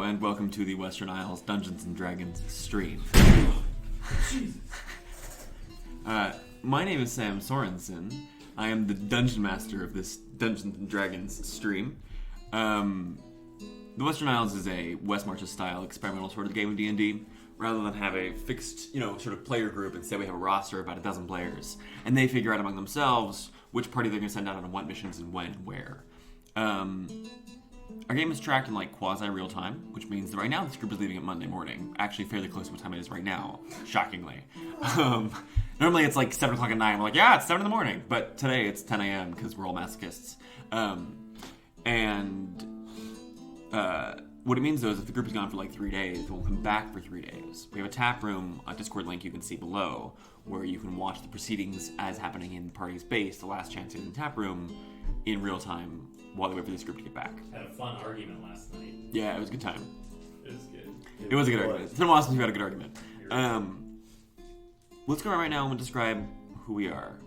Hello, and welcome to the Western Isles Dungeons & Dragons stream. My name is Sam Sorensen. I am the Dungeon Master of this Dungeons & Dragons stream. The Western Isles is a West Marches-style experimental sort of game of D&D. Rather than have a fixed, sort of player group, instead we have a roster of about a dozen players. And they figure out among themselves which party they're going to send out on what missions and when and where. Our game is tracked in quasi-real time, which means that right now this group is leaving at Monday morning. Actually, fairly close to what time it is right now, shockingly. Normally it's 7 o'clock at night. We're yeah, it's 7 in the morning. But today it's 10 a.m. because we're all masochists. What it means, though, is if the group is gone for 3 days, it won't come back for 3 days. We have a taproom, a Discord link you can see below, where you can watch the proceedings as happening in the party's base, the last chance in the taproom, in real time while they wait for this group to get back. Had a fun argument last night. Yeah, it was a good time. It was good. It was a good argument. It's been a while since we've had a good argument. Let's go right now and describe who we are.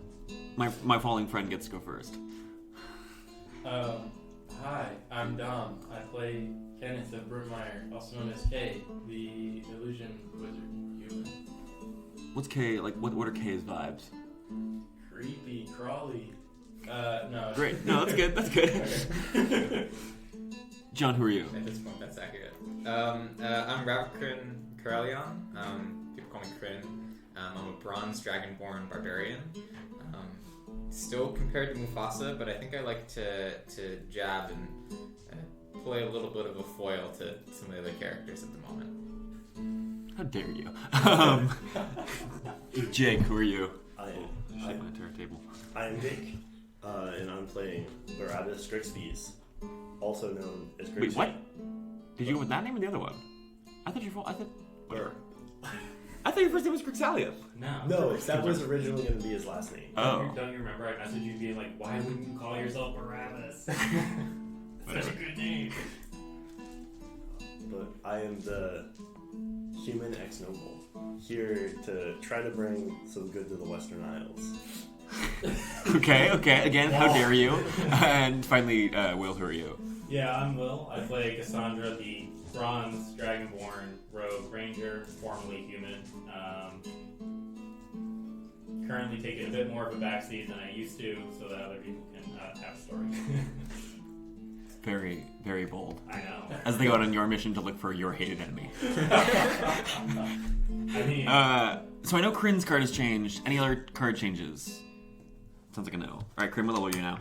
My falling friend gets to go first. Hi, I'm Dom. I play Kenneth of Brunmeyer, also known as K, the illusion wizard human. What's K, what are K's vibes? Creepy, crawly. No. Great. No, that's good. That's good. John, who are you? At this point, that's accurate. I'm Qrin Karelion. People call me Qrin. I'm a bronze dragonborn barbarian. Still compared to Mufasa, but I think I like to jab and play a little bit of a foil to some of the other characters at the moment. How dare you? Jake, who are you? I am Jake, and I'm playing Barabbas Grixie, also known as Grixie. Wait, what? Did you go with that name or the other one? I thought your first name was Grixalia. No, that was originally going to be his last name. Oh. Don't you remember I messaged you being why wouldn't you call yourself Barabbas? Such a good name. But I am the human ex-noble, here to try to bring some good to the Western Isles. Okay. Again, how dare you? And finally, Will, who are you? Yeah, I'm Will. I play Cassandra, the bronze dragonborn rogue ranger, formerly human. Currently taking a bit more of a backseat than I used to, so that other people can have stories. Very, very bold. I know. As they go out on your mission to look for your hated enemy. So I know Qrin's card has changed. Any other card changes? Sounds like a no. All right, Qrin, what level are you now?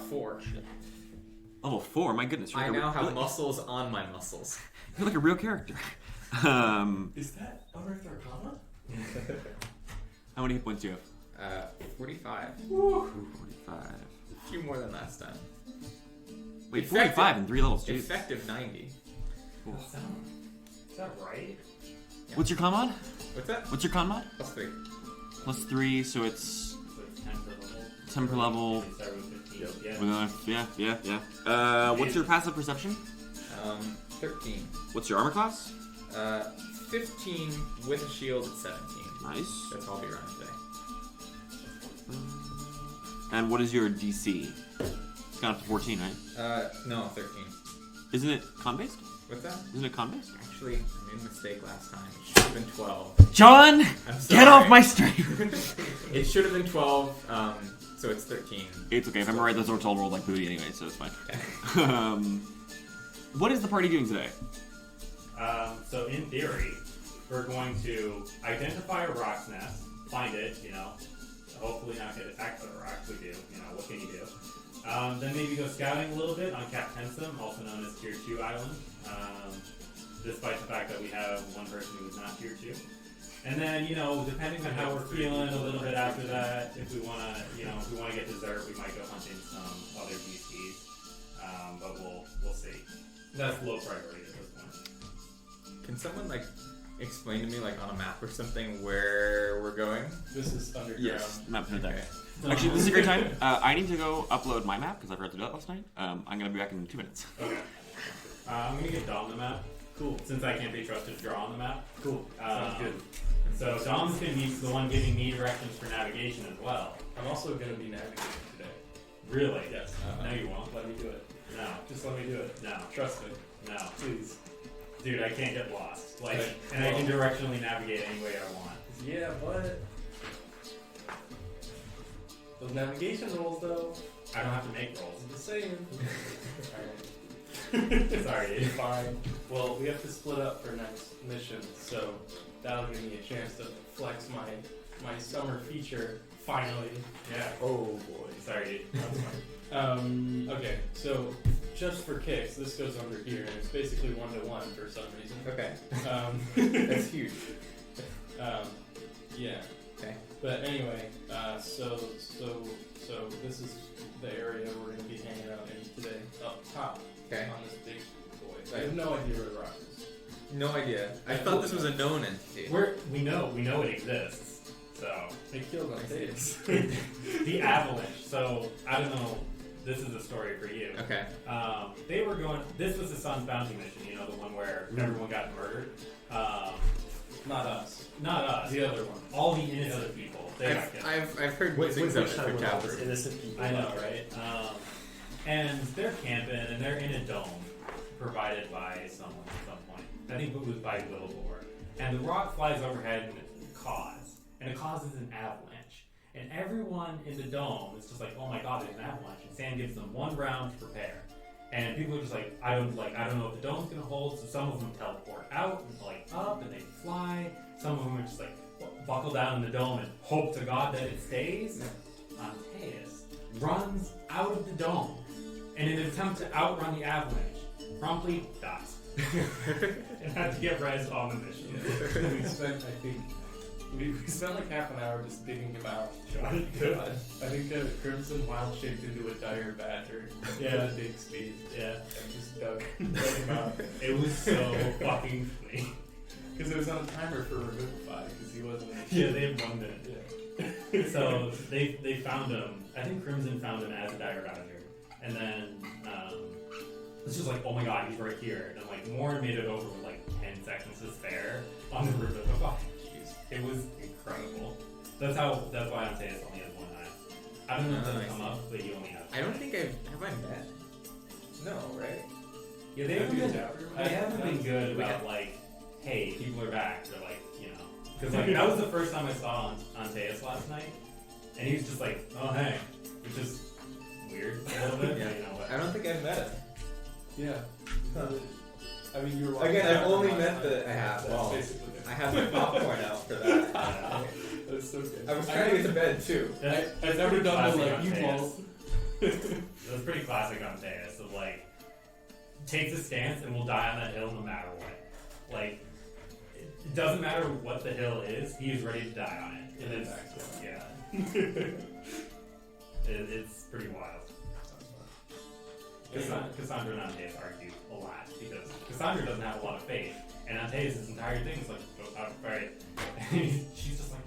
4. Level 4. My goodness. I now have muscles on my muscles. You're like a real character. Is that Unearthed Arcana? How many hit points do you have? 45. Woo. 45. A few more than last time. Wait, 45 in 3 levels. Jeez. Effective 90. Cool. Is that right? Yeah. What's your con mod? What's that? What's your con mod? +3. +3, so it's So it's 10 per level. 10 per level. They start with 15. Yep. Yeah. What's your passive perception? 13. What's your armor class? 15 with a shield at 17. Nice. That's all I'll be running today. And what is your DC? It's gone up to 14, right? No, 13. Isn't it con-based? What's that? Isn't it con-based? Actually, I made a mistake last time. It should have been 12. John! I'm sorry. Get off my stream! It should have been 12, so it's 13. It's okay. If I'm right, those orcs all rolled like booty anyway, so it's fine. Okay. What is the party doing today? So in theory, we're going to identify a rock's nest, find it, hopefully not get attacked by the rock. We do, what can you do? Then maybe go scouting a little bit on Cap Pensum, also known as Tier 2 Island, despite the fact that we have one person who is not Tier 2. And then, depending on how we're feeling a little bit after that, if we want to get dessert, we might go hunting some other DCs. But we'll see. That's low priority at this point. Can someone, explain to me, on a map or something, where we're going? This is underground. Yes, map in the deck. Okay. Actually, this is a great time. I need to go upload my map because I forgot to do that last night. I'm going to be back in 2 minutes. Okay. I'm going to get Dom the map. Cool. Since I can't be trusted to draw on the map. Cool. Sounds good. So Dom's going to be the one giving me directions for navigation as well. I'm also going to be navigating today. Really? Yes. No, you won't. Let me do it. No. Just let me do it. No. Trust me. No. Please. Dude, I can't get lost. Like, and I can directionally navigate any way I want. Yeah, but those navigation rolls, though. I don't have to make rolls. I'm just saying. Sorry, dude. Fine. Well, we have to split up for next mission, so that'll give me a chance to flex my summer feature finally. Yeah. Oh boy. Sorry, dude. That's fine. Okay, so just for kicks, this goes under here, and it's basically 1-to-1 for some reason. Okay. That's huge. Yeah. Okay. But anyway, so this is the area we're going to be hanging out in today, up top. Okay. On this big boy. I have no idea where the rock is. No idea. I thought this was a known entity. We know it exists. So They killed Antaeus. the avalanche. So I don't know. This is a story for you. Okay. They were going. This was the Sun's bounty mission. You know, the one where everyone got murdered. Not us. Not us. The other one. All the innocent people. They got killed. I've heard Which things of it time through was all this taproom. innocent people? I know, right? And they're camping, and they're in a dome provided by someone at some point. I think it was by Little Boar. And the rock flies overhead and it causes an avalanche. And everyone in the dome is just like, oh my god, there's an avalanche. And Sam gives them 1 round to prepare. And people are just like, I don't know if the dome's gonna hold. So some of them teleport out and like up, and they fly. Some of them are just like buckle down in the dome and hope to God that it stays. Antaeus runs out of the dome, and in an attempt to outrun the avalanche, promptly dies. And had to get res on the mission. We spent, I think, we spent like half an hour just digging him out. God. I think Crimson wild shaped into a dire badger. Yeah. At big speed. Yeah, And just dug him out. it was so fucking funny. Because it was on a timer for Revivify, because he wasn't. Yeah, they had 1 minute. So they found him. I think Crimson found him as a dire badger, and then it's just like, oh my god, he's right here. And like Warren made it over with like 10 seconds to spare on the Revivify. It was incredible. That's why Antaeus only has 1 eye. I don't know if that'll come up, but he only has. I don't think have I met? No, right? Yeah, they haven't been good about like, hey, people are back. They're like, you know, because like that was the first time I saw Antaeus last night, and he was just like, oh hey, which is weird a little bit. Yeah. But you know what? I don't think I've met him. Yeah. I mean, you were watching. Again, I've only last met night. the. I have. That's Well, basically it. I have my popcorn out for that. That's so good. I was trying to get to bed too. I've never done the like, you Antaeus. won't. It was pretty classic Antaeus of like takes a stance and will die on that hill no matter what. Like it doesn't matter what the hill is, he is ready to die on it. And it's yeah. It's pretty wild. Cassandra and Antaeus argue a lot because Cassandra doesn't have a lot of faith, and Antaeus' entire thing is like, right? And she's just like,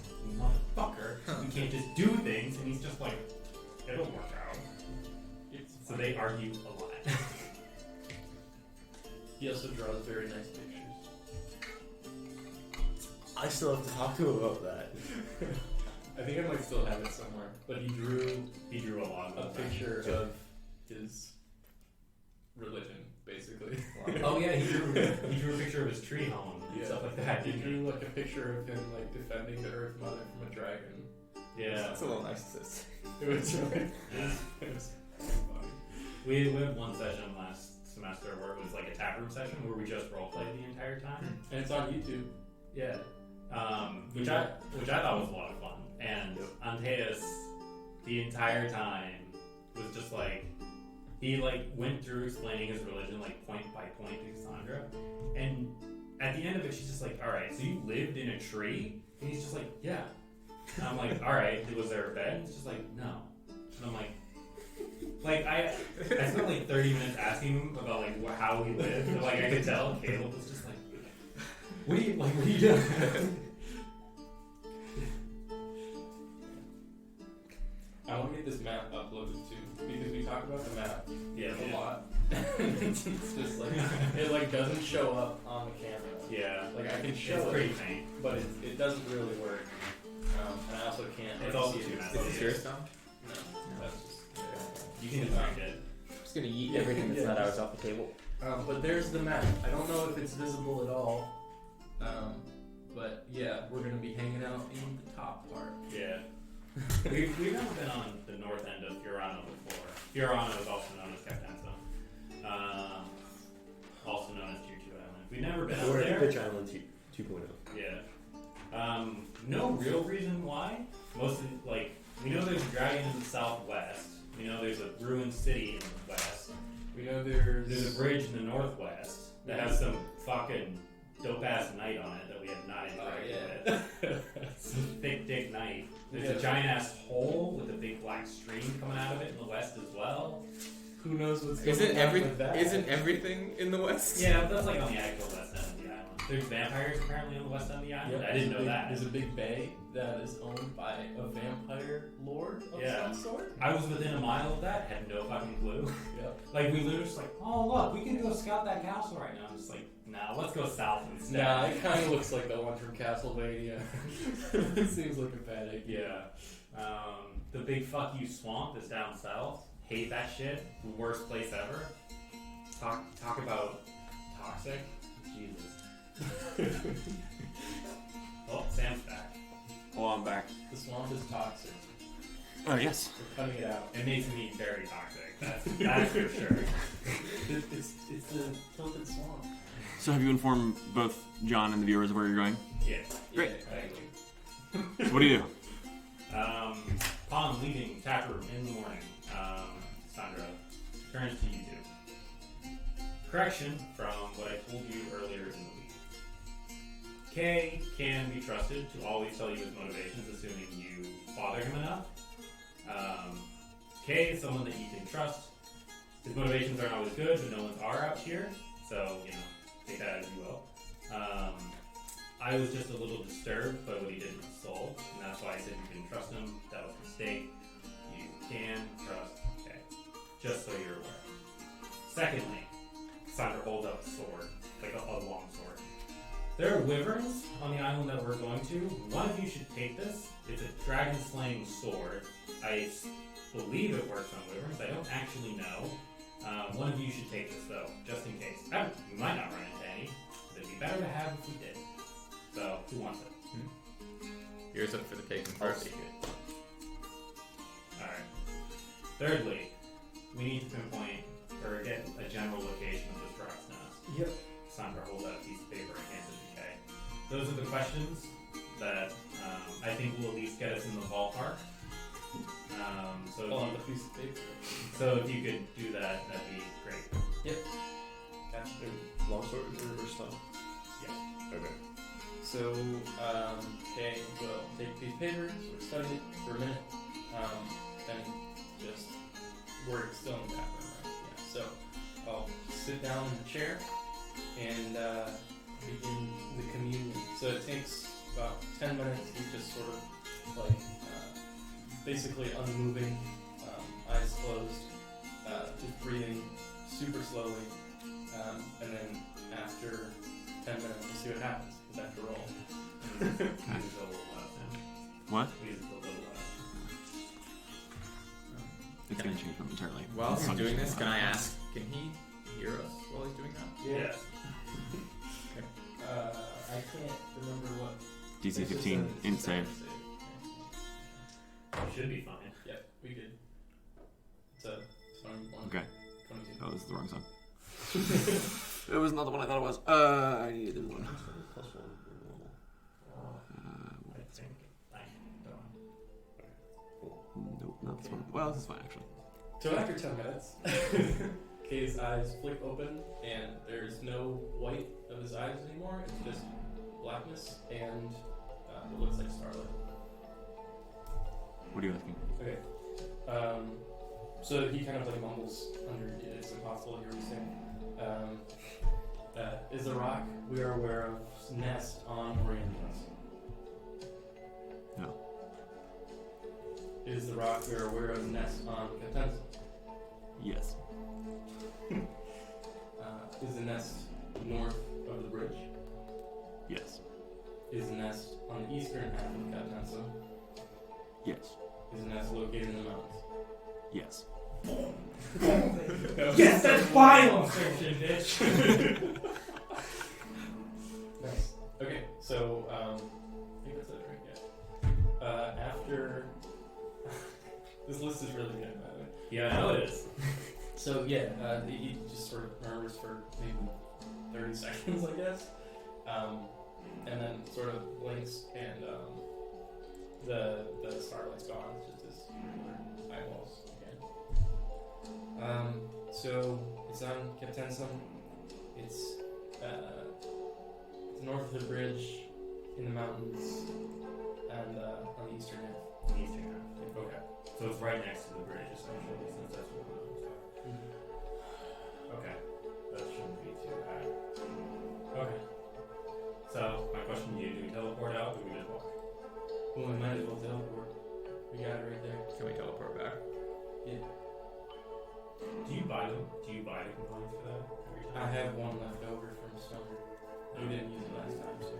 motherfucker, you can't just do things, and he's just like, it'll work out. So they argue a lot. He also draws very nice pictures. I still have to talk to him about that. I think I might still have it somewhere, but he drew a lot a of picture of his religion, basically. Oh yeah, he drew a picture of his tree home and stuff like that. He Didn't he? drew like a picture of him like defending the Earth Mother from a dragon. Yeah, That's a little narcissistic. It was really, yeah. it was funny. We had one session last semester where it was like a taproom session where we just roleplayed the entire time. And it's on YouTube. Yeah, which I thought was a lot of fun. And Antaeus, the entire time, was just like, he like went through explaining his religion like point by point to Cassandra, and at the end of it, she's just like, all right, so you lived in a tree? And he's just like, yeah. And I'm like, all right, was there a bed? And he's just like, no. And I'm like I spent like 30 minutes asking him about like how he lived, and like I could tell Caleb was just like, what are you doing? I want to get this map uploaded too, because we talk about the map Yeah, a lot. It's just like, it like doesn't show up on the camera. Yeah, Like I can it's show pretty it, faint. but it doesn't really work. And I also can't. It's like, also see too it. messy. Is this your stuff? No, that's just. You can just drink it. I'm just gonna eat everything that's not out off the table. But there's the map. I don't know if it's visible at all. But yeah, we're gonna be hanging out in the top part. Yeah. We've never been on the north end of Fjarrano before. Fjarrano is also known as Cassandra. Also known as Tier 2 Island. We've never been up Or there. Pitch Island 2.0. Yeah. No real reason why. Mostly, like, we know there's a dragon in the southwest. We know there's a ruined city in the west. We know there's a bridge in the northwest that has some fucking dope-ass knight on it that we have not interacted with. Some thick dick knight. There's a giant-ass hole with a big black stream coming out of it in the west as well. Who knows what's going Isn't on with that? everything in the west? Yeah, that's like on the actual west end of the island. There's vampires apparently on the west end of the island. Yep, I didn't know that. There's a big bay that is owned by a vampire lord of some sort. I was within a mile of that, had no fucking clue. Yep. Like, we literally just like, oh look, we can go scout that castle right now. I'm just like, nah, let's go south instead. Nah, it kind of looks like the one from Castlevania. It seems like a bad idea. Yeah. The big fuck you swamp is down south. Hate that shit. Worst place ever. Talk about toxic. Jesus. Oh, Sam's back. Well, I'm back. The swamp is toxic. Oh, yes. We're cutting it out. It makes me very toxic. That's for sure. It's the tilted swamp. So have you informed both John and the viewers of where you're going? Yeah. Great. Yeah, exactly. So what do you do? Upon leaving taproom in the morning, Cassandra turns to you two. Correction from what I told you earlier in the week. Kay can be trusted to always tell you his motivations, assuming you bother him enough. Kay is someone that you can trust. His motivations aren't always good, but no one's are out here, so, take that as you will. I was just a little disturbed by what he did in his soul, and that's why I said you can trust him. That was a mistake. You can trust Kay, just so you're aware. Secondly, Cassandra holds up a sword, like a long sword. There are wyverns on the island that we're going to. One of you should take this. It's a dragon-slaying sword. I believe it works on wyverns. I don't actually know. One of you should take this, though, just in case. We might not run into any, but it'd be better to have if we did. So, who wants it? Yours up for the taking I'll first. take it. Alright. Thirdly, we need to pinpoint or get a general location of this rock's nest. Yep. Cassandra holds out a piece of paper and hands it to Kay. Those are the questions that I think will at least get us in the ballpark. On the piece of paper. So if you could do that, that'd be great. Yep. Gotcha. Longsword or stone? Yeah. Okay. So, Kay will take a piece of paper, sort of study it for a minute, then just, we're still in the background, right? Yeah. So, I'll sit down in the chair and begin the communion. So it takes about 10 minutes. You just sort of like basically unmoving, eyes closed, just breathing super slowly, and then after 10 minutes we'll see what happens. We'll have to roll. Music a little loud now. What? Music a little loud. It's going to change momentarily. While he's It's doing not this, just can I loud. ask, can he hear us while he's doing that? Yes. I can't remember what. DC 15, int save. You should be fine. Yep, we did. It's a 21. Okay. 22. Oh, this is the wrong song. It was not the one I thought it was. I needed this one. Plus one normal. I think. Nope, not this one. Well, this is fine actually. So after 10 minutes, Kay's eyes flick open, and there's no white of his eyes anymore. It's just blackness and what looks like starlight. What are you asking? Okay. So he kind of like mumbles under it. It's impossible to hear what he's saying. Is the rock we are aware of nest on Orientals? No. Is the rock we are aware of nest on Cassandra? Yes. Is the nest north of the bridge? Yes. Is the nest on the eastern half of Cassandra? Yes. Is the nest located in the mountains? Yes. Yes, that's violent fiction, bitch. Nice. Okay, so I think that's it, right? Yeah. After this list is really good, by the way. Yeah, I know it is. So yeah, he just sort of remembers for maybe 30 seconds, I guess, and then sort of blinks, and the starlight's gone. It's just his regular eyeballs again. So it's on Captainson. It's north of the bridge, in the mountains, and on the eastern half. Eastern half. Okay. So it's right next to the bridge, essentially, since that's what we're talking about. Okay. That shouldn't be too bad. Okay. So, my question to you, do we teleport out or do we just walk? Well, we might as well teleport. We got it right there. Can we teleport back? Yeah. Do you buy them? Do you buy the components for that? every I time? have one left over from summer. We didn't use it last time, so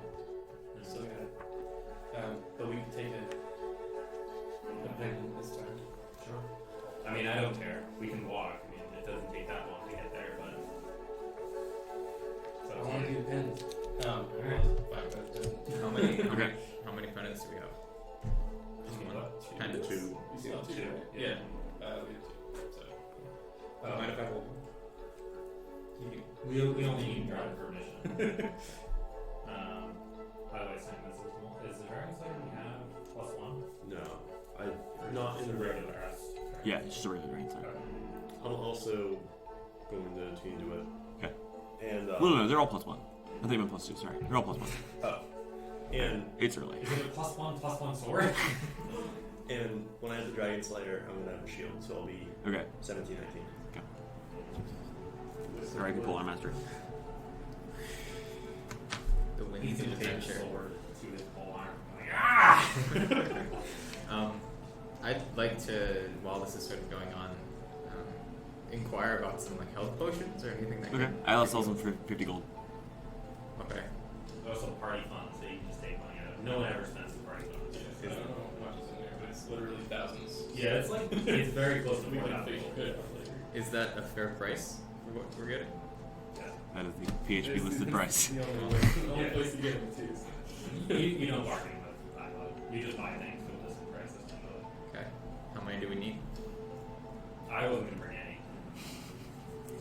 we still got it. But we can take a pendant this time. Sure. I mean, I don't care. We can walk. I mean, it doesn't take that long to get there, but. So I want to do the pendant. Alright. How many? Okay. How many pendants do we have? What? Pendants. Two. We still have two, right? Yeah. We have two. So. Mind if I hold? We only need dragon permission. By the way, Sam, is the dragon slayer we have +1? No, not in the regular. Us. Yeah, it's just a regular dragon slayer. I'm also going to tune into it. Okay. And No, they're all +1. I think I'm +2. Sorry, they're all +1. oh, and It's early. Is it a +1 sword? and when I have the Dragon Slayer, I'm gonna have a shield, so I'll be Okay. 17, 19. Dragon Polar Master. The He's wings of gonna take the adventure. sword to his pole arm. Like, ah! I'd like to, while this is sort of going on, inquire about some like health potions or anything that Okay. I'll sell them for 50 gold. Okay. Also party fund, so you can just take money out of it. No one ever spends the party fund. I don't know how much is in there, but it's literally thousands. Yeah, it's like, it's very close to We what can I figure it out later. Is that a fair price for what we're getting? That is the PHP listed price. The only place to get them too. You don't bargain with backlog. You just buy things for listed prices. Generally. Okay. How many do we need? I wasn't gonna bring any.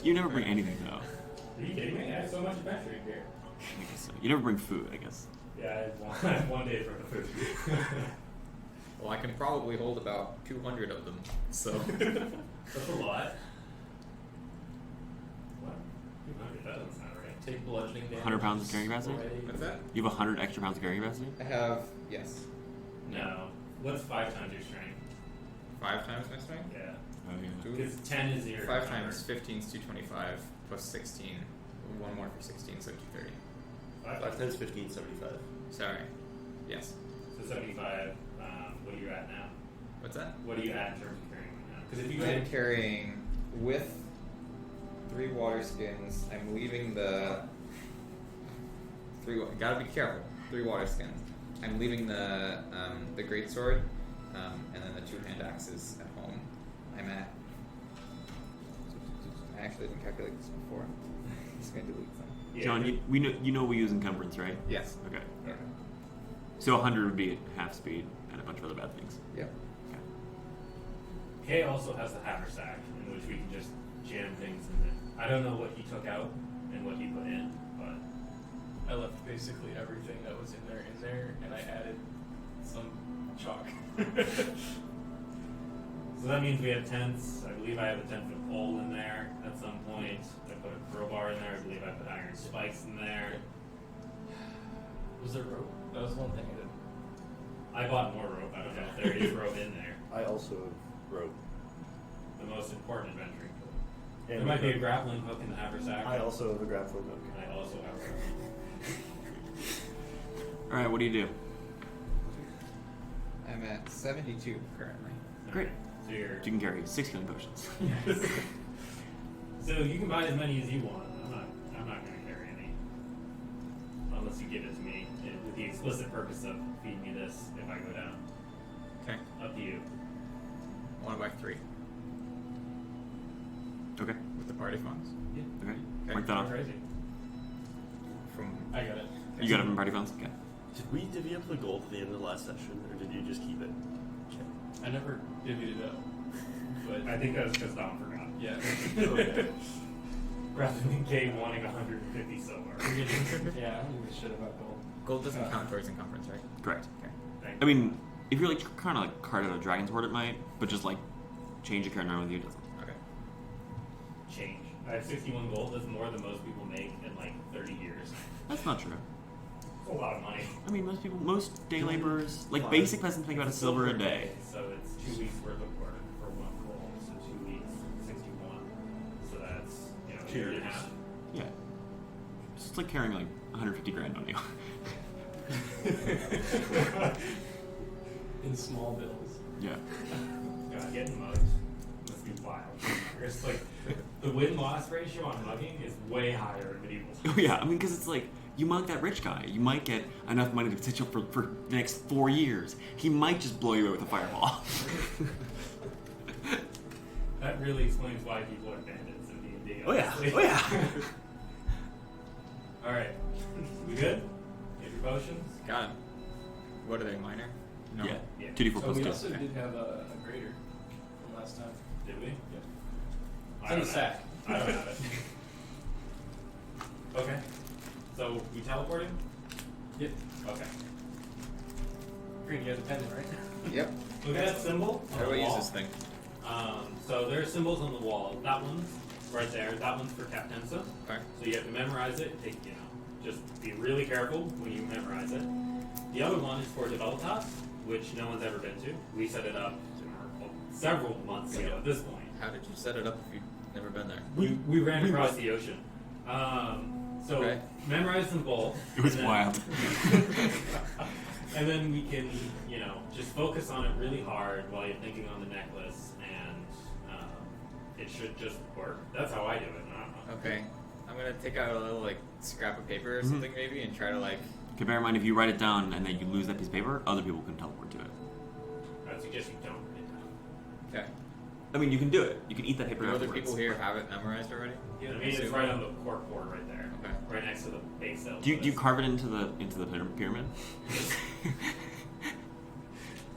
You never bring anything though. Are you kidding me? I have so much adventure gear. I guess so. You never bring food, I guess. Yeah, I have one day's worth of food. Well, I can probably hold about 200 of them. So. That's a lot. What? 200? That doesn't sound right. Take bludgeoning damage. 100 pounds of carrying capacity? What's that? You have 100 extra pounds of carrying capacity? I have, yes, No. What's 5 times your strength? 5 times my strength. Yeah. Oh yeah. Because 10 is your 5 number. times 15 is 225 plus 16. One more for 16, so 230. 5 times 15, 75. Sorry. Yes. So 75. What are you at now? What's that? What are you at in terms of carrying right now? Because if you I'm had carrying with 3 water skins. I'm leaving the 3. Gotta be careful. 3 water skins. I'm leaving the great sword, and then the 2 hand axes at home. I'm at. I actually didn't calculate this before. I'm just gonna delete some. yeah, John, you know we use encumbrance, right? Yes. Okay. Yeah. So 100 would be at half speed and a bunch of other bad things. Yep. Kay also has the haversack, in which we can just jam things in it. I don't know what he took out and what he put in, but I left basically everything that was in there, and I added some chalk. so that means we have tents. I believe I have a 10-foot pole in there at some point. I put a crowbar in there. I believe I put iron spikes in there. Was there rope? That was one thing I did. I bought more rope. I don't know if there is rope in there. I also wrote. The most important adventuring tool. And There might be a grappling hook in the haversack. I also have a grappling hook. I also have a All right, what do you do? I'm at 72 currently. Great. So you're You can carry 6 healing potions. So you can buy as many as you want. I'm not going to carry any. Unless you give it to me with the explicit purpose of feed me this if I go down. Okay. Up to you. I want to buy 3. Okay. with the party funds. Okay. Okay. Mark that off. Crazy. From I got it. You got it from party funds? Okay. Did we divvy up the gold at the end of the last session, or did you just keep it? I never divvied it up. But I think that was because Dom forgot. yeah. Okay. Rather than Kay wanting 150 silver. Yeah, I don't give a shit about gold. gold doesn't count towards encumbrance, right? Correct. Okay. Thank I mean, if you're like kind of like card out of Dragon's Word, it might, but just like change your card around with you, it doesn't. Okay. change. I have 61 gold. That's more than most people make in like 30 years. That's not true. It's a lot of money. I mean, most day laborers, like basic peasants, make about a silver a day. So it's 2 weeks worth of work for 1 gold. So 2 weeks, 61. So that's, a year and a half. Yeah. It's like carrying like 150 grand on you. In small bills. Yeah. God, getting mugged must be wild. It's like the win-loss ratio on mugging is way higher in medieval. Oh yeah, I mean, because it's like, you mug that rich guy, you might get enough money to sit you up for the next 4 years. He might just blow you away with a fireball. That really explains why people are bandits in D&D. Oh yeah, honestly. oh yeah. Alright, we good? Get your potions? Got him. What are they, minor? No. Yeah, Yeah. 2d4 So plus we 2. also did have a grader from last time. Did we? Yeah. I in don't the have sack. it. I don't have it. Okay. So, we teleporting? Yep. Okay. Green, you have the pendant, right? Yep. Look at that symbol on How do the I use wall. this thing? So there are symbols on the wall. That one's right there. That one's for Captensa. Okay. So you have to memorize it. Just be really careful when you memorize it. The other one is for Developtas, which no one's ever been to. We set it up several months ago at this point. How did you set it up if you've never been there? We ran across the ocean. So Okay. memorize them both. It was and then- wild. And then we can, just focus on it really hard while you're thinking on the necklace, and it should just work. That's how I do it. I don't know. Okay. I'm gonna take out a little scrap of paper or something maybe and try to Okay, bear in mind, if you write it down and then you lose that piece of paper, other people can teleport to it. I would suggest you don't write it down. Okay. I mean, you can do it. You can eat that paper Do other afterwards. people here have it memorized already? I mean, it's right on the cork board right there, Okay. right next to the base cell. Do you carve it into the pyramid?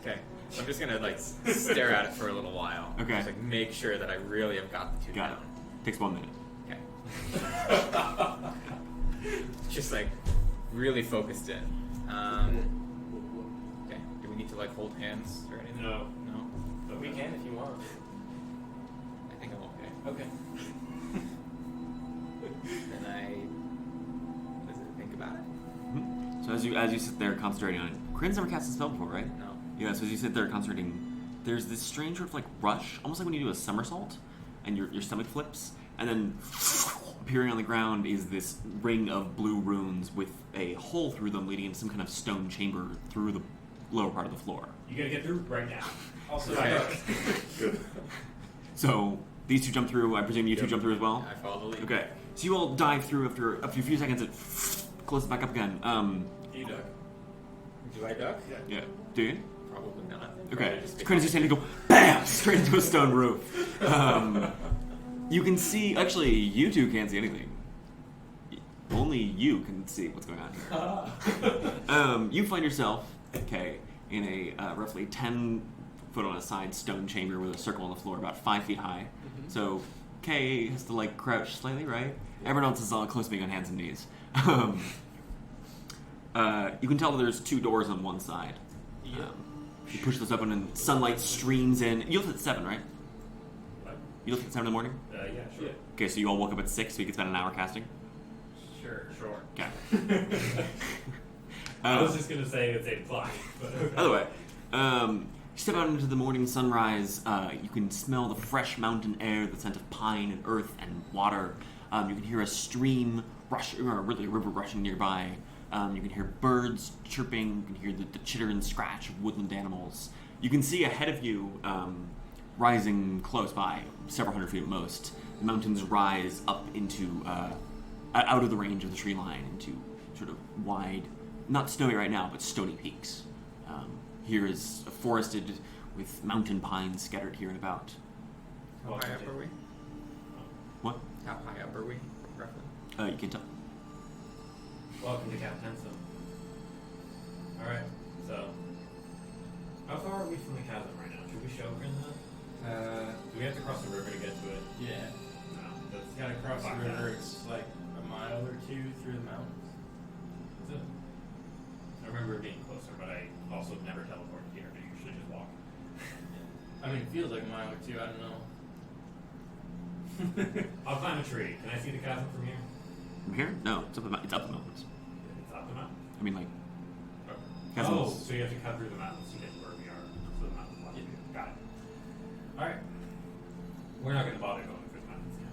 Okay. I'm just gonna stare at it for a little while. Okay. Just make sure that I really have got the two Got it. down. Takes 1 minute. Okay. Just really focused in. Okay. Do we need to hold hands or anything? No. No. But We can if you want. I think I'm okay. Okay. Then think about it. So as you sit there concentrating on it, Qrin's never cast a spell before, right? No. Yeah, so as you sit there concentrating, there's this strange sort of rush, almost like when you do a somersault, and your stomach flips, and then appearing on the ground is this ring of blue runes with a hole through them leading into some kind of stone chamber through the lower part of the floor. You gotta get through right now. Also, Okay. Good. So these two jump through. I presume you two Yep. jump through as well. I follow the lead. Okay. So you all dive through after a few seconds. It closes back up again. you duck. Do I duck? Yeah. Do you? Probably not. Okay. Just Qrin, as you stand, you go BAM! Straight into a stone roof. You can see. Actually, you two can't see anything. Only you can see what's going on here. You find yourself, okay, in a roughly 10-foot on a side stone chamber with a circle on the floor, about 5 feet high. So Kay has to crouch slightly, right? Everyone else is all close to being on hands and knees. You can tell that there's 2 doors on one side. You push those open and sunlight streams in. You left at 7, right? What? You left at 7 in the morning? Yeah, sure. Okay, so you all woke up at 6, so you could spend an hour casting? Sure. Okay. I was just gonna say it's 8 o'clock. But okay. Other way. You step out into the morning sunrise. You can smell the fresh mountain air, the scent of pine and earth and water. You can hear a stream rush, or really a river rushing nearby. You can hear birds chirping. You can hear the chitter and scratch of woodland animals. You can see ahead of you, rising close by, several hundred feet at most, the mountains rise up into, out of the range of the tree line into sort of wide, not snowy right now, but stony peaks. Here is forested with mountain pines scattered here and about. How high up are we? What? How high up are we, roughly? You can tell. Welcome to Cap Tenso. Alright, so how far are we from the chasm right now? Should we show Qrin that? Do we have to cross the river to get to it? Yeah. No. That's You gotta cross the fuck river. that. It's like a mile or two through the mountains. Is it? I remember it being closer, but I also never teleported here. I usually just walk. I mean, it feels like a mile or two. I don't know. I'll climb a tree. Can I see the chasm from here? From here? No, it's up the mountains. It's up the mountain. I mean, like, Oh, chasms. so you have to cut through the mountains to get to where we are. So the mountains block you. Got it. Alright. We're not going to bother going through the mountains yet.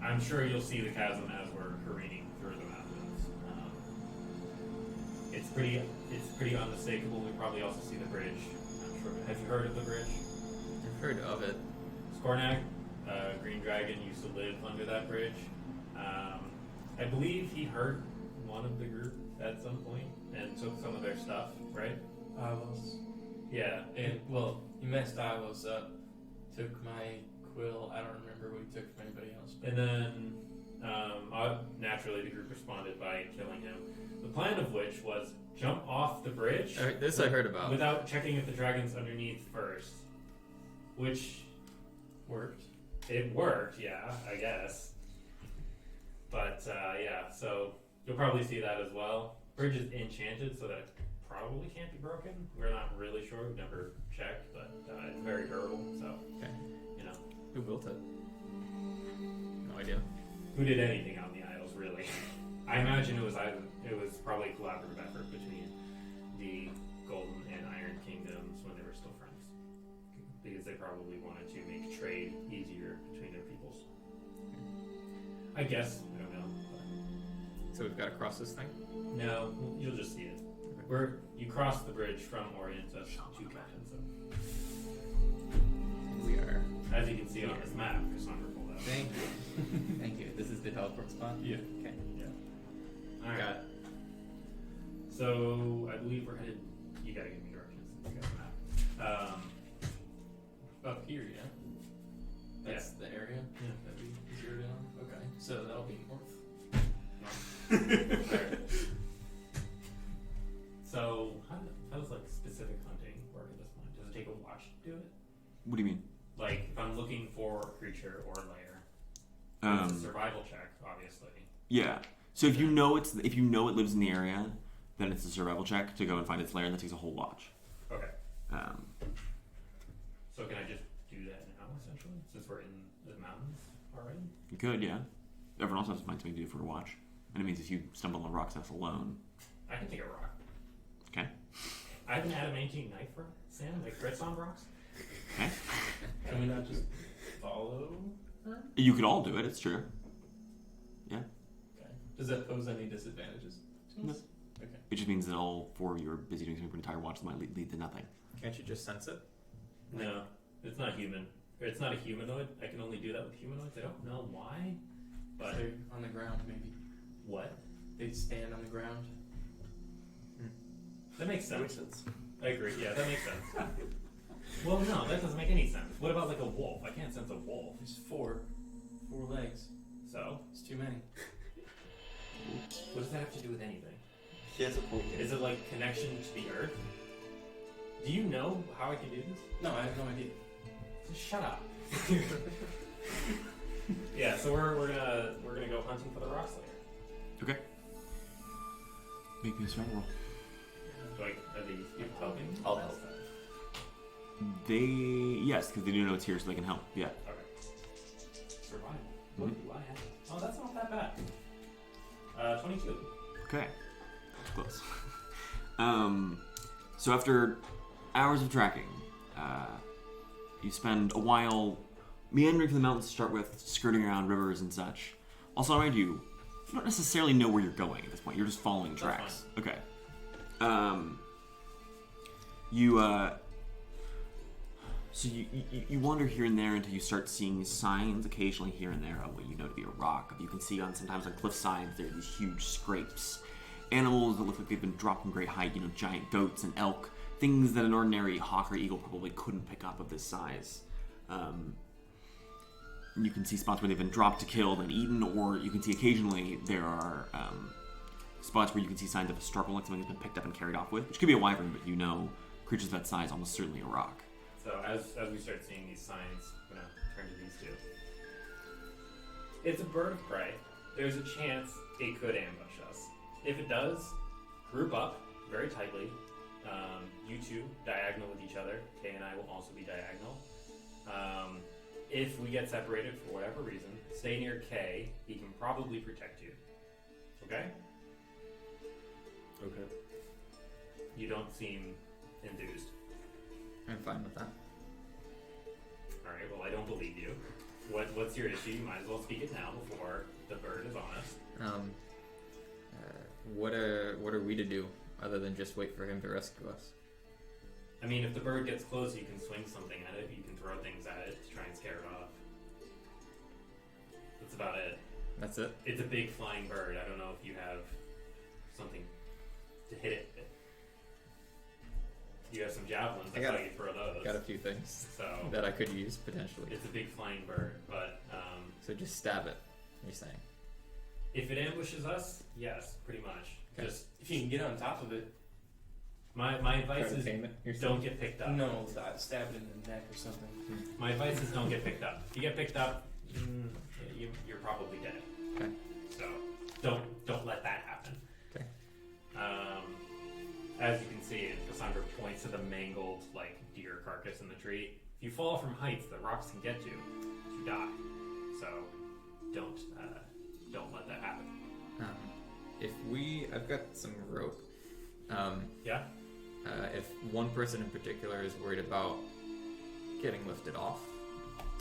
I'm sure you'll see the chasm as we're careening through the mountains. It's pretty unmistakable. We probably also see the bridge. I'm sure. Have you heard of the bridge? I've heard of it. Skornak, Green Dragon, used to live under that bridge. I believe he hurt one of the group at some point and took some of their stuff, right? Avos. Yeah. And, well, he messed Avos up. Took my quill. I don't remember what he took from anybody else. But And then, naturally, the group responded by killing him. The plan of which was jump off the bridge Alright, this I heard about. without checking if the dragon's underneath first. Which, worked. it worked, yeah, I guess. But, yeah, so you'll probably see that as well. Bridge is enchanted, so that it probably can't be broken. We're not really sure. We've never checked, but it's very durable, so, Okay. you know. Who built it? No idea. Who did anything on the Isles, really? I imagine it was probably a collaborative effort between the Golden and Iron Kingdoms when they were still friends. Because they probably wanted to make trade easier between their peoples. I guess. I don't know. So we've got to cross this thing? No, you'll just see it. You cross the bridge from Orienta to Cassandra. We are. As you can see on this map, Cassandra pulled out. Thank you. Thank you. This is the teleport spot? Yeah. Okay. Alright. Got it. So I believe we're headed. You gotta give me directions since you got the map. Up here, yeah. That's the area that we zeroed in on. Okay, so that'll be north. Alright. So how does like specific hunting work at this point? Does it take a watch to do it? What do you mean? Like if I'm looking for a creature or a lair, it's a survival check, obviously. Yeah. So if you know it lives in the area, then it's a survival check to go and find its lair, and that takes a whole watch. Okay. Um, So can I just do that now, essentially, since we're in the mountains already? you could, yeah. Everyone else has to find something to do for a watch, and it means if you stumble on a rock's nest alone. I can take a rock. Okay. I have an adamantine knife for Sam, like crits on rocks. Okay. Can we not just follow her? You could all do it. It's true. Yeah. Okay. Does that pose any disadvantages to us? Okay. It just means that all four of you are busy doing something for an entire watch that might lead to nothing. Can't you just sense it? No, it's not human. Or it's not a humanoid. I can only do that with humanoids. I don't know why, but They're on the ground, maybe. what? They stand on the ground. That makes That makes sense. sense. I agree. Yeah, that makes sense. Well, no, that doesn't make any sense. What about like a wolf? I can't sense a wolf. There's four legs. So, It's too many. what does that have to do with anything? He has a point here. Is it like connection to the earth? Do you know how I can do this? No, I have no idea. Just shut up. Yeah, so we're gonna go hunting for the rock slayer. Okay. Make me a survival roll. Are these people helping? I'll help. Yes, because they do know it's here, so they can help. Yeah. Okay. Survival. What do I have? Oh, that's not that bad. 22. Okay. Close. So after hours of tracking, you spend a while meandering through the mountains to start with, skirting around rivers and such. Also, mind you don't necessarily know where you're going at this point. You're just following tracks. Okay. So you wander here and there until you start seeing signs occasionally here and there of what you know to be a rock. You can see sometimes on cliff sides there are these huge scrapes. Animals that look like they've been dropped from great height, giant goats and elk. Things that an ordinary hawk or eagle probably couldn't pick up of this size. You can see spots where they've been dropped to killed and eaten, or you can see occasionally there are spots where you can see signs of a struggle, like something has been picked up and carried off with, which could be a wyvern, but you know creatures that size almost certainly a rock. So as we start seeing these signs, I'm gonna turn to these two. It's a bird of prey. There's a chance it could ambush us. If it does, group up very tightly. You two diagonal with each other. Kay and I will also be diagonal. If we get separated for whatever reason, stay near Kay. He can probably protect you. Okay? Okay. You don't seem enthused. I'm fine with that. Alright, well I don't believe you. What's your issue? You might as well speak it now before the bird is on us. What are we to do other than just wait for him to rescue us? I mean, if the bird gets close, you can swing something at it. You can throw things at it to try and scare it off. That's about it. That's it? It's a big flying bird. I don't know if you have something to hit it with. You have some javelins. That's how you throw those. Got a few things So that I could use potentially. it's a big flying bird, but So just stab it, you're saying? if it ambushes us, yes, pretty much. Okay. Just If you can get on top of it, my advice is don't get picked up. no, stab it in the neck or something. My advice is don't get picked up. If you get picked up, you're probably dead. Okay. So don't let that happen. Okay. As you can see, Cassandra points to the mangled deer carcass in the tree. If you fall from heights that rocks can get to, you die. So don't let that happen. I've got some rope. Yeah. If one person in particular is worried about getting lifted off,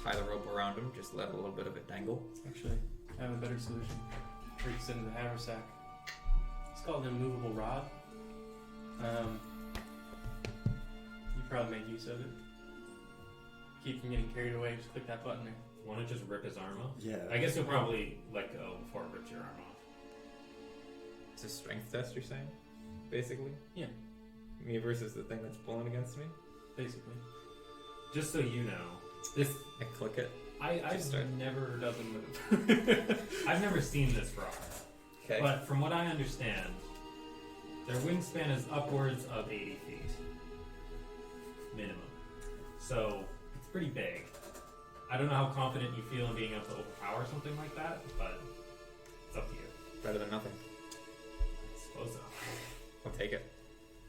tie the rope around him, just let a little bit of it dangle. Actually, I have a better solution. Breaks into the haversack. It's called an immovable rod. You probably make use of it. Keep from getting carried away, just click that button there. Want to just rip his arm off? Yeah. I guess you'll probably let go before it rips your arm off. It's a strength test, you're saying? Basically? Yeah, Me versus the thing that's pulling against me? basically. Just so you know, this I click it. I've start. never Doesn't move. I've never seen this rock. Okay. But from what I understand, their wingspan is upwards of 80 feet. Minimum. So, it's pretty big. I don't know how confident you feel in being able to overpower something like that, but it's up to you. Better than nothing. I suppose so. I'll take it.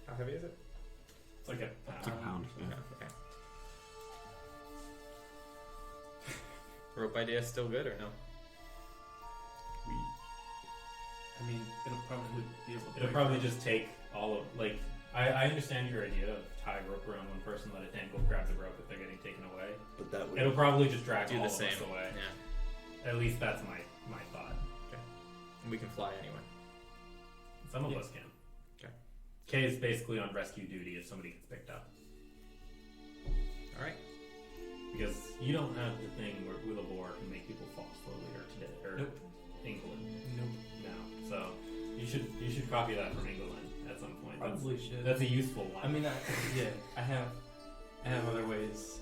How heavy is it? It's like a It's like a pound. Yeah. Okay. Rope idea still good or no? I mean, it'll probably be able to. It'll probably just take all of, I understand your idea of tie a rope around one person, let it dangle, grab the rope if they're getting taken away. But that would It'll probably just drag Do all the of same. us away. Yeah. At least that's my thought. And we can fly anyway. Some of Yeah. us can. Okay. Kay is basically on rescue duty if somebody gets picked up. Alright. Because you don't have the thing where Willowbore can make people fall slowly or to death, or Nope. England. Nope. No. So you should copy that from England at some point. Probably should. That's a useful one. I mean, I have other ways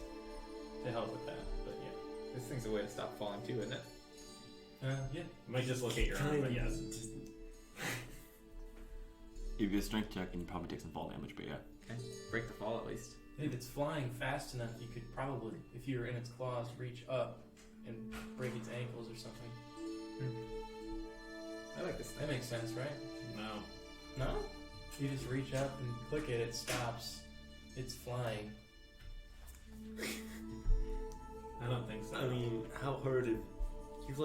to help with that, but yeah. This thing's a way to stop falling too, isn't it? Yeah. You might just look at your arm, but yes. If you do a strength check, and you probably take some fall damage, but yeah. Okay. Break the fall at least. If it's flying fast enough, you could probably, if you were in its claws, reach up and break its ankles or something. I like this thing. That makes sense, right? No. No? You just reach up and click it, it stops. It's flying. I don't think so. I mean, how hard if you've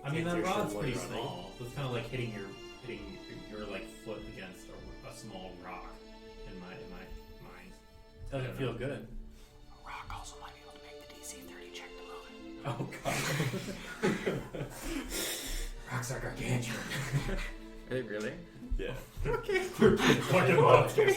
I mean, that Can't rod's do pretty shit while small. So it's kind of like hitting your foot against a small rock. In my mind. Doesn't feel good. A rock also might be able to make the DC 30 check to move it. Oh god. Rocks are gargantuan. Are they really? yeah. Fucking monsters.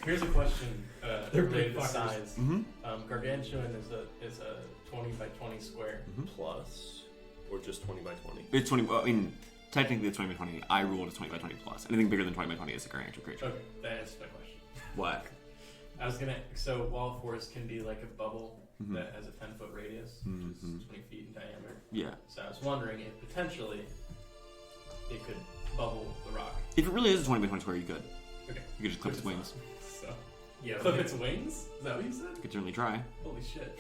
Here's a question. They're related big to fuckers. size. Mm-hmm. Gargantuan is a 20 by 20 square. Plus, or just 20 by 20. It's 20. Well, I mean, technically it's 20 by 20. I ruled it's 20 by 20 plus. Anything bigger than 20 by 20 is a gargantuan creature. Okay, that answers my question. What? I was gonna. So wall force can be like a bubble Mhm. that has a 10-foot radius, which is 20 feet in diameter. Yeah. So I was wondering if potentially it could bubble the rock. If it really is a 20 by 20 square, you could. Okay. You could just clip its wings. So Yeah. clip its wings? Is that what you said? You could certainly try. Holy shit.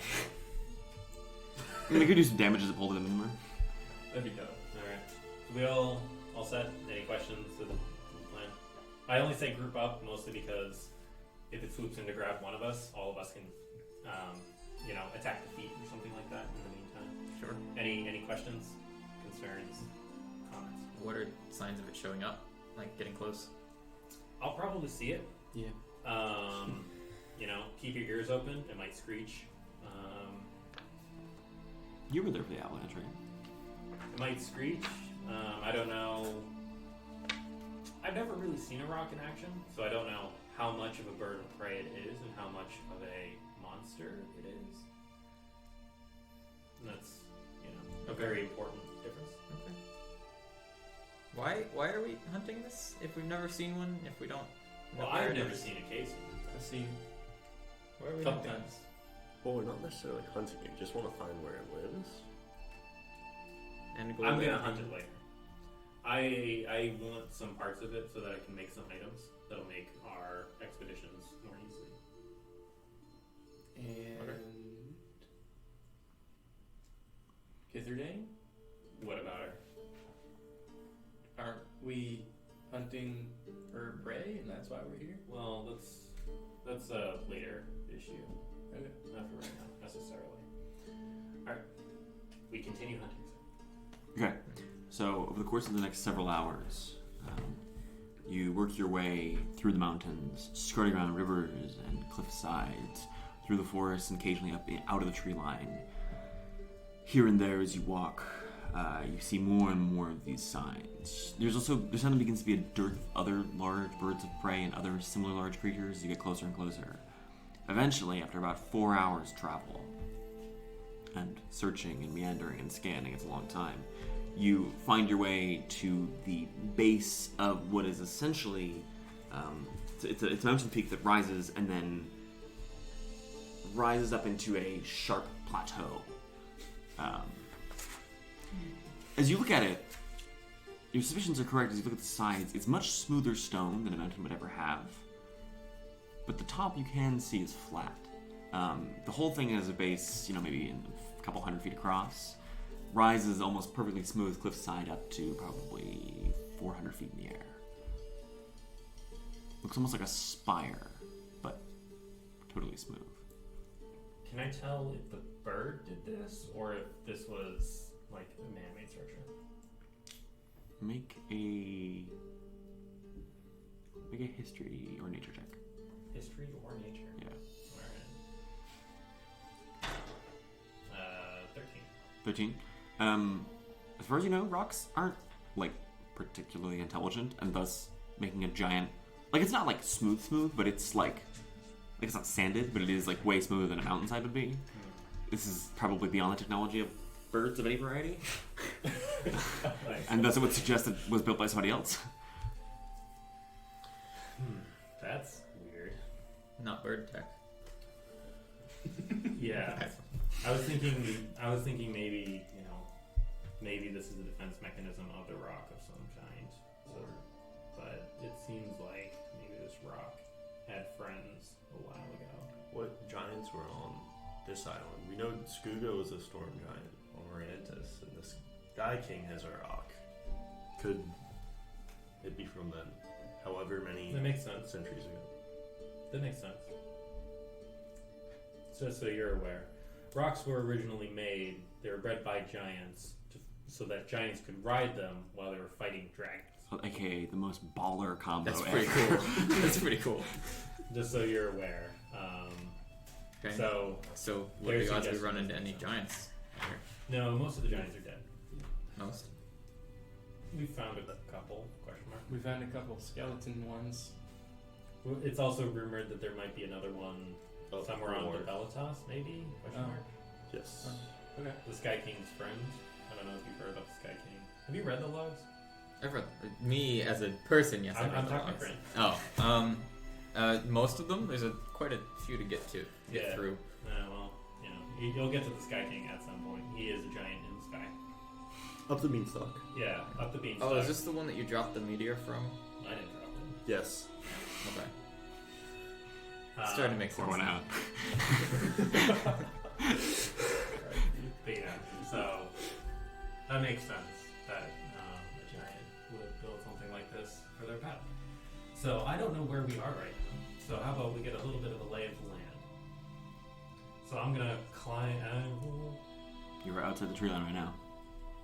I mean, they could do some damage as it pulled them in there. That'd be dope. All right. We all set? Any questions to the plan? I only say group up mostly because if it swoops in to grab one of us, all of us can, attack the feet or something like that in the meantime. Sure. Any questions, concerns, comments? What are signs of it showing up? Like getting close? I'll probably see it. Yeah. Keep your ears open. It might screech. You were there for the avalanche, right? It might screech. I don't know. I've never really seen a rock in action, so I don't know how much of a bird of prey it is and how much of a monster it is. And that's, a very important difference. Okay. Why are we hunting this if we've never seen one? If we don't? Well, know where I've it never is? seen a case. I've seen Where are we a couple hunting? times. Well, we're not necessarily hunting it. Just want to find where it lives. And go I'm there. gonna hunt it later. I want some parts of it so that I can make some items that'll make our expeditions more easy. And Geysertown? What about her? Aren't we hunting for prey, and that's why we're here? Well, that's a later issue. Okay. Not for right now, necessarily. Alright. We continue hunting. Okay. So, over the course of the next several hours, you work your way through the mountains, skirting around rivers and cliff sides, through the forest, and occasionally out of the tree line. Here and there, as you walk, you see more and more of these signs. There suddenly begins to be a dearth of other large birds of prey and other similar large creatures as you get closer and closer. Eventually, after about 4 hours travel, and searching and meandering and scanning, it's a long time, you find your way to the base of what is essentially it's a mountain peak that rises and then rises up into a sharp plateau. As you look at it, your suspicions are correct. As you look at the sides, it's much smoother stone than a mountain would ever have, but the top you can see is flat. The whole thing has a base, maybe a couple hundred feet across, rises almost perfectly smooth cliffside up to probably 400 feet in the air. Looks almost like a spire, but totally smooth. Can I tell if the bird did this or if this was like a man-made structure? Make a history or nature check. History or nature? Yeah. Alright. 13. 13. As far as you know, rocks aren't particularly intelligent, and thus making a giant. It's not smooth, but it's it's not sanded, but it is way smoother than a mountainside would be. This is probably beyond the technology of birds of any variety, and thus it would suggest it was built by somebody else. That's weird. Not bird tech. Yeah. I was thinking maybe, maybe this is a defense mechanism of the rock of some kind. But it seems like maybe this rock had friends a while ago. What giants were on this island? We know Skugo is a storm giant on Orientis, and this Sky King has a rock. Could it be from then? However many That makes sense. centuries ago. That makes sense. Just so you're aware, rocks were originally made, they were bred by giants so that giants could ride them while they were fighting dragons. AKA the most baller combo That's ever. pretty cool. That's pretty cool. Just so you're aware. Okay. So, what are the there's odds we suggestions run into and any stuff. giants? Here? no, most of the giants are dead. Most. We found a couple, question mark. We found a couple skeleton ones. Well, it's also rumored that there might be another one Oh, somewhere on Lord. the Belitas, maybe? Question Oh. mark. Yes. Okay. The Sky King's friend. I don't know if you've heard about the Sky King. Have you read the logs? I've read me as a person. Yes, I'm I've read the talking logs. Qrin. Oh, Most of them. There's quite a few to get Yeah. through. Well, you'll get to the Sky King at some point. He is a giant in the sky. Up the beanstalk. Yeah, up the beanstalk. Oh, is this the one that you dropped the meteor from? I didn't drop it. Yes. Okay. Starting to make sense. Pour one out. But yeah, so that makes sense that a giant would build something like this for their pet. So I don't know where we are right now. So how about we get a little bit of a lay of the land? So I'm gonna climb. You're outside the tree line right now.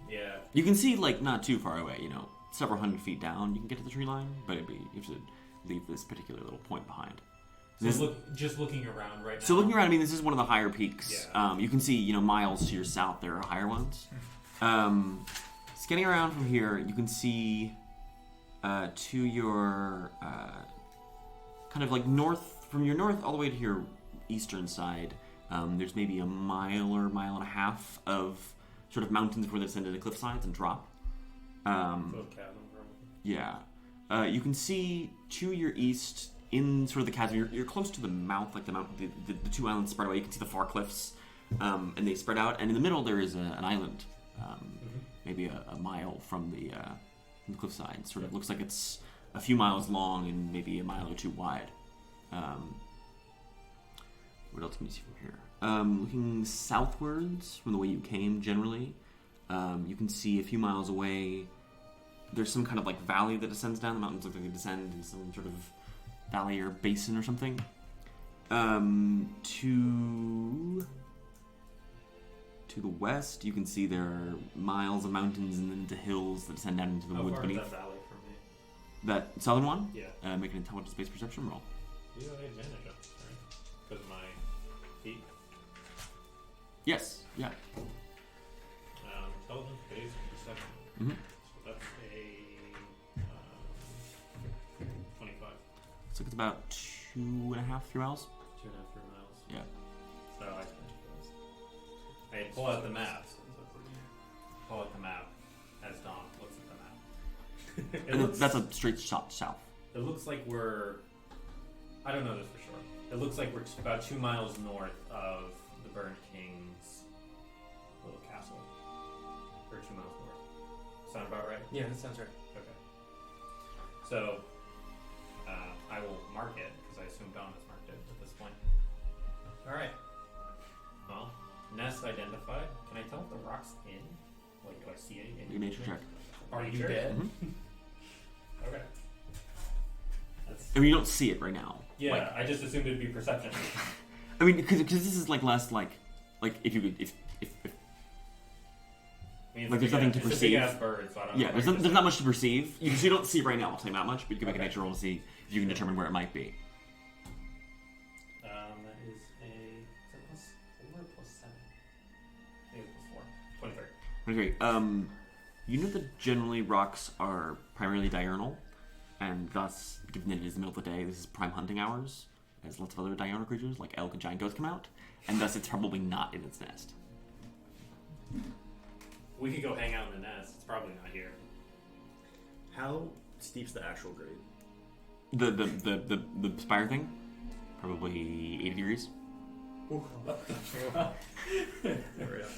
Yeah. You can see, like, not too far away, several hundred feet down you can get to the tree line, but you should leave this particular little point behind. So just looking around right now. So looking around, this is one of the higher peaks. Yeah. You can see, miles to your south there are higher ones. Scanning around from here, you can see to your kind of like north, from your north all the way to your eastern side, there's maybe a mile or mile and a half of sort of mountains before they descend into cliff sides and drop. So chasm from. Yeah. You can see to your east, in sort of the chasm, you're close to the mouth, like the mountain, the two islands spread away. You can see the far cliffs, and they spread out. And in the middle, there is an island, maybe a mile from the cliffside. Sort of looks like it's a few miles long and maybe a mile or two wide. What else can you see from here? Looking southwards from the way you came, generally, you can see a few miles away. There's some kind of like valley that descends down. The mountains look like they descend in some sort of valley or basin or something. To the west, you can see there are miles of mountains and then into hills that descend down into the woods How far beneath. is that valley from me? That southern one? Yeah. Make an intelligence space perception roll. You have advantage of it, right? Because of my feet. Yes. Yeah. Intelligence based perception. Mm-hmm. So that's a 25. So it's about 2.5, 3 miles. 2.5, 3 miles. Yeah. So I pull out the map. Pull out the map as Don looks at the map. And that's a straight shot south. It looks like we're. I don't know this for sure. It looks like we're about 2 miles north of the Burned King's little castle. Or 2 miles north. Sound about right? Yeah, that sounds right. Okay. So, I will mark it, because I assume Don has marked it at this point. Alright. Well, nest identified. Can I tell if the rock's in? Like, do I see any? Your nature check. Are you Nature? dead? Mm-hmm. Okay. That's... I mean, you don't see it right now. Yeah, Like, I just assumed it'd be perception. I mean, because this is like less like if you could if I mean, like there's nothing to it's a perceive. big-ass bird, so I don't Yeah, know there's not much to perceive. You don't see it right now. I'll tell you that much, but you can make Okay. a nature roll to see if you can determine where it might be. That is a... Is it +4 or +7? I think it's +4. 23. Okay. You know that generally rocks are primarily diurnal, and thus, given that it is the middle of the day, this is prime hunting hours, as lots of other diurnal creatures like elk and giant goats come out, and thus it's probably not in its nest. We could go hang out in the nest. It's probably not here. How steep's the actual grade? The spire thing, probably 80 degrees. Right up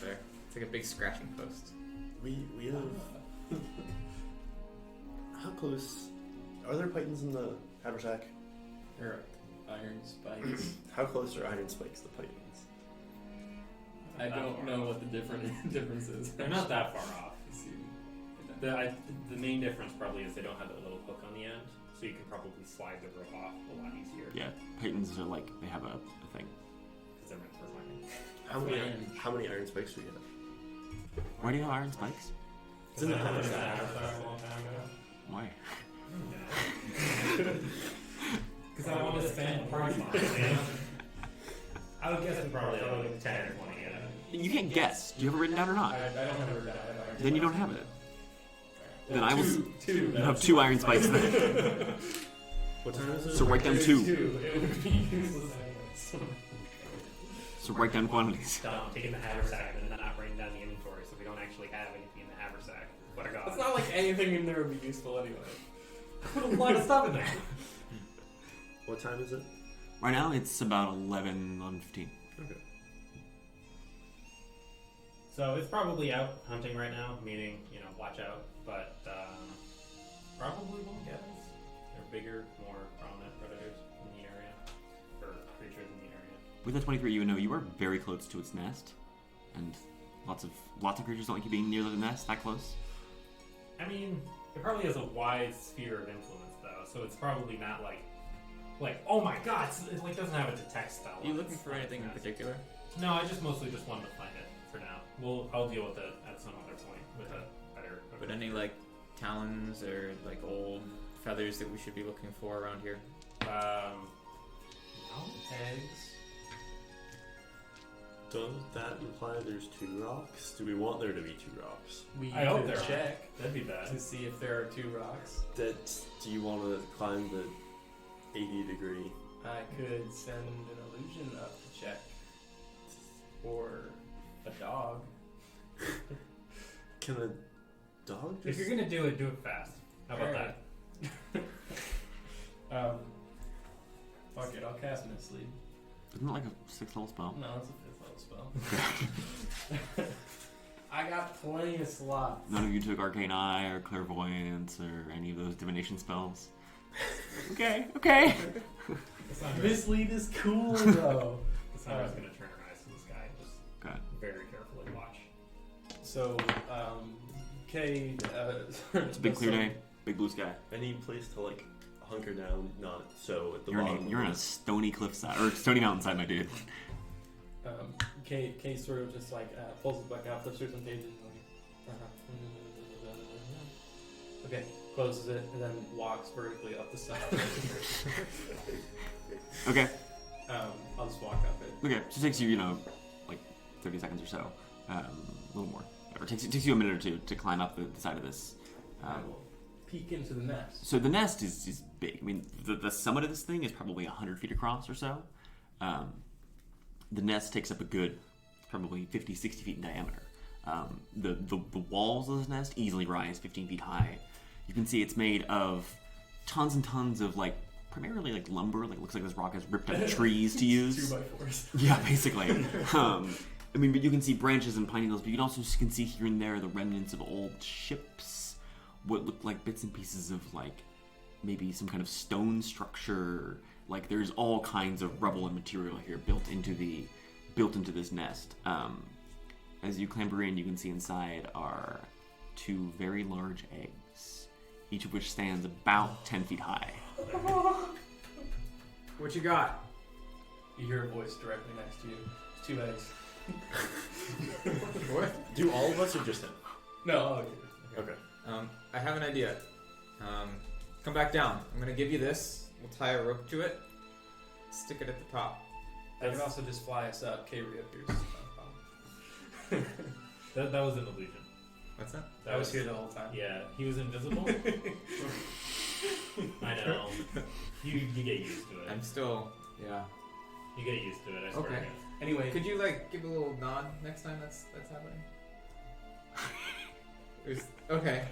there. It's like a big scratching post. We have. How close? Are there pythons in the haversack? Or iron spikes. How close are iron spikes to pythons? I don't know what the difference is. They're not that far off. Let's see. The main difference probably is they don't have that little hook on the end, so you can probably slide the rope off a lot easier. Yeah, pythons are like, they have a thing. Because they're meant for climbing. How many iron spikes do we have? Why do you have iron spikes? It's in the I noticed haversack. that a long time ago. Why? Because I want to spend party money. I would guess we probably have like 10 or 20. You can't guess. Do you have it written down or not? I don't have it down. Then you don't have it. Then I was. Two. You have 2 iron spikes then. What time is it? So write down 2. It would be useless anyways. So write down quantities. Dumb, taking the haversack and then not writing down the inventory, so we don't actually have anything in the haversack. What a god. It's not like anything in there would be useful anyway. Put a lot of stuff in there. What time is it? Right now, it's about 11:15. Okay. So it's probably out hunting right now, meaning, watch out, but probably won't get us. They're bigger, more prominent predators in the area, or creatures in the area. With the 23, you know you are very close to its nest, and lots of creatures don't like you being near the nest that close. I mean, it probably has a wide sphere of influence, though, so it's probably not like oh my god, it doesn't have a detect spell. Are you on looking its- for on anything in its nest. particular? No, I mostly just wanted to find it for now. I'll deal with it at some other point with a better. But any like talons or like old feathers that we should be looking for around here? No eggs. Does that imply there's 2 rocks? Do we want there to be 2 rocks? We I hope could there are. check That'd be bad. to see if there are 2 rocks. Do you want to climb the 80-degree? I could send an illusion up to check. Or a dog. Can a dog If just... you're gonna do it fast. How about Alright. that? Fuck it, I'll cast Mislead. Isn't it like a 6th level spell? No, it's a 5th level spell. I got plenty of slots. None of you took Arcane Eye or Clairvoyance or any of those divination spells. Okay. Cassandra, Mislead is cool though. Cassandra's gonna turn her eyes to the sky. Just Okay. very carefully watch. So, Cade, It's a big clear day, big blue sky. Any place to, hunker down, not so at the You're bottom. in a stony cliffside or stony mountainside, my dude. Cade sort of just pulls the book out, flips through some pages, okay, closes it, and then walks vertically up the side. Okay. I'll just walk up it. Okay. So it takes you, 30 seconds or so, a little more. Or it takes you a minute or two to climb up the side of this. I will peek into the nest. So the nest is big. I mean, the summit of this thing is probably 100 feet across or so. The nest takes up a good, probably 50, 60 feet in diameter. The walls of this nest easily rise 15 feet high. You can see it's made of tons and tons of primarily lumber. Looks like this rock has ripped up trees to use. 2x4s. Yeah, basically. But you can see branches and pine needles, but you also can see here and there the remnants of old ships, what look like bits and pieces of maybe some kind of stone structure. There's all kinds of rubble and material here built into this nest. As you clamber in, you can see inside are 2 very large eggs, each of which stands about 10 feet high. What you got? You hear a voice directly next to you. 2 eggs. What? Do all of us or just him? No, Okay. I have an idea. Come back down. I'm gonna give you this. We'll tie a rope to it. Stick it at the top. I can also just fly us up. K reappears. That was an illusion. What's that? I was here the whole time. Yeah, he was invisible. I know. You get used to it. I'm still. Yeah. You get used to it. I swear to Okay. God. Anyway, Could you give a little nod next time that's happening? Okay.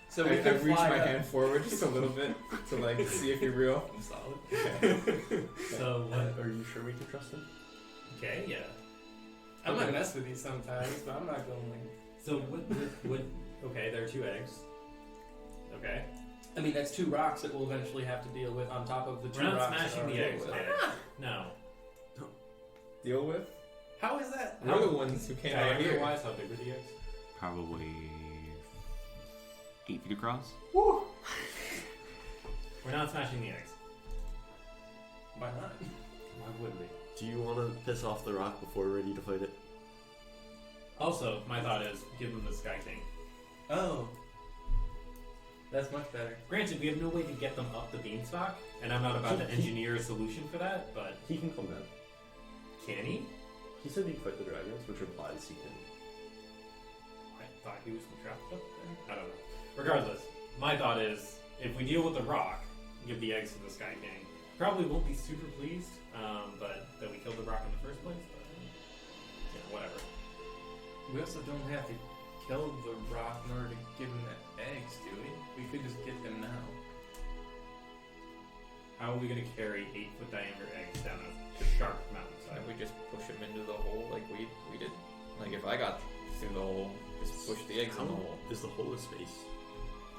so I we could reach fly my up. hand forward just a little bit to see if you're real. I'm solid. So what? Are you sure we can trust him? Okay, yeah. I'm gonna mess with you sometimes, but I'm not going. So what? Okay, there are 2 eggs. Okay. I mean, that's 2 rocks that we'll eventually have to deal with on top of the 2 We're not rocks. that smashing are the eggs. with. Okay. No. Deal with? How is that? We're the ones who came out here. Diameter-wise, how big were the eggs? Probably 8 feet across. We're not smashing the eggs. Why not? Why would we? Do you want to piss off the rock before we're ready to fight it? Also, my thought is give them the Sky King. Oh. That's much better. Granted, we have no way to get them up the beanstalk, and I'm not about to engineer a solution for that, but He can come down. can he? He said he'd fight the dragons, which implies he can. I thought he was trapped up there. I don't know. Regardless, my thought is if we deal with the rock, give the eggs to the Sky King. Probably won't be super pleased, but that we killed the rock in the first place. But whatever. We also don't have to kill the rock in order to give him the eggs, do we? We could just get them now. How are we gonna carry 8-foot diameter eggs down a sharp mountainside? We just push them into the hole like we did. Like if I got through the hole, just push the eggs in the hole. Is the hole a space?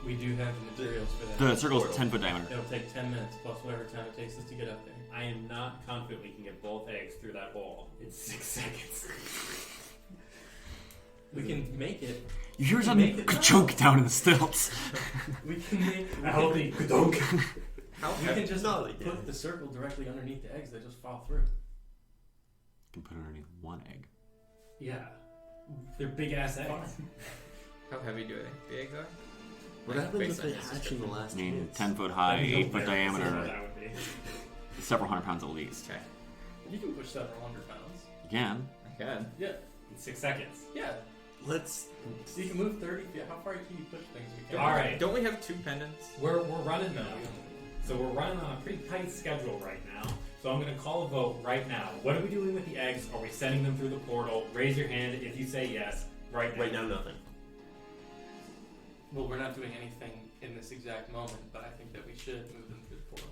We do have the materials for that. The circle is 10-foot diameter. It'll take 10 minutes plus whatever time it takes us to get up there. I am not confident we can get both eggs through that hole in 6 seconds. We can make it. You hear Make something it choke down in the stilts. We can make. I hope they don't. We can just No, they can't. put the circle directly underneath the eggs that just fall through. You can put it underneath one egg. Yeah. They're big ass eggs. How heavy do I think the eggs are? What Like, happens based if on they this hatch in the description. last I mean, minutes? 10-foot high, That'd be 8-foot hilarious. diameter, That would be. several hundred pounds at least. Okay. You can push several hundred pounds. You can. I can. Yeah. In 6 seconds. Yeah. Let's. So you can move 30 feet. How far can you push things? We All right. Don't we have 2 pendants? We're running now. So we're running on a pretty tight schedule right now. So I'm going to call a vote right now. What are we doing with the eggs? Are we sending them through the portal? Raise your hand if you say yes. Right now. Right now, nothing. Well, we're not doing anything in this exact moment, but I think that we should move them through the portal.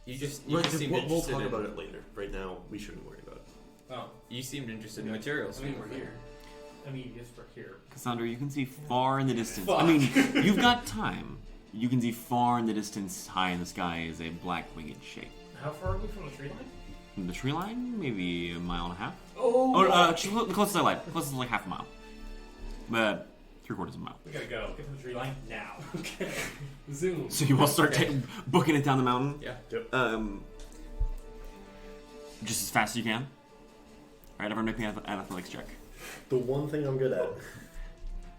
You just We'll seemed talk interested about in, it later. Right now, we shouldn't worry about it. Oh, You seemed interested in materials. I mean, we're here. I mean, yes, we're here. Cassandra, you can see far in the distance. Fuck. I mean, you've got time. You can see far in the distance, high in the sky, is a black winged shape. How far are we from the tree line? From the tree line, maybe a mile and a half. Oh, Actually, the closest I lied. The closest is like half a mile. But 3/4 of a mile. we gotta go. Get to the tree line now. Okay. Zoom. So you all start booking it down the mountain. Yeah. Just as fast as you can. Alright, everyone make me an athletics check. The one thing I'm good at,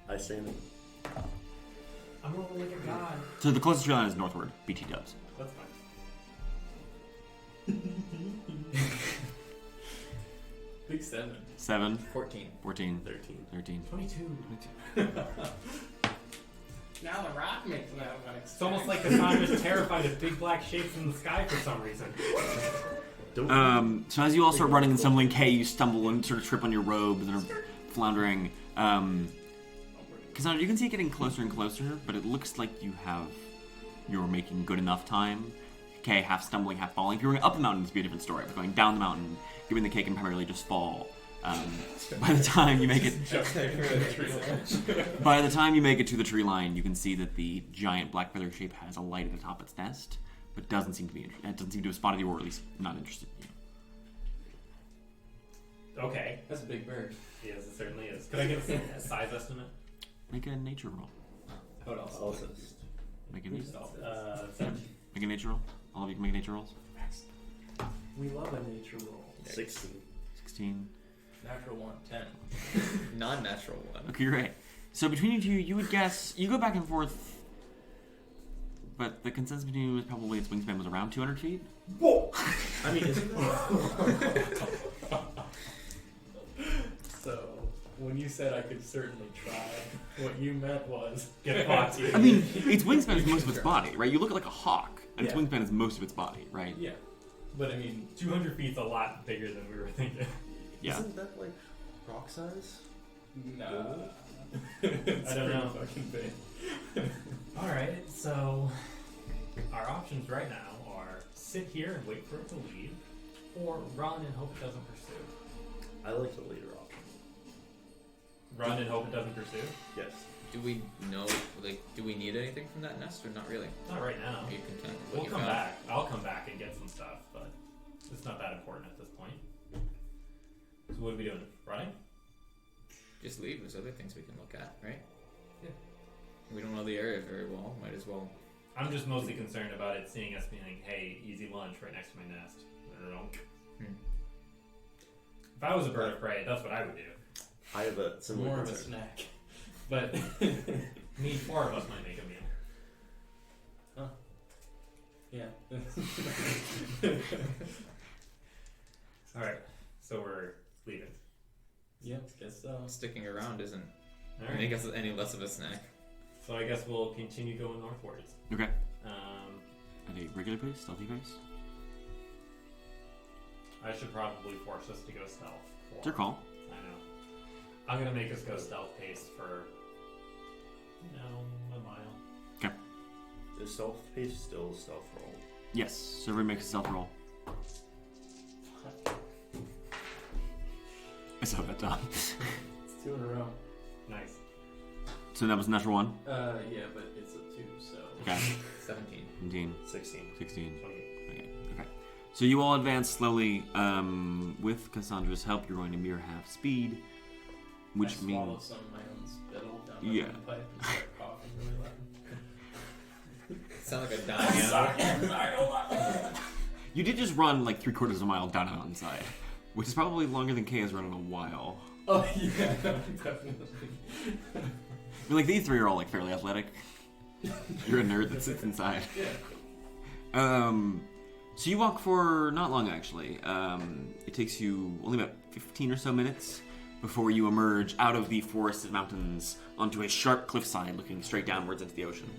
I stand. I'm rolling like a god. So the closest tree line is northward, BT dubs. That's fine. 7. 7, 14. 14, 13. 13. 22. Now the rock makes that one. It's almost like Cassandra's terrified of big black shapes in the sky for some reason. Don't. So as you all start running and stumbling, Kay, you stumble and sort of trip on your robes and are floundering. Cassandra, you can see it getting closer and closer, but it looks like you're making good enough time. Kay, half stumbling, half falling. If you were going up the mountain, it'd be a different story. But going down the mountain, given the Kay can primarily just fall. By the time you make it, by the time you make it to the tree line, you can see that the giant black feather shape has a light at the top of its nest, but doesn't seem to be. It doesn't seem to have spotted you, or at least not interested in you. Okay. That's a big bird. Yes, it certainly is. Could I get a size estimate? Make a nature roll. What else? Also, Make a Who's nature. else? 17. Make a nature roll. All of you can make nature rolls. We love a nature roll. 16. 16. Natural 1, 10. Non-natural one. Okay, great. So between you two, you would guess you go back and forth, but the consensus between you was probably its wingspan was around 200 feet. Whoa! I mean, isn't that? So, when you said I could certainly try, what you meant was Get fucked. I mean, its wingspan is most of its body, right? You look at like a hawk, and its Yeah. wingspan is most of its body, right? yeah. But I mean, 200 feet's a lot bigger than we were thinking. Yeah. Isn't that like rock size? nah. I don't know. Fucking big. Alright, so our options right now are sit here and wait for it to leave, or run and hope it doesn't pursue. I like the later option. Run and hope it doesn't pursue? Yes. Do we know, do we need anything from that nest or not really? Not right now. Are you content with what We'll you come found? back. I'll come back and get some stuff, but it's not that important at this point. So what are we doing? Running? Just leave. There's other things we can look at, right? Yeah. We don't know the area very well. Might as well. I'm just mostly concerned about it seeing us being like, hey, easy lunch right next to my nest. I don't know. If I was a bird of prey, that's what I would do. I have a similar More of a concern. snack. But me, 4 of us might make a meal. Yeah. Alright, so we're leaving. Yep, guess so. Sticking around isn't Alright. make us any less of a snack. So I guess we'll continue going northwards. Okay. Um, At a regular pace, stealthy pace. I should probably force us to go stealth. It's your call. I know. I'm gonna make us go stealth pace for, a mile. Is stealth pace still stealth roll? Yes. So everybody makes a stealth roll. I saw that done. It's 2 in a row. Nice. So that was natural 1. Yeah, but it's a 2, so. Okay. 17. 17. 16. 16. 28. Okay. So you all advance slowly. With Cassandra's help, you're going to mere half speed, which I swallow means some of my own spittle down my Yeah. windpipe and start coughing really loud. Sound like a dying animal. you did just run like 3/4 of a mile down an inside, which is probably longer than Kay has run in a while. Oh, yeah, definitely. I mean, like these 3 are all like fairly athletic. You're a nerd that sits inside. Yeah. So you walk for not long actually. It takes you only about 15 or so minutes before you emerge out of the forested mountains onto a sharp cliffside looking straight downwards into the ocean.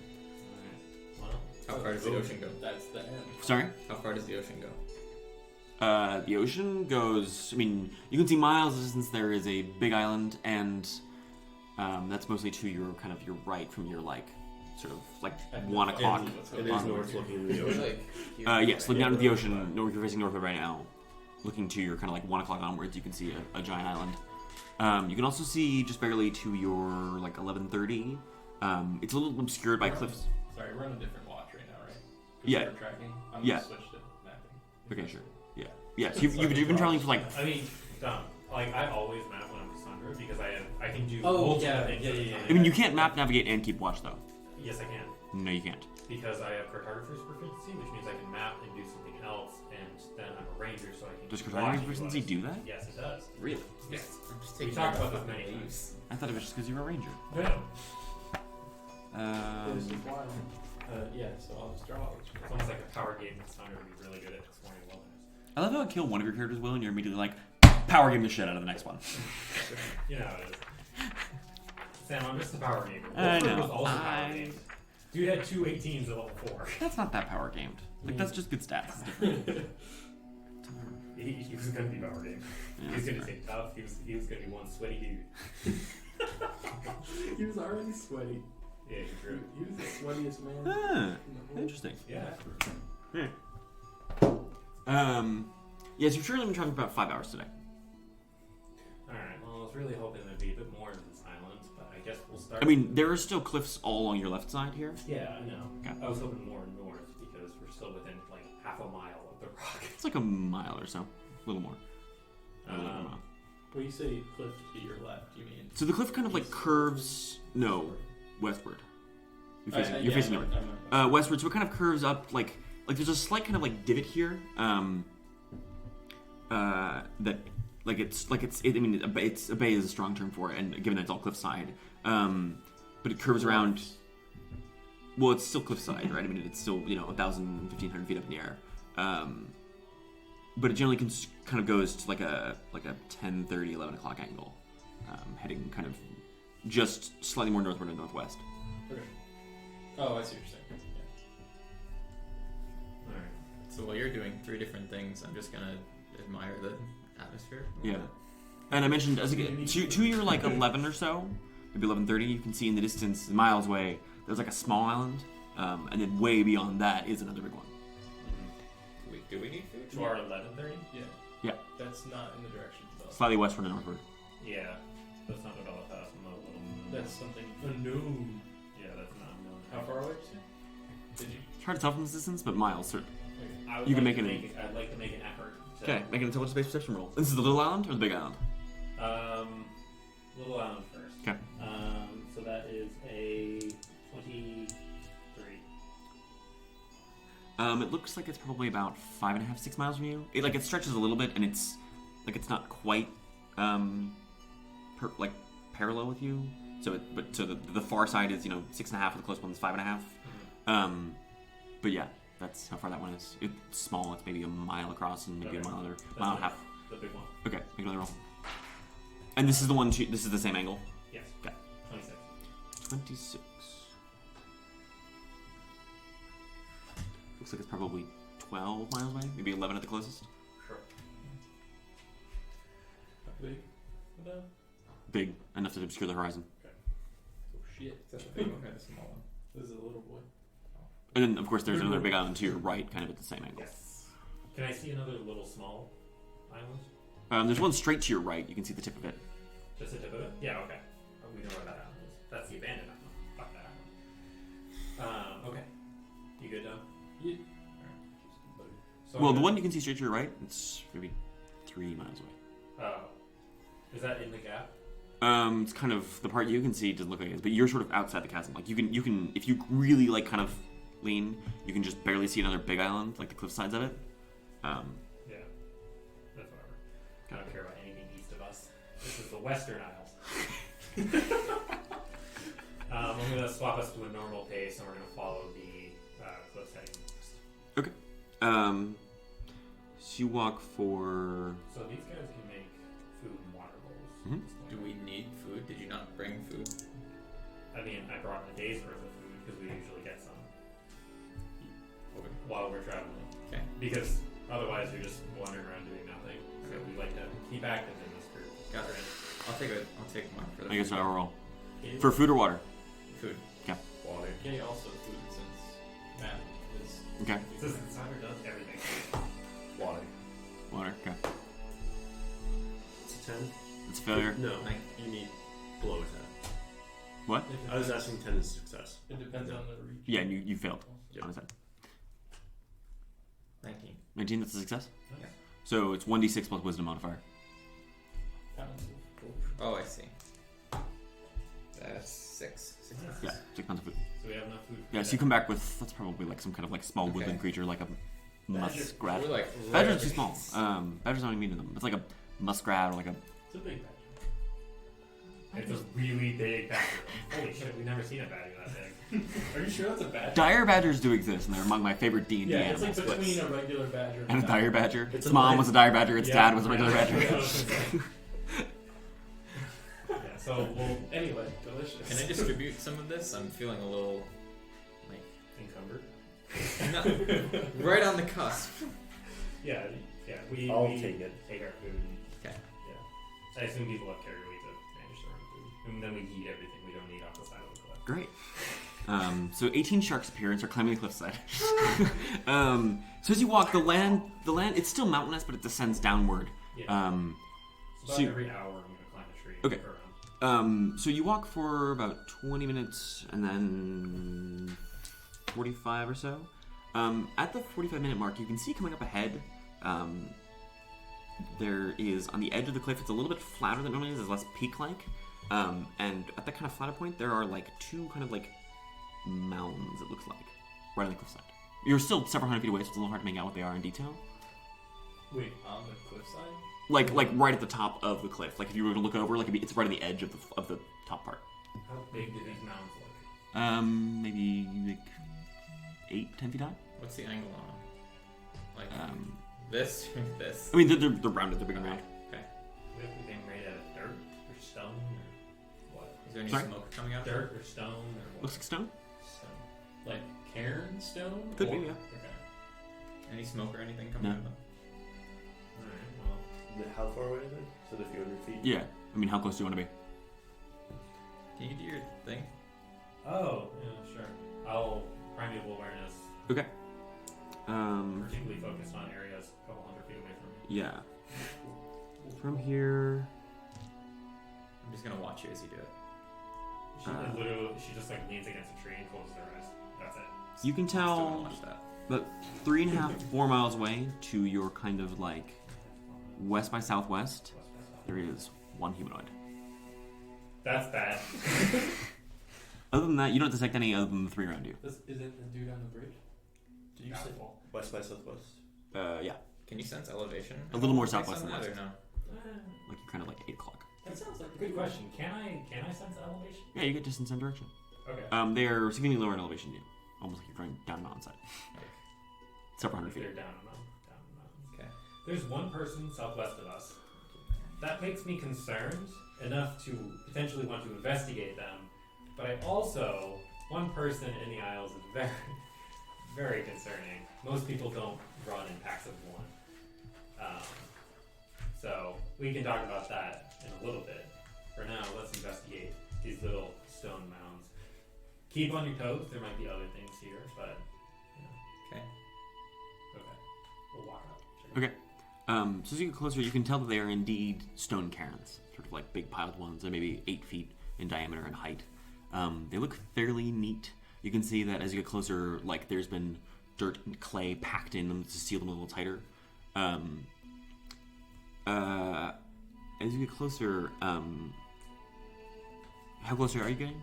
Well, How far does the ocean go? That's the end. Sorry? How far does the ocean go? The ocean goes, I mean, you can see miles of distance. There is a big island, and that's mostly to your kind of your right from your like sort of like 1 o'clock. It is north looking in the ocean. Yes, looking down at the ocean. You're facing northward right now. Looking to your kind of like 1 o'clock onwards, you can see a giant island. You can also see just barely to your like 11:30. It's a little obscured by cliffs. Sorry, we're on a different watch right now, right? 'Cause Yeah. we're tracking. I'm Yeah. gonna switch to mapping. Okay, sure. Yeah. Yes, you've been traveling for like. I mean, like I always map when I'm Cassandra because I can do Oh, multiple yeah, things yeah, at a yeah, time. I mean, you can't map, navigate, and keep watch though. Yes, I can. No, you can't. Because I have cartographer's proficiency, which means I can map and do something else, and then I'm a ranger, so I can. Does watch cartography and proficiency utilize. do that? Yes, it does. Really? Yes. I'm just We taking talked care about of this many leaves. I thought it was just because you were a ranger. No. This is wild. Yeah, so I'll just draw. It's almost like a power game. Cassandra would be really good at exploring the wilderness. I love how I kill one of your characters, Will, and you're immediately like, power game the shit out of the next one. You know how it is. Sam, I'm just a power gamer. I Wolford know. was also power gamed. Dude had 2 18s at level 4. That's not that power gamed. Like, that's just good stats. It's different. He was gonna be power gamed. He was gonna say tough. He was gonna be one sweaty dude. He was already sweaty. Yeah, he drew. He was the sweatiest man. Ah, in the whole- interesting. Yeah. Yes, you've surely been traveling for about 5 hours today. Alright, well, I was really hoping there'd be a bit more of this island, but I guess we'll start. I mean, there are still cliffs all along your left side here. Yeah, I know. Okay. I was hoping more north because we're still within like half a mile of the rock. It's like a mile or so. A little more. A little over a mile. When you say cliff to your left, you mean? So the cliff kind of like curves. No, westward. You're facing north. Westward, so it kind of curves up like there's a slight kind of like divot here. That I mean, a bay is a strong term for it, and given that it's all cliffside, but it curves around. Well, it's still cliffside, right? I mean, it's still 1,000, 1,500 feet up in the air. But it generally kind of goes to like a 10, 30, 11 o'clock angle, heading kind of just slightly more northward and northwest. Okay. Oh, I see what you're saying. Yeah. Alright. So while you're doing 3 different things, I'm just gonna admire the atmosphere. a Yeah. little And I mentioned as to your like 11 or so, maybe 11:30, you can see in the distance, miles away, there's like a small island, and then way beyond that is another big one. bit. Do we need food? To our 11:30? Yeah. Yeah. That's not in the direction of Bella. Slightly westward and northward. Yeah. That's not developed us. That's something unknown. Yeah, that's not known. How far away did you say? Did you? It's hard to tell from this distance, but miles, certainly. Okay. I would You can like make to it I'd like to make an effort. To, Okay, make an intelligence space perception roll. This is the little island or the big island? Little island first. Okay. So that is a 23. It looks like it's probably about 5.5, 6 miles from you. It stretches a little bit, and it's not quite parallel with you. So the far side is 6.5, and the close one is 5.5. But yeah, that's how far that one is. It's small. It's maybe a mile across and maybe Okay. a mile and That's a half. The big one. Okay, make another roll. And this is the one. This is the same angle. Yes. Okay. 26. 26. Looks like it's probably 12 miles away. Maybe 11 at the closest. Sure. How big? What the? Big enough to obscure the horizon. Oh shit. Is that the big one or the small one? This is a little boy. And then, of course, there's another big island to your right, kind of at the same angle. Yes. Can I see another little small island? There's one straight to your right. You can see the tip of it. Just the tip of it? Yeah, okay. Oh, we know where that island is. That's the abandoned island. Fuck that island. Okay. You good, Dom? Yeah. Alright. So Well, the one you can see straight to your right, it's maybe 3 miles away. Is that in the gap? It's kind of the part you can see doesn't look like it is, but you're sort of outside the chasm. Like you can, if you really like kind of lean, you can just barely see another big island, like the cliff sides of it. Yeah. That's whatever. I don't care about anything east of us. This is the Western Isles. I'm gonna swap us to a normal pace, and we're gonna follow the cliff heading west. Okay. So you walk for. So these guys can make food and water bowls. Mhm. Do we need food? Did you not bring food? I mean, I brought a day's worth of food because we usually get some Okay. while we're traveling. Okay. Because otherwise you're just wandering around doing nothing. So we like to keep active in this group. Got it. I'll take one for the I guess I'll roll Okay. for food or water. food. Water. Okay, also food since Matt is. Okay. This Cassandra does everything. Water. Water. Okay. It's a 10. It's a failure. No, Nine. you need below a 10. What? I was asking 10 is success. It depends on the region. Yeah, you failed. Yep. On his head. 19. 19. That's a success. Yeah. So it's 1d6 plus wisdom modifier. Pounds of Oh, I see. That's 6. Yeah, 6 pounds of food. So we have enough food. Yeah, so you come back with that's probably like some kind of like small Okay. woodland creature, like a muskrat. We're like Badgers are too small. Badgers don't even mean to them. It's like a muskrat or like a. It's a big badger. It's a really big badger. Holy shit, we've never seen a badger that big. Are you sure that's a badger? Dire badgers do exist, and they're among my favorite D&D Yeah, it's animals. like between a regular badger and a dire badger. It's Its a mom nice- was a dire badger. Its dad was a regular badger. Yeah, so well, Anyway, delicious. Can I distribute some of this? I'm feeling a little like encumbered. right on the cusp. Yeah, we I'll we take it. Take our food. And, Okay. yeah, I assume people have carried away to manage their own food, and then we eat everything we don't need off the side of the cliff. Great. So 18 sharks appear and start climbing the cliffside. So as you walk, the land, it's still mountainous, but it descends downward. Yeah. So About you- every hour, I'm gonna climb a tree. Okay. and go around. So you walk for about 20 minutes and then 45 or so. At the 45-minute mark, you can see coming up ahead, there is, on the edge of the cliff, it's a little bit flatter than it normally is, it's less peak-like. And at that kind of flatter point, there are like two kind of like mounds, it looks like, right on the cliffside. You're still several hundred feet away, so it's a little hard to make out what they are in detail. Wait, on the cliffside? Like right at the top of the cliff. Like if you were to look over, like it's right on the edge of the top part. How big do these mounds look? Maybe like 8-10 feet high. What's the angle on them? Like this or this? I mean, they're rounded. They're big and round. Okay. Do we have anything made out of dirt or stone or what? Is there any Sorry? smoke coming out? Dirt or stone or what? Looks like stone. Stone. Like cairn stone? Could be, Or- yeah. Okay. Any smoke or anything coming No. out of them? Alright, well, How far away is it? So the few hundred feet? Yeah. I mean, how close do you want to be? Can you do your thing? oh, yeah, sure. I'll primeval awareness, Okay. particularly focused on areas a couple hundred feet away from me. Yeah. From here. I'm just gonna watch you as you do it. She just like leans against a tree and closes her eyes. That's it. You can Still gonna tell watch that. about 3.5, 4 miles away to your kind of like west by southwest. There is one humanoid. That's bad. Other than that, you don't detect any other than the 3 around you. Is it the dude on the bridge? Did you say Doubtful. west by southwest? Yeah. Can you sense elevation? A little more Based on southwest than that, west. or no? Like you're kind of like 8 o'clock. That sounds like a good question. Can I sense elevation? Yeah, you get distance and direction. Okay. They are significantly lower in elevation than you. Almost like you're going down a mountainside. Several hundred feet. They're down a mountain. Okay. There's one person southwest of us. That makes me concerned enough to potentially want to investigate them. But I also, one person in the Isles is very, very concerning. Most people don't run in packs of one. So we can talk about that in a little bit. For now, let's investigate these little stone mounds. Keep on your toes. There might be other things here, but Okay. So as you get closer, you can tell that they are indeed stone cairns, sort of like big piled ones. They're maybe 8 feet in diameter and height. They look fairly neat. You can see that as you get closer, like there's been dirt and clay packed in them to seal them a little tighter. As you get closer, how close are you getting?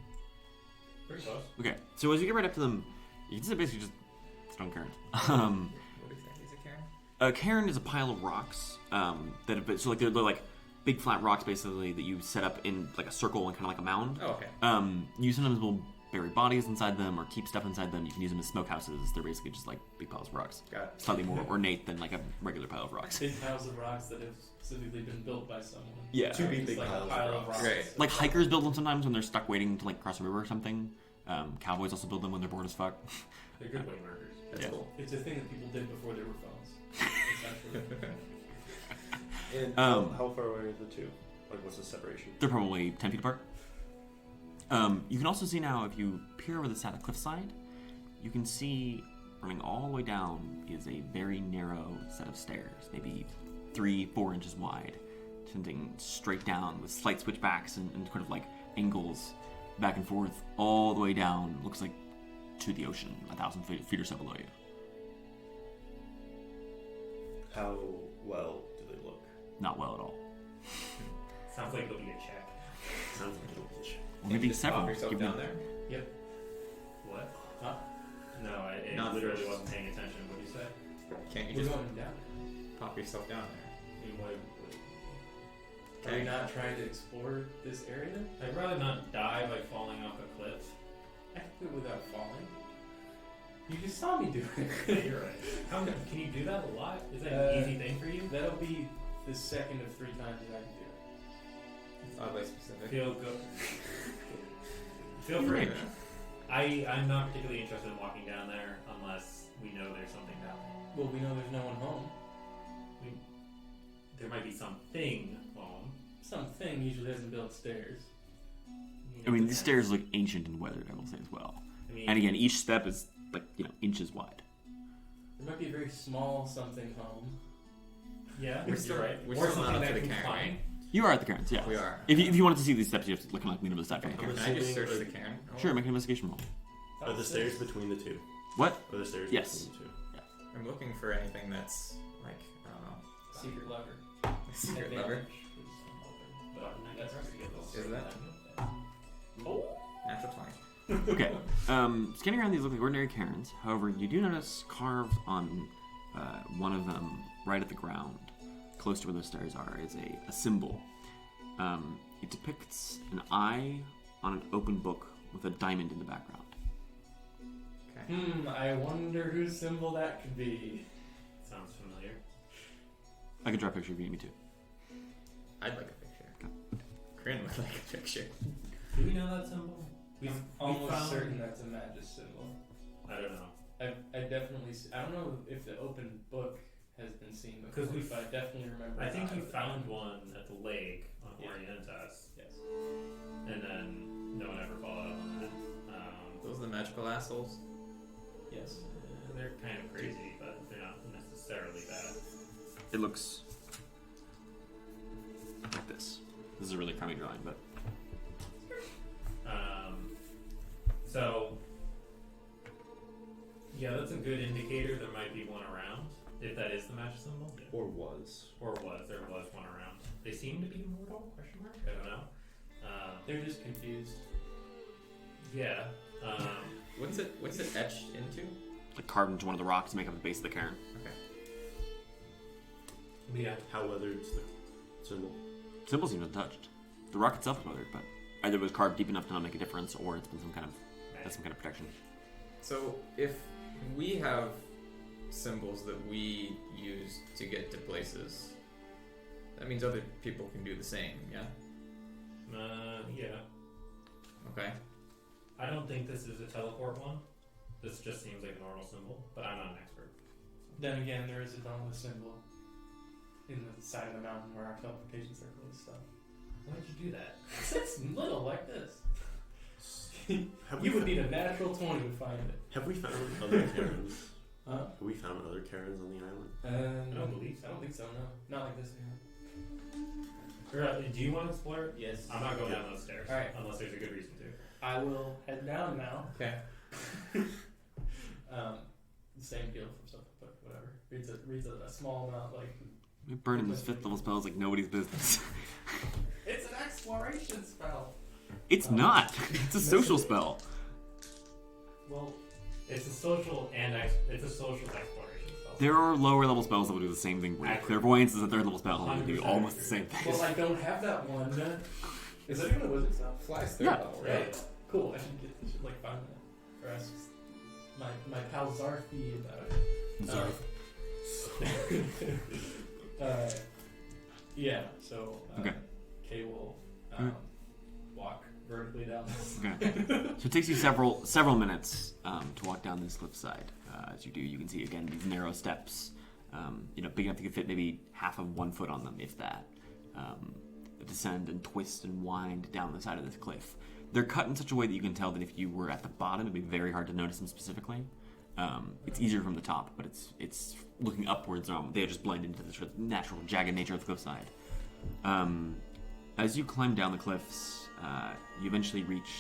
Pretty close. Okay, so as you get right up to them, you can see basically just stone cairns. What exactly is a cairn? A cairn is a pile of rocks that have been, so like they're like big flat rocks basically that you set up in like a circle and kind of like a mound. Oh, okay. You sometimes will bury bodies inside them or keep stuff inside them. You can use them as smokehouses. They're basically just like big piles of rocks. Got it. Slightly more ornate than like a regular pile of rocks. Big piles of rocks that have specifically been built by someone. Yeah. Two big Just like piles a pile of rocks. Right. Like hikers build them sometimes when they're stuck waiting to like cross a river or something. Cowboys also build them when they're bored as fuck. They're good way markers. That's Yeah. cool. It's a thing that people did before there were phones. Essentially. And how far away are the two? Like, what's the separation? They're probably 10 feet apart. You can also see now, if you peer over the side of the cliffside, you can see running all the way down is a very narrow set of stairs, maybe 3-4 inches wide, tending straight down with slight switchbacks and kind of like angles back and forth all the way down. Looks like to the ocean, 1,000 feet or so below you. How well do they look? Not well at all. Sounds like it'll be a check. Sounds like it'll be Or maybe Just several. pop yourself Give me- down there. What? Huh? No, I Not literally first. wasn't paying attention. What did you say? Can't you We're just going down. pop yourself down there? I mean, what, Are we not trying to explore this area? I'd rather not die by falling off a cliff. I can do it without falling. You just saw me do Yeah, it. you're right. Can you do that a lot? Is that Uh, an easy thing for you? That'll be the second of 3 times that I can do it. It's oddly specific. Feel good. Feel free. I'm not particularly interested in walking down there unless we know there's something down there. Well, we know there's no one home. There might be something home. Something usually doesn't build stairs. I mean, these stairs look ancient and weathered, I will say as well. I mean, And again, each step is like, inches wide. There might be a very small something home. yeah, We're still- you're right. we're Or still not something up that to the can cairn, climb. right? You are at the cairns, yeah. We are. If you wanted to see these steps, you have to look like lean over the side from the Okay. cairn. Can I just Assuming, search the like- cairn? Oh, Sure, make an investigation roll. Are the stairs between the two? What? Are the stairs Yes. between the two? I'm looking for anything that's like, I don't know, Secret lever. a secret lever. But that's pretty good. Is that? Oh. Natural 20. Okay. Scanning around these look like ordinary cairns. However, you do notice carved on one of them, right at the ground, close to where the stairs are, is a symbol. It depicts an eye on an open book with a diamond in the background. Okay. I wonder whose symbol that could be. Sounds familiar. I can draw a picture if you need me to. I'd like a picture. Qrin would like a picture. Do we know that symbol? I'm almost certain that's a Magus symbol. I don't know. I definitely. I don't know if the open book has been seen before, 'Cause but I definitely remember. I think the you eye of found it. one at the lake on Yeah. Orientas, Yes. and then no one ever followed up on that. Those are the magical assholes. Yes. They're kind of crazy, but they're not necessarily bad. It looks like this. This is a really crummy drawing, but So, yeah, that's a good indicator. There might be one around, if that is the match symbol, Or was. or there was one around. They seem to be immortal? Question mark. I don't know. They're just confused. Yeah. What's it etched into? like carved into one of the rocks to make up the base of the cairn. Yeah. How weathered's the symbol? Symbol seems untouched. The rock itself is weathered, but either it was carved deep enough to not make a difference, or it's been some kind of protection. So if we have symbols that we use to get to places, that means other people can do the same, yeah? Yeah. Okay. I don't think this is a teleport one. This just seems like a normal symbol, but I'm not an expert. Then again, there is a Dauntless symbol in the side of the mountain where our teleportation circle is. So Why did you do that? it's little like this. Have You we would need a natural 20 to find it. Have we found other cairns? Huh? Have we found other cairns on the island? I don't believe so. think so. No, not like this. Do you want to explore it? Yes. I'm not going down those stairs. All right. Unless there's a good reason to. I will head down now. Okay. Same deal from stuff, but whatever. Reads a small amount, like. Burning this 5th level spell is like nobody's business. It's an exploration spell. It's not. It's a social spell. Well, It's a social exploration spell. There are lower level spells that will do the same thing. Clairvoyance is a 3rd level spell and will do 100% almost the same thing. well, I don't have that one. Is that even a wizard spell? Flies third Yeah. level, right? Right. Cool. I should like find that. Or ask my pal Zarfi about it. Yeah. So. Okay. Kay will walk vertically down this. Okay. So it takes you several minutes to walk down this cliffside. As you do, you can see again these narrow steps. Big enough you could fit maybe half of 1 foot on them, if that. That descend and twist and wind down the side of this cliff. They're cut in such a way that you can tell that if you were at the bottom, it'd be very hard to notice them specifically. It's easier from the top, but it's looking upwards. They just blend into the sort of natural jagged nature of the cliffside. As you climb down the cliffs, you eventually reach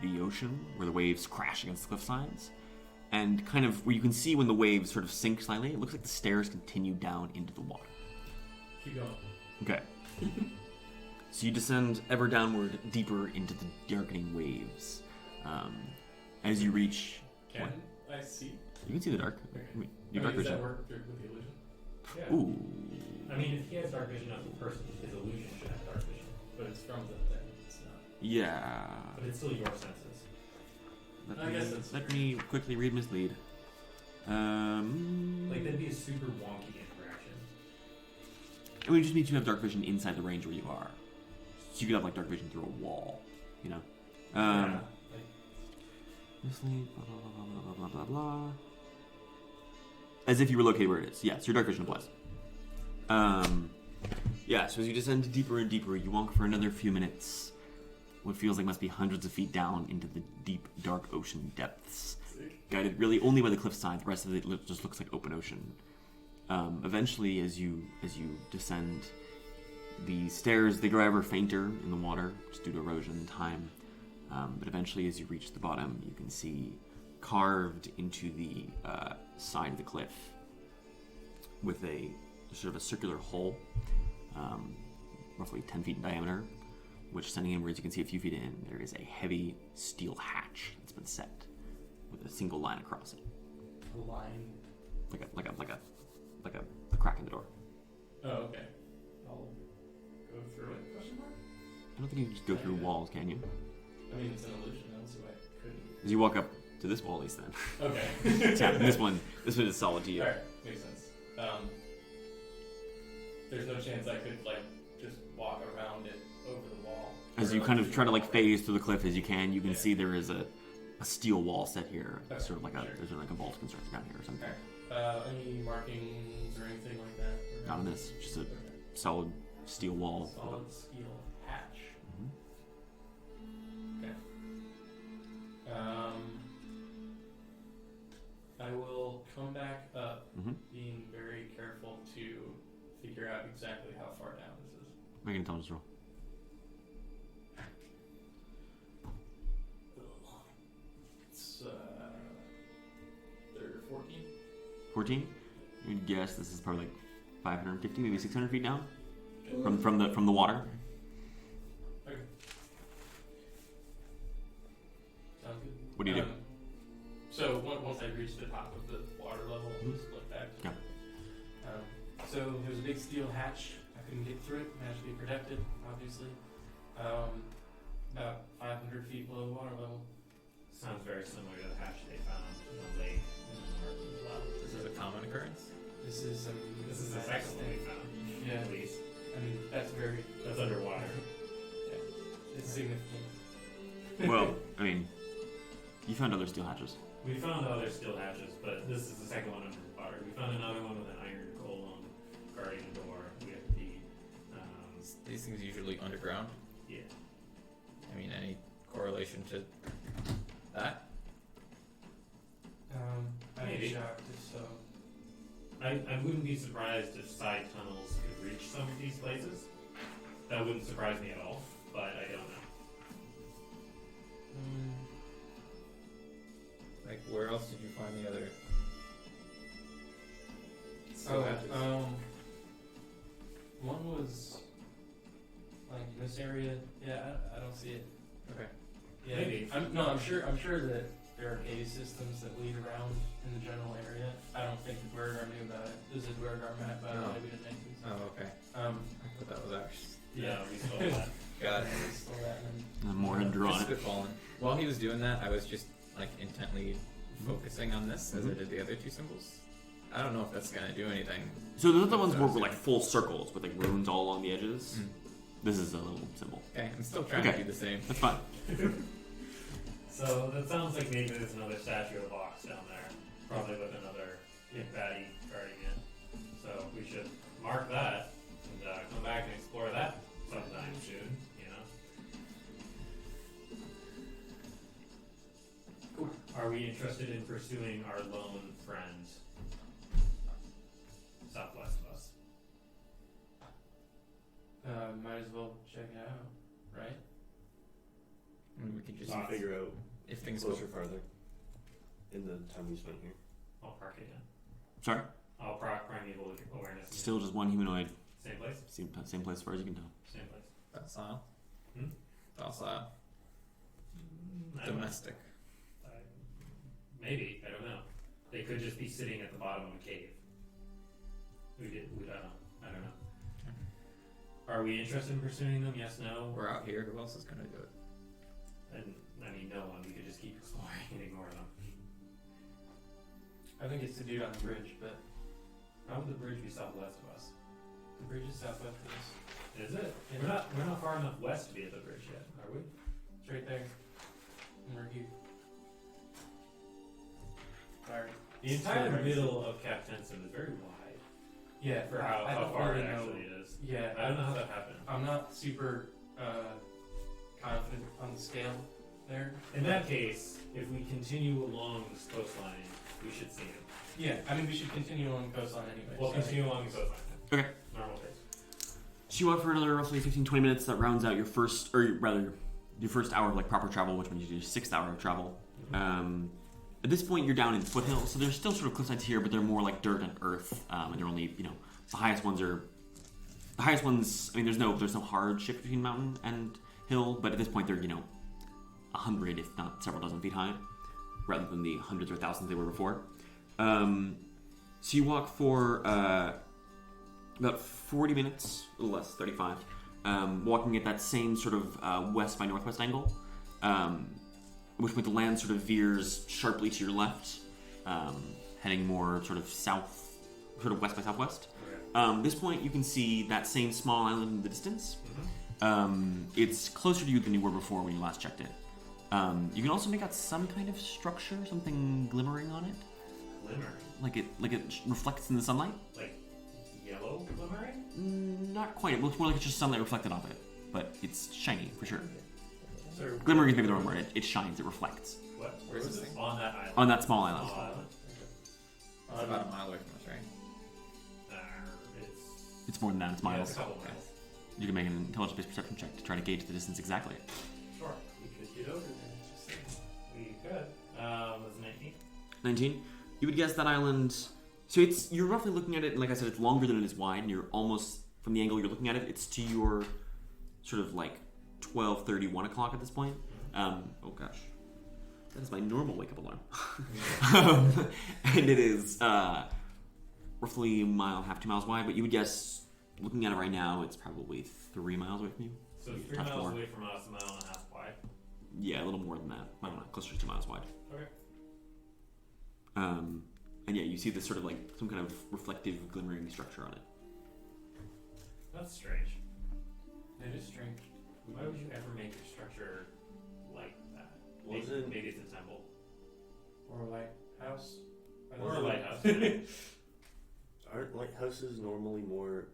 the ocean, where the waves crash against the cliff sides. And kind of where you can see when the waves sort of sink slightly, it looks like the stairs continue down into the water. Keep going. Okay. So you descend ever downward, deeper into the darkening waves. As you reach... Can what? I see? You can see the dark. You have dark does that vision. work with the illusion? Yeah. Ooh. I mean, if he has dark vision as a person, his illusion should have dark vision. But it's from the thing. It's not. Yeah. But it's still your senses. I guess that's Let me quickly read mislead. Like, that'd be a super wonky interaction. I mean, it just means you have dark vision inside the range where you are. So you could have like dark vision through a wall, you know? Yeah. Mislead, blah, blah, blah, blah, blah, blah, blah. As if you were located where it is. Yes, your dark vision applies. Yeah, so as you descend deeper and deeper, you walk for another few minutes. What feels like must be hundreds of feet down into the deep, dark ocean depths. Guided really only by the cliffside, the rest of it just looks like open ocean. Eventually, as you descend, the stairs, they grow ever fainter in the water, just due to erosion and time. But eventually, as you reach the bottom, you can see carved into the side of the cliff with a sort of a circular hole, roughly 10 feet in diameter, which sending inwards, you can see a few feet in, there is a heavy steel hatch that's been set with a single line across it. A line. Like a crack in the door. Oh, okay. I'll go through it. Question mark? I don't think you can just go through walls, can you? I mean, it's an illusion. I don't see why I couldn't. As you walk up to this wall, at least then. Okay. Yeah, this one is solid to you. Alright, makes sense. There's no chance I could, like, just walk around it over the wall. As Or, you like, kind of through try to the like wall. phase through the cliff as you can Yeah. see there is a steel wall set here, Okay, sort of like sure. there's like a vault constructed down here or something. Alright. Any markings or anything like that? Or- Not on this, just a Okay. solid steel wall. Solid steel hatch. Mhm. Okay. I will come back up, Mhm. being very careful to figure out exactly how far down this is. Make an intelligence roll. It's 14. 14. You'd guess this is probably like 550, maybe 600 feet down from the water. Okay. Sounds good. What do you do? So once I reach the top of the water level, I'll just look back. Yeah. So there's a big steel hatch. I couldn't get through it. It had to be protected, obviously. About 500 feet below the water level. Sounds very similar to the hatch they found in the lake in the north as well. This is a common occurrence. This is The second one we found. Yeah. At least. I mean, that's very. That's underwater. Yeah. It's significant. Well, I mean, you found other steel hatches. We found other steel hatches, but this is the second one underwater. We found another one with an iron golem guarding the door with the, These things usually underground. yeah. I mean, any correlation to that? I'd Maybe. be shocked if so. I I wouldn't be surprised if side tunnels could reach some of these places. That wouldn't surprise me at all, but I don't know. Like, where else did you find the other? One was like in this area. Yeah, I don't see it. Okay. Yeah, Maybe. I'm sure that there are cave systems that lead around in the general area. I don't think the Dwergar knew about it. This is a Dwergar map, by the way. We didn't make this. Oh, okay. Um, I thought that was ours. Yeah, we stole that. Got it. we stole that and I'm more than drawn Just it. spitballing. While he was doing that, I was just like intently focusing on this as I did the other two symbols. I don't know if that's gonna do anything. So the other ones were like full circles with like runes all along the edges. Mm. This is a little symbol. Okay, I'm still trying Okay. to do the same. That's fine. So that sounds like maybe there's another statue of Ox down there, probably with another baddie guarding it. So we should mark that and come back and explore that sometime soon. You know. Are we interested in pursuing our lone friend southwest of us? might as well check it out, right? And we can just Thoughts? Figure out if things go. closer farther in the time we spent here. I'll park it in. Sorry? I'll proc primeval awareness. again. Still just one humanoid. Same place? Same place as far as you can tell. Same place. Docile. Hmm? Docile. I don't know. Domestic. Maybe, I don't know. They could just be sitting at the bottom of a cave. We don't know. I don't know. Are we interested in pursuing them? Yes, no? We're out here. Who else is gonna do it? And I mean, no one. We could just keep exploring and ignore them. I think it's the dude on the bridge, but How would the bridge be southwest of us? the bridge is southwest of us. Is it? Yeah. We're not far enough west to be at the bridge yet, are we? It's right there. And we're here. Sorry. The entire middle of Cap Tenson is very wide Yeah, for I how don't far really it know. actually is. Yeah, I don't know how that happened. I'm not super confident on the scale there. In that case, if we continue along this coastline, we should see him. Yeah, I mean we should continue along the coastline anyway. We'll so- continue along the coastline. Okay. Normal pace. So you walk for another roughly 15-20 minutes. That rounds out your first, or rather, your first hour of like proper travel, which means you do your 6th hour of travel. At this point, you're down in foothills, so there's still sort of cliff sides here, but they're more like dirt and earth, and they're only, the highest ones are. The highest ones. I mean, there's no hard shift between mountain and hill, but at this point, they're 100, if not several dozen feet high, rather than the hundreds or thousands they were before. So you walk for about 40 minutes, a little less, 35, walking at that same sort of west by northwest angle. At which point the land sort of veers sharply to your left, heading more sort of south, sort of west by southwest. Okay. This point you can see that same small island in the distance. It's closer to you than you were before when you last checked it. You can also make out some kind of structure, something glimmering on it, Glimmering. like it reflects in the sunlight. Like yellow glimmering? Not quite. It looks more like it's just sunlight reflected off it, but it's shiny for sure. So Glimmering is maybe the wrong word. It shines. It reflects what? Where's this thing? On that island. on that small island. Small island. It's about a mile away from us, right? It's It's more than that. It's yeah, miles. it's a couple miles. You can make an intelligence-based perception check to try to gauge the distance exactly. Sure. We could get over there. Just we could. Was 19? 19. You would guess that island. So you're roughly looking at it, and like I said, it's longer than it is wide, and you're almost from the angle you're looking at it. It's to your sort of like 12:30, 1 o'clock at this point. Oh gosh, that is my normal wake-up alarm. And it is roughly a mile and a half, 2 miles wide. But you would guess, looking at it right now, it's probably 3 miles away from you. So Maybe 3 touch miles more. away from us, a mile and a half wide. Yeah, a little more than that. I don't know, closer to 2 miles wide. Okay. And yeah, you see this sort of like some kind of reflective, glimmering structure on it. That's strange. It is strange. Why would you ever make a structure like that? Wasn't- Maybe it's a temple. Or a lighthouse. Or a lighthouse. Aren't lighthouses normally more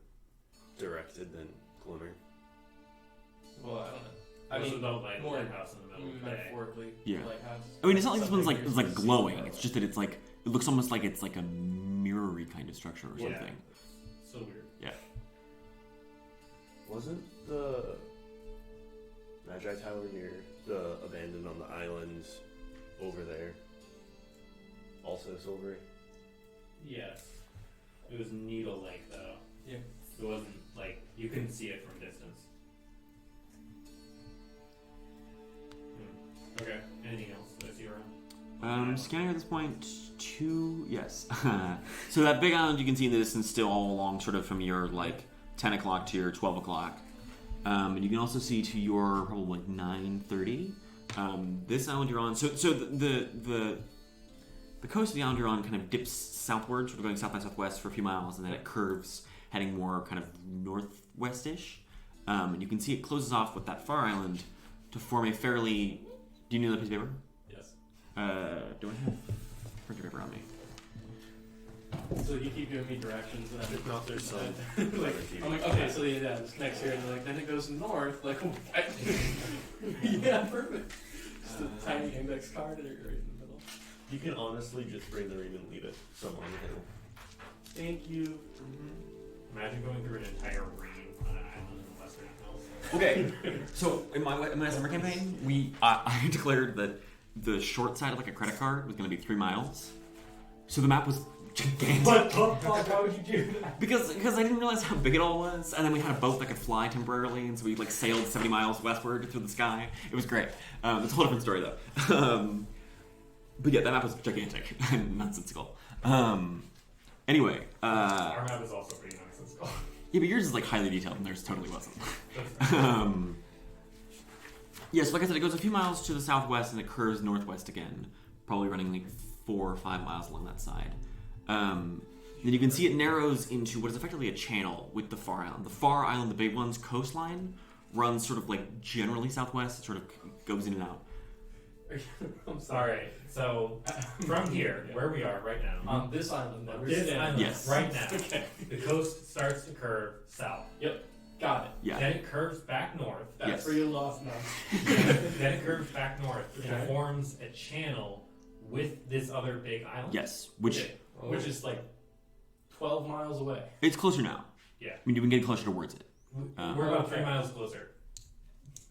directed than glimmer? Well, I don't know. I mean, about like more lighthouse in the middle of the day. metaphorically. Yeah. Lighthouse. I mean, it's not like this one's Something like you're it's like supposed to see glowing. above. It's just that it's like it looks almost like it's like a mirror brewery kind of structure or Yeah. something. So weird. Wasn't the Magi Tower near the abandoned on the islands over there also silvery? Yes. It was Needle Lake, though. Yeah. It wasn't, like, you couldn't see it from distance. Okay. Anything else that I see around? Scanning at this point, yes. So that big island you can see in the distance still all along sort of from your, like, 10 o'clock to your 12 o'clock. And you can also see to your probably like 9:30. This island you're on, so the coast of the island you're on kind of dips southward, sort of going south by southwest for a few miles, and then it curves, heading more kind of northwestish. And you can see it closes off with that far island to form a fairly. Do you need another piece of paper? Yes. Do I have printer paper on me? So you keep giving me directions, and If not, there's some. like, I'm like, okay, so yeah, this connects here, and they're like, then it goes north, like, what? Yeah, perfect. Just a tiny index card right in the middle. You can honestly just bring the ring and leave it somewhere on the hill. Thank you. Imagine going through an entire ring on an island in the Western Hills. Okay, so in my summer campaign, I declared that the short side of like a credit card was going to be 3 miles. So the map was gigantic. Why would you do that? Because I didn't realize how big it all was, and then we had a boat that could fly temporarily, and so we like sailed 70 miles westward through the sky. It was great. It's a whole different story though. But yeah, that map was gigantic and nonsensical. Anyway, Our map is also pretty nonsensical. yeah, but yours is like highly detailed, and theirs totally wasn't. Yeah, so like I said, it goes a few miles to the southwest, and it curves northwest again, probably running like 4 or 5 miles along that side. Then you can see it narrows into what is effectively a channel with the far island. The far island, the big one's coastline, runs sort of like generally southwest. It sort of goes in and out. I'm sorry. Alright, so from here, where we are right now, On this island that we're this standing. island Yes. right now, Okay. the coast starts to curve south. Got it. Yeah. Then it curves back north. That's Yes. where you lost now. Then it curves back north Okay. and forms a channel with this other big island. Yes, which Okay. Which is like 12 miles away. it's closer now. Yeah. I mean, you've been getting closer towards it. We're about Okay. 3 miles closer.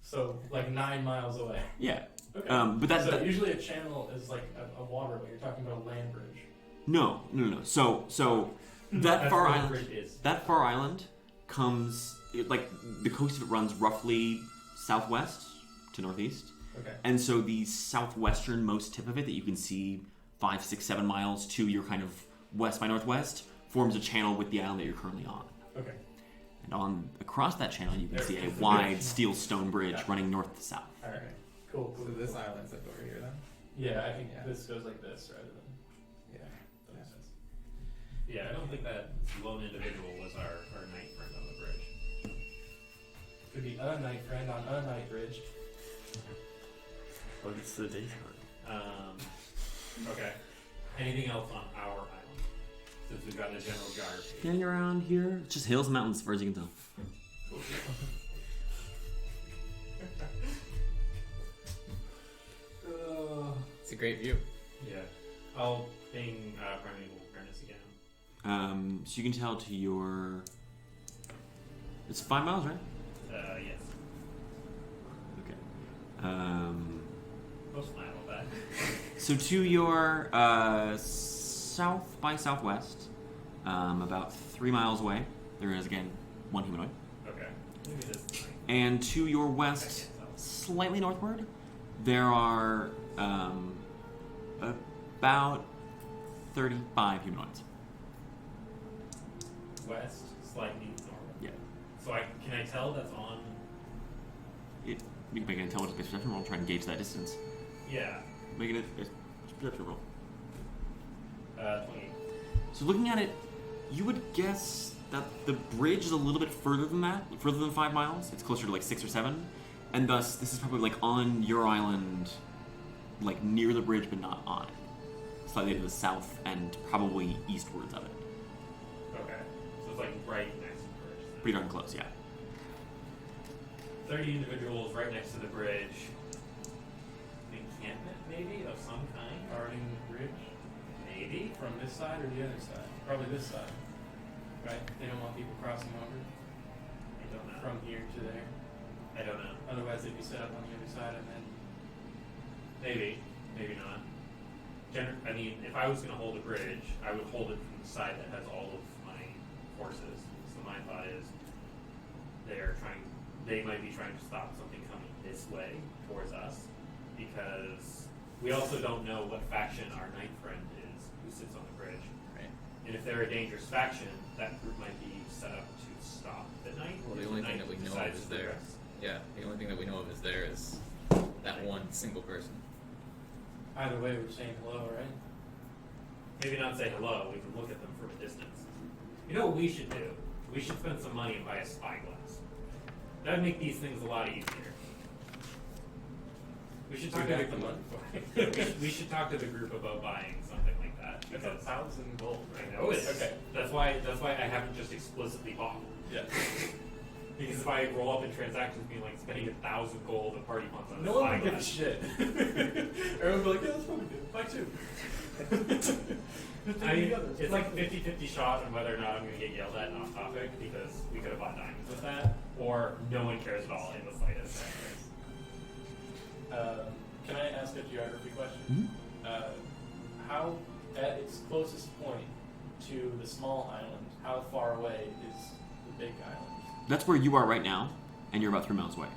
So like 9 miles away. Yeah. Okay. But that, so that usually a channel is like a waterway. You're talking about a land bridge. no. So that That's far where the island, bridge is. that far island comes like the coast of it runs roughly southwest to northeast. Okay. And so the southwesternmost tip of it that you can see 5, 6, 7 miles to your kind of west by northwest forms a channel with the island that you're currently on. Okay. And on across that channel you can There- see a it's the wide bridge. steel stone bridge Yeah. running north to south. All right. Cool. So this island's like over here then? Yeah, I think Yeah. this goes like this rather than. Yeah. That makes sense. Yeah, I don't think that lone individual was our night friend on the bridge. Could be a night friend on a night bridge. But it's the daytime. Okay. Anything else on our island? Since we've got the general geography. Getting around here, it's just hills and mountains as far as you can tell. Cool. It's a great view. Yeah. I'll ping Primeval Awareness again. So you can tell to your. It's 5 miles, right? Yes. Okay. Most smile with that. So to your south by southwest, about 3 miles away, there is again one humanoid. Okay. Maybe this is fine. And to your west, slightly northward, there are about 35 humanoids. West, slightly north. Yeah. So can I tell that's on? You can make an intelligence based perception roll, try and gauge that distance. Yeah. Make it a perception roll. 28. So looking at it, you would guess that the bridge is a little bit further than that, further than 5 miles. It's closer to like 6 or 7, and thus this is probably like on your island, like near the bridge but not on it, slightly to the south and probably eastwards of it. Okay. So it's like right next to the bridge. then. Pretty darn close, yeah. 30 individuals right next to the bridge. Encampment, maybe, of some kind? Guarding the bridge Maybe? from this side or the other side. Probably this side, right? They don't want people crossing over I don't know. from here to there. I don't know. Otherwise, they'd be set up on the other side, and then Maybe. Maybe not. I mean, if I was going to hold a bridge, I would hold it from the side that has all of my forces. So my thought is they might be trying to stop something coming this way towards us, because we also don't know what faction our knight friend is who sits on the bridge. Right. And if they're a dangerous faction, that group might be set up to stop the knight. Well, the if only the thing knight that we know decides of is to there. progress. Yeah, the only thing that we know of is there is that one single person. either way, we're saying hello, right? Maybe not say hello, we can look at them from a distance. You know what we should do? We should spend some money and buy a spyglass. That would make these things a lot easier. We should talk We to got the money for it. we should talk to the group about buying something like that. That's Because 1,000 gold, right? I know it is. Okay. That's why I haven't just explicitly bought. Yeah. Because if I roll up in transactions being like spending 1,000 gold and party points on a No one would give a spyglass. shit. Everyone would be like, yeah, that's what we do. Buy two. It's like 50-50 shot on whether or not I'm going to get yelled at and off topic, because we could have bought diamonds with that, or no one cares at all in the slightest. Can I ask a geography question? Mhm. How, at its closest point to the small island, how far away is the big island? That's where you are right now, and you're about 3 miles away.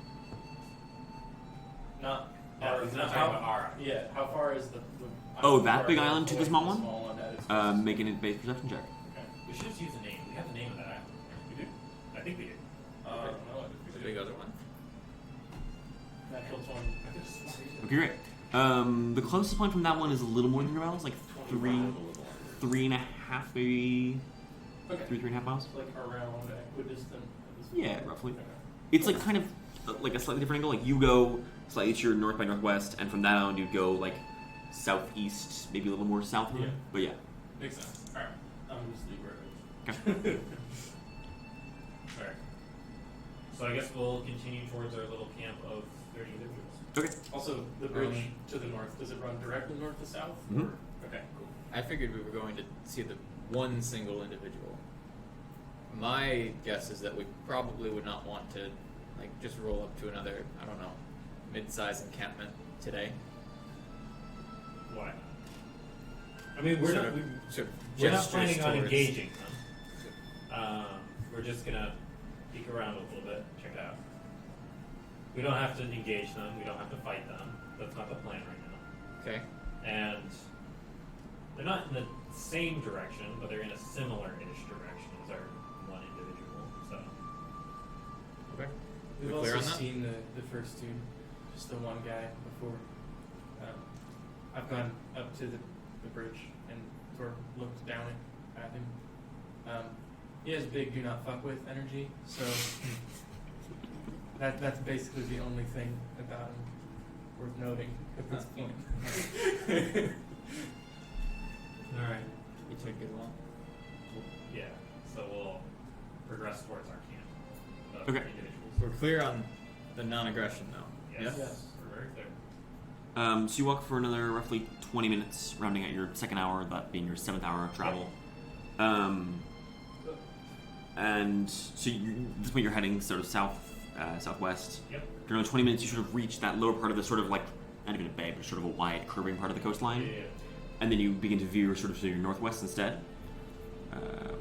Not No, our, he's not how, talking about our. Yeah, how far is the Oh, island that far big enough island to away the small from one? Small one at its closest? Making a base perception check. Okay. We should just use the name. We have the name of that island. We do? I think we do. I don't know if The we big do. other one. Natural 20. I could just Okay, great. The closest point from that one is a little more than 3 miles, like 3.5, maybe Okay. 3.5 miles. It's like around equidistant. at this Yeah, point. roughly. Okay. It's like kind of like a slightly different angle. Like you go slightly to your north by northwest, and from that island you'd go like southeast, maybe a little more south of it. Yeah. But yeah. Makes sense. Alright. I'm just leave where it is. Okay. Alright. So I guess we'll continue towards our little camp of 30 individuals. Okay. Also, the bridge to the north, does it run directly north to south? Mhm. Or? Okay, cool. I figured we were going to see the one single individual. My guess is that we probably would not want to, like, just roll up to another, I don't know, mid-sized encampment today. Why? I mean, we're Sort not, of- sort of we're not gestures planning on towards- engaging them. We're just gonna peek around a little bit, check it out. We don't have to engage them. We don't have to fight them. That's not the plan right now. Okay. And they're not in the same direction, but they're in a similar-ish direction as our one individual. So Okay. We've We also clear on that? seen the first two, just the one guy before. I've gone up to the bridge and sort of looked down at him. He has big do not fuck with energy, so that's basically the only thing about him worth noting at this point. all right. You took it along. Yeah. So we'll progress towards our camp of Okay. individuals. We're clear on the non-aggression, though. Yes. Yes. We're very clear. So you walk for another roughly 20 minutes, rounding out your second hour, that being your 7th hour of travel. And so at this point you're heading sort of southwest. Yep. During another 20 minutes you sort of reach that lower part of the sort of like, not even a bay, but sort of a wide curving part of the coastline. Yeah. And then you begin to veer sort of to your northwest instead.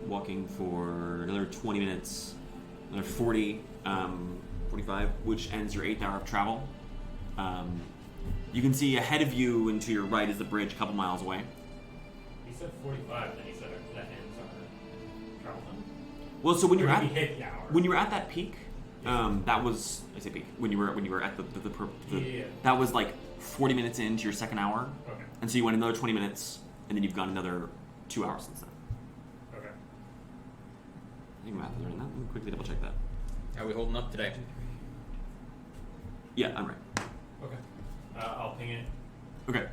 Walking for another 20 minutes, another 40, 45, which ends your 8th hour of travel. You can see ahead of you and to your right is the bridge a couple miles away. He said 45, then he said that ends our travel time. Well, so when you're Or at did we hit the hour? when you were at that peak, that was, I say peak, when you were at the Yeah. that was like 40 minutes into your second hour, Okay. and so you went another 20 minutes, and then you've gone another 2 hours since then. Okay. I think math is right now. Let me quickly double check that. How are we holding up today? Yeah, I'm right. Okay. I'll ping it. Okay.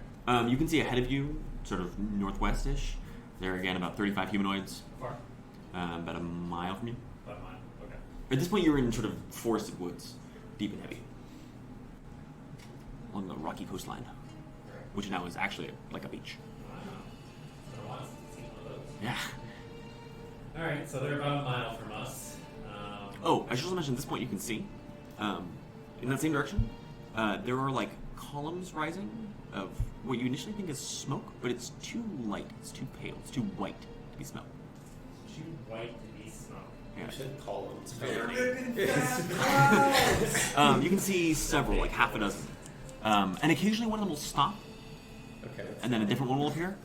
You can see ahead of you, sort of northwest-ish. There are, again, about 35 humanoids, Far. about a mile from you. About a mile. Okay. At this point, you're in sort of forested woods, deep and heavy, along the rocky coastline, Alright. which now is actually like a beach. Wow. It's been a while since I've seen one of those. Yeah. Alright, so they're about a mile from us. Oh, I should also mention at this point you can see, in that same direction, there are like columns rising of what you initially think is smoke, but it's too light, it's too pale, it's too white to be smelled. Too white to be smoke. Yeah. You should call them. It's very. You can see several, like half a dozen. And occasionally one of them will stop, Okay. and then a different one will appear.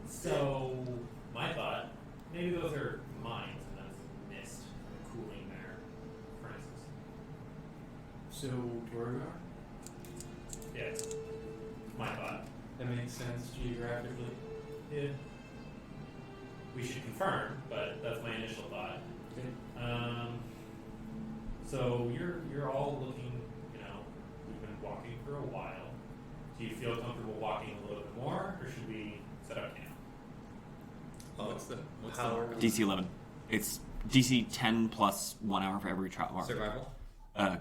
So, my thought, maybe those are mines, and that's mist cooling their furnaces. So, Dwargar? Yeah. My thought. That makes sense geographically. Yeah. We should confirm, but that's my initial thought. Okay. So you're all looking, you know, we've been walking for a while. Do you feel comfortable walking a little bit more, or should we set up camp? What's the How- marker? DC 11. It's DC 10 plus 1 hour for every travel. Survival.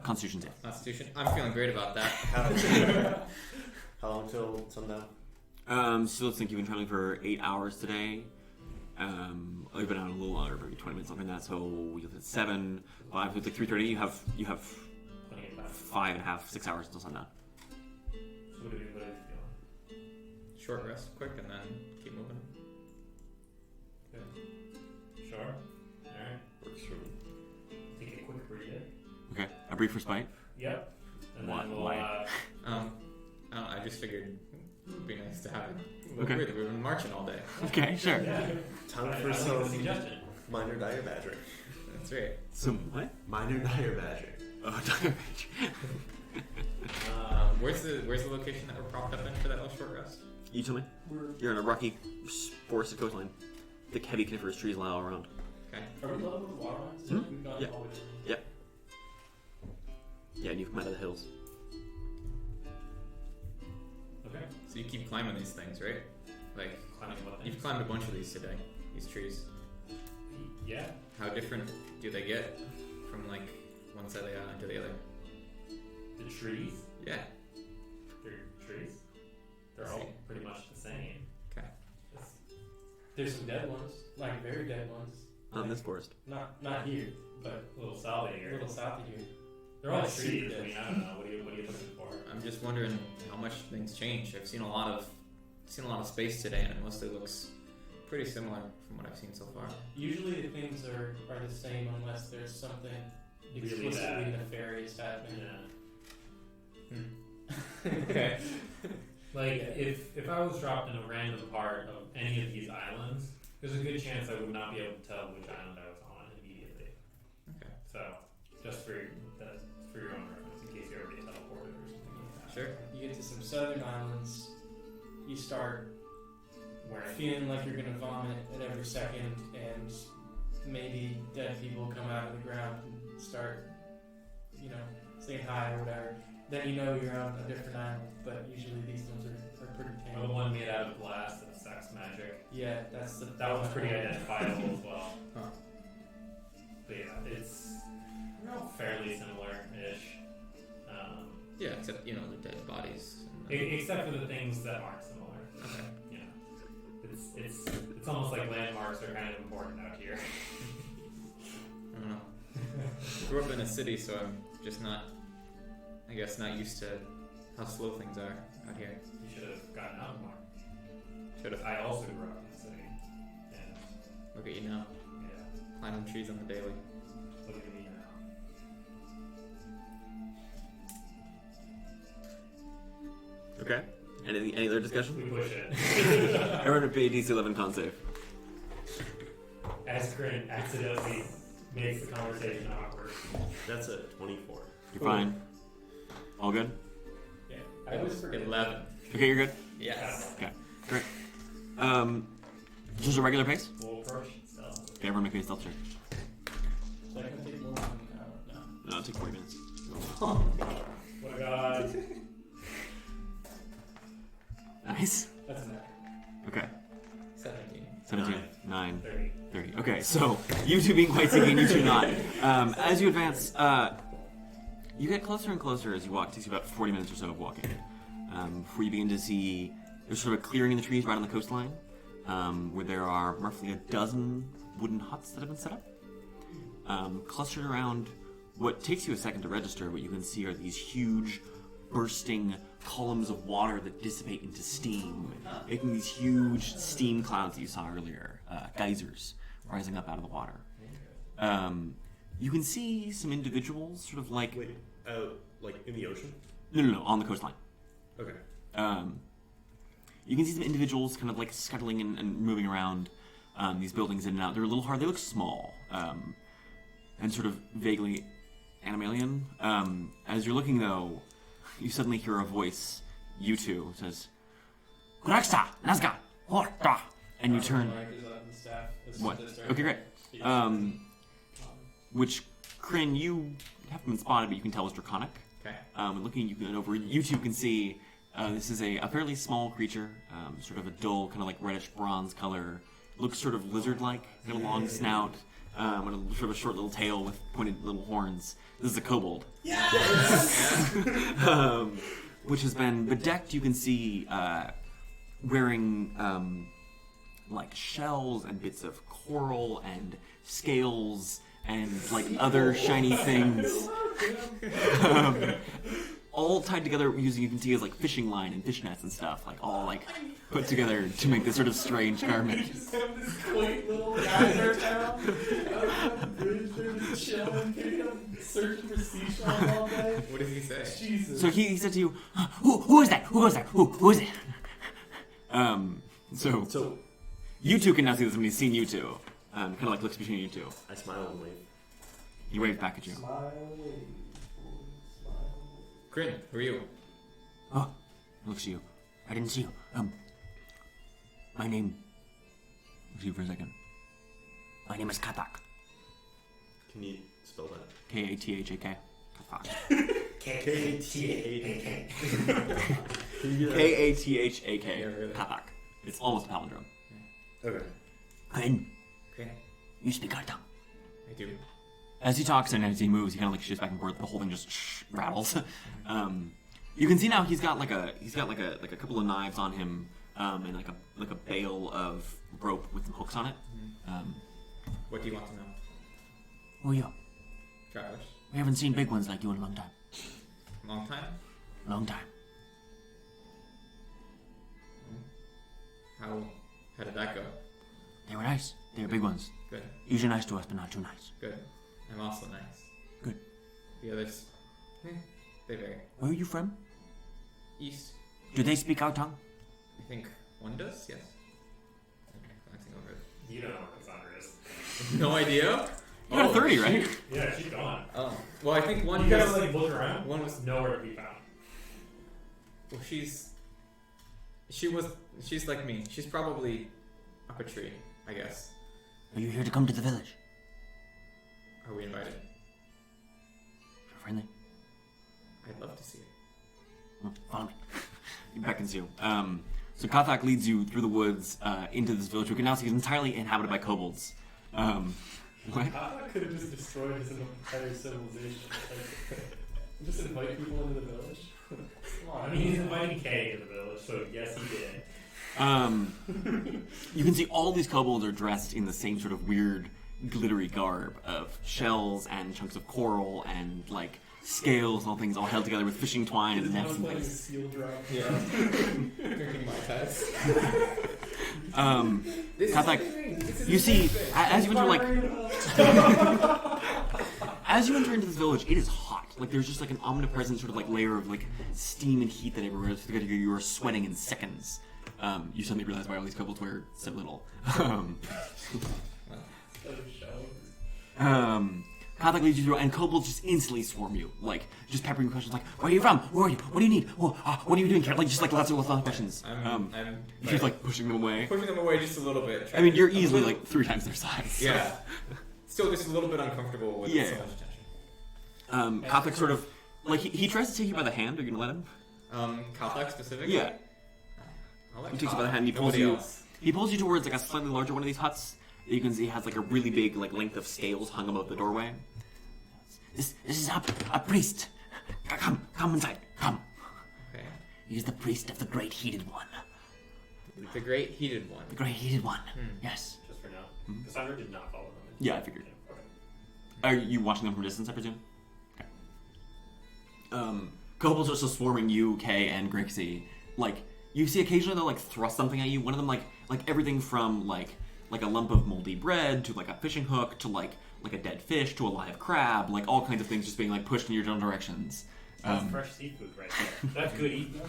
Constitution save. Constitution. I'm feeling great about that. How long till sundown? So let's think you've been traveling for 8 hours today. You've been out a little longer, maybe 20 minutes longer than that. So you have 7, 5, so it's like 3:30. You have Plenty of time. 5.5, 6 hours until sundown. What are you feeling? Short rest, quick, and then keep moving. Okay. Sure. Alright. Works for me. Take a quick breather. Okay. A brief respite. Yep. And Why- then we'll, why? I don't know, I just figured it'd be nice to have it. Okay. We've been marching all day. Okay, sure. yeah. Time I for like the some suggestion. minor dire badger. That's right. So what? Minor dire badger. Oh, Where's the location that we're propped up in for that little short rest? you tell me. You're on a rocky, forested coastline. Thick, heavy coniferous trees lie all around. Okay. Are we level with water lines? Hmm? We've gone Yeah. all the way down. Yep. Yeah, and you've come out of the hills. Okay. So you keep climbing these things, right? Like Climbing what thing? you've climbed a bunch of these today. These trees. Yeah. How different do they get from like one side of the island to the other? The trees? Yeah. They're trees. They're all pretty much the same. Okay. It's- There's some dead ones, like very dead ones. Not in this forest. Not here, but a little south of a here. little south of here. They're all Yeah, trees. super I mean, I don't know. What are you looking for? I'm just wondering how much things change. I've seen a lot of space today, and it mostly looks pretty similar from what I've seen so far. Usually the things are the same unless there's something Really explicitly bad. nefarious happening. Yeah. Okay. Like if I was dropped in a random part of any of these islands, there's a good chance I would not be able to tell which island I was on immediately. Okay. So just for your own reference, in case you ever get teleported or something like that. Sure. You get to some southern islands, you start Where feeling like you're gonna vomit at every second, and maybe dead people come out of the ground and start, saying hi or whatever. Then you know you're on a different island, but usually these ones are pretty the tame. one made out of glass that's sex magic. Yeah, that's the That one's pretty identifiable as well. Huh. But yeah, it's fairly similar-ish. Yeah, except the dead bodies. And Except for the things that aren't similar. okay. You know, it's almost like landmarks are kind of important out here. I don't know. Grew up in a city, so I'm just not used to how slow things are out here. You should have gotten out more. Should have. I also grew up in the city. And Look at you now, yeah, climbing trees on the daily. look at me now. Okay. Any other discussion? We push it. Everyone pay DC 11 con save. As Qrin accidentally makes the conversation awkward. That's a 24. You're fine. All good? Yeah, I was forget 11. Okay, you're good? Yes. Okay, great. Just a regular pace? We'll approach stealth. Okay, everyone make me a stealth check. Is that gonna take more than an hour? No. No, it'll take 40 minutes. What a god. Nice. That's an hour. Okay. 17. 17, 9, 30. 30. Okay, so you two being quite sneaky and you two not. As you advance, you get closer and closer as you walk. It takes you about 40 minutes or so of walking. Before you begin to see, there's sort of a clearing in the trees right on the coastline. where there are roughly a dozen wooden huts that have been set up, clustered around what takes you a second to register. What you can see are these huge, bursting columns of water that dissipate into steam, making these huge steam clouds that you saw earlier, geysers rising up out of the water. You can see some individuals, sort of like... Wait, like in the ocean? No, on the coastline. Okay. You can see some individuals kind of like scuttling and moving around these buildings in and out. They're a little hard. They look small and sort of vaguely animalian. As you're looking, though, you suddenly hear a voice, you two, says, Grixie, Nazga, Horta. And you turn... What? Okay, great. Which, Qrin, you haven't been spotted, but you can tell is draconic. Okay. Looking you can over, you two can see this is a fairly small creature, sort of a dull, kind of like reddish bronze color. Looks sort of lizard-like, got a long snout, and sort of a short little tail with pointed little horns. This is a kobold. Yes! Which has been bedecked, you can see, wearing like shells and bits of coral and scales and like other shiny things. All tied together using, you can see, as like fishing line and fish nets and stuff, like all like put together to make this sort of strange garment. Just have this quaint little Geysertown. Just chilling, searching for seashells all day. What does he say? Jesus. So he said to you, who is that? Who goes there? Who is it? So you two can now see this when he's seen you two. Kind of like looks between you two. I smile and wave. He waved back at you. Smile, wave, smile. Qrin, who are you? Oh, looks at you. I didn't see you. My name... Looks at you for a second. My name is Kathak. Can you spell that? K-A-T-H-A-K. Kathak. K-A-T-A-K. K-A-T-H-A-K. Yeah, really. Kathak. It's almost a palindrome. Okay. Qrin, Qrin, you speak our tongue. I do. As he talks and as he moves, he kind of like shifts back and forth. The whole thing just rattles. You can see now he's got like a couple of knives on him, and like a bale of rope with some hooks on it. What do you want to know? Who are you? Travelers. We haven't seen big ones like you in a long time. Long time? Long time. How did that go? They were nice. They were big ones. Good. Usually nice to us, but not too nice. Good. I'm also nice. Good. The others, they vary. Where are you from? East. Do they speak our tongue? I think one does, yes. Okay, glancing over it. You don't know where Cassandra is. No idea? You got a 30, right? Yeah, she's gone. Oh. Well, I think one You guys was... like look around. One was... Nowhere to be found. Well, she's like me. She's probably up a tree, I guess. Are you here to come to the village? Are we invited? You're friendly. I'd love to see it. Follow me. He beckons you. So Kathak leads you through the woods into this village. You can now see it's entirely inhabited by kobolds. What? I could have just destroyed his entire civilization. Just invite people into the village. Come on. I mean, he's inviting Kay to the village, so yes, he did. You can see all these kobolds are dressed in the same sort of weird, glittery garb of shells and chunks of coral and like scales and all things all held together with fishing twine and nets and things. Seal drop. Yeah. Drinking my test. Kathak, you see, as you enter as you enter into this village, it is hot. Like there's just like an omnipresent sort of like layer of like steam and heat that everywhere. You are sweating in seconds. You suddenly realize why all these kobolds wear so little. Kathak leads you through, and kobolds just instantly swarm you, like just peppering questions like, "Where are you from? Who are you? What do you need? What are you doing here?" Like just like lots of questions. I'm You're like pushing them away. pushing them away just a little bit. I mean, you're easily like 3 times their size. So. Yeah. Still just a little bit uncomfortable with Yeah. so much attention. Kathak sort of like he tries to take you by the hand. Are you gonna let him? Kathak specifically? Yeah. I'll let He takes you by the Kathak. hand. He pulls Nobody you. else. He pulls you towards like a slightly larger one of these huts. That you can see has like a really big like length of scales hung above the doorway. This is a priest. Come inside. Come. Okay. He is the priest of the Great Heated One. The Great Heated One. The Great Heated One. Yes. Just for now. Mhm. Cassandra did not follow them. Yeah, I figured. Okay. Are you watching them from a distance, I presume? Okay. Kobolds are still swarming you, Kay, and Grixie. Like, you see occasionally they'll, like, thrust something at you. One of them, like everything from, like a lump of moldy bread to, like, a fishing hook to, like a dead fish to a live crab. Like, all kinds of things just being, like, pushed in your general directions. That's fresh seafood right there. That's good eating.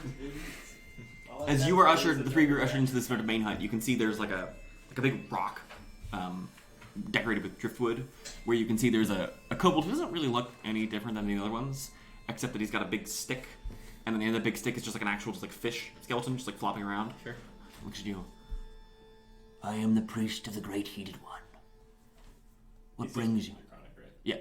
As you are ushered, the three of you are ushered into this sort of main hut, you can see there's, like a big rock, decorated with driftwood, where you can see there's a kobold who doesn't really look any different than the other ones, except that he's got a big stick, and then the end of the big stick is just like an actual fish skeleton, just like flopping around. Sure. Looks at you. I am the priest of the Great Heated One. What brings you? Yeah.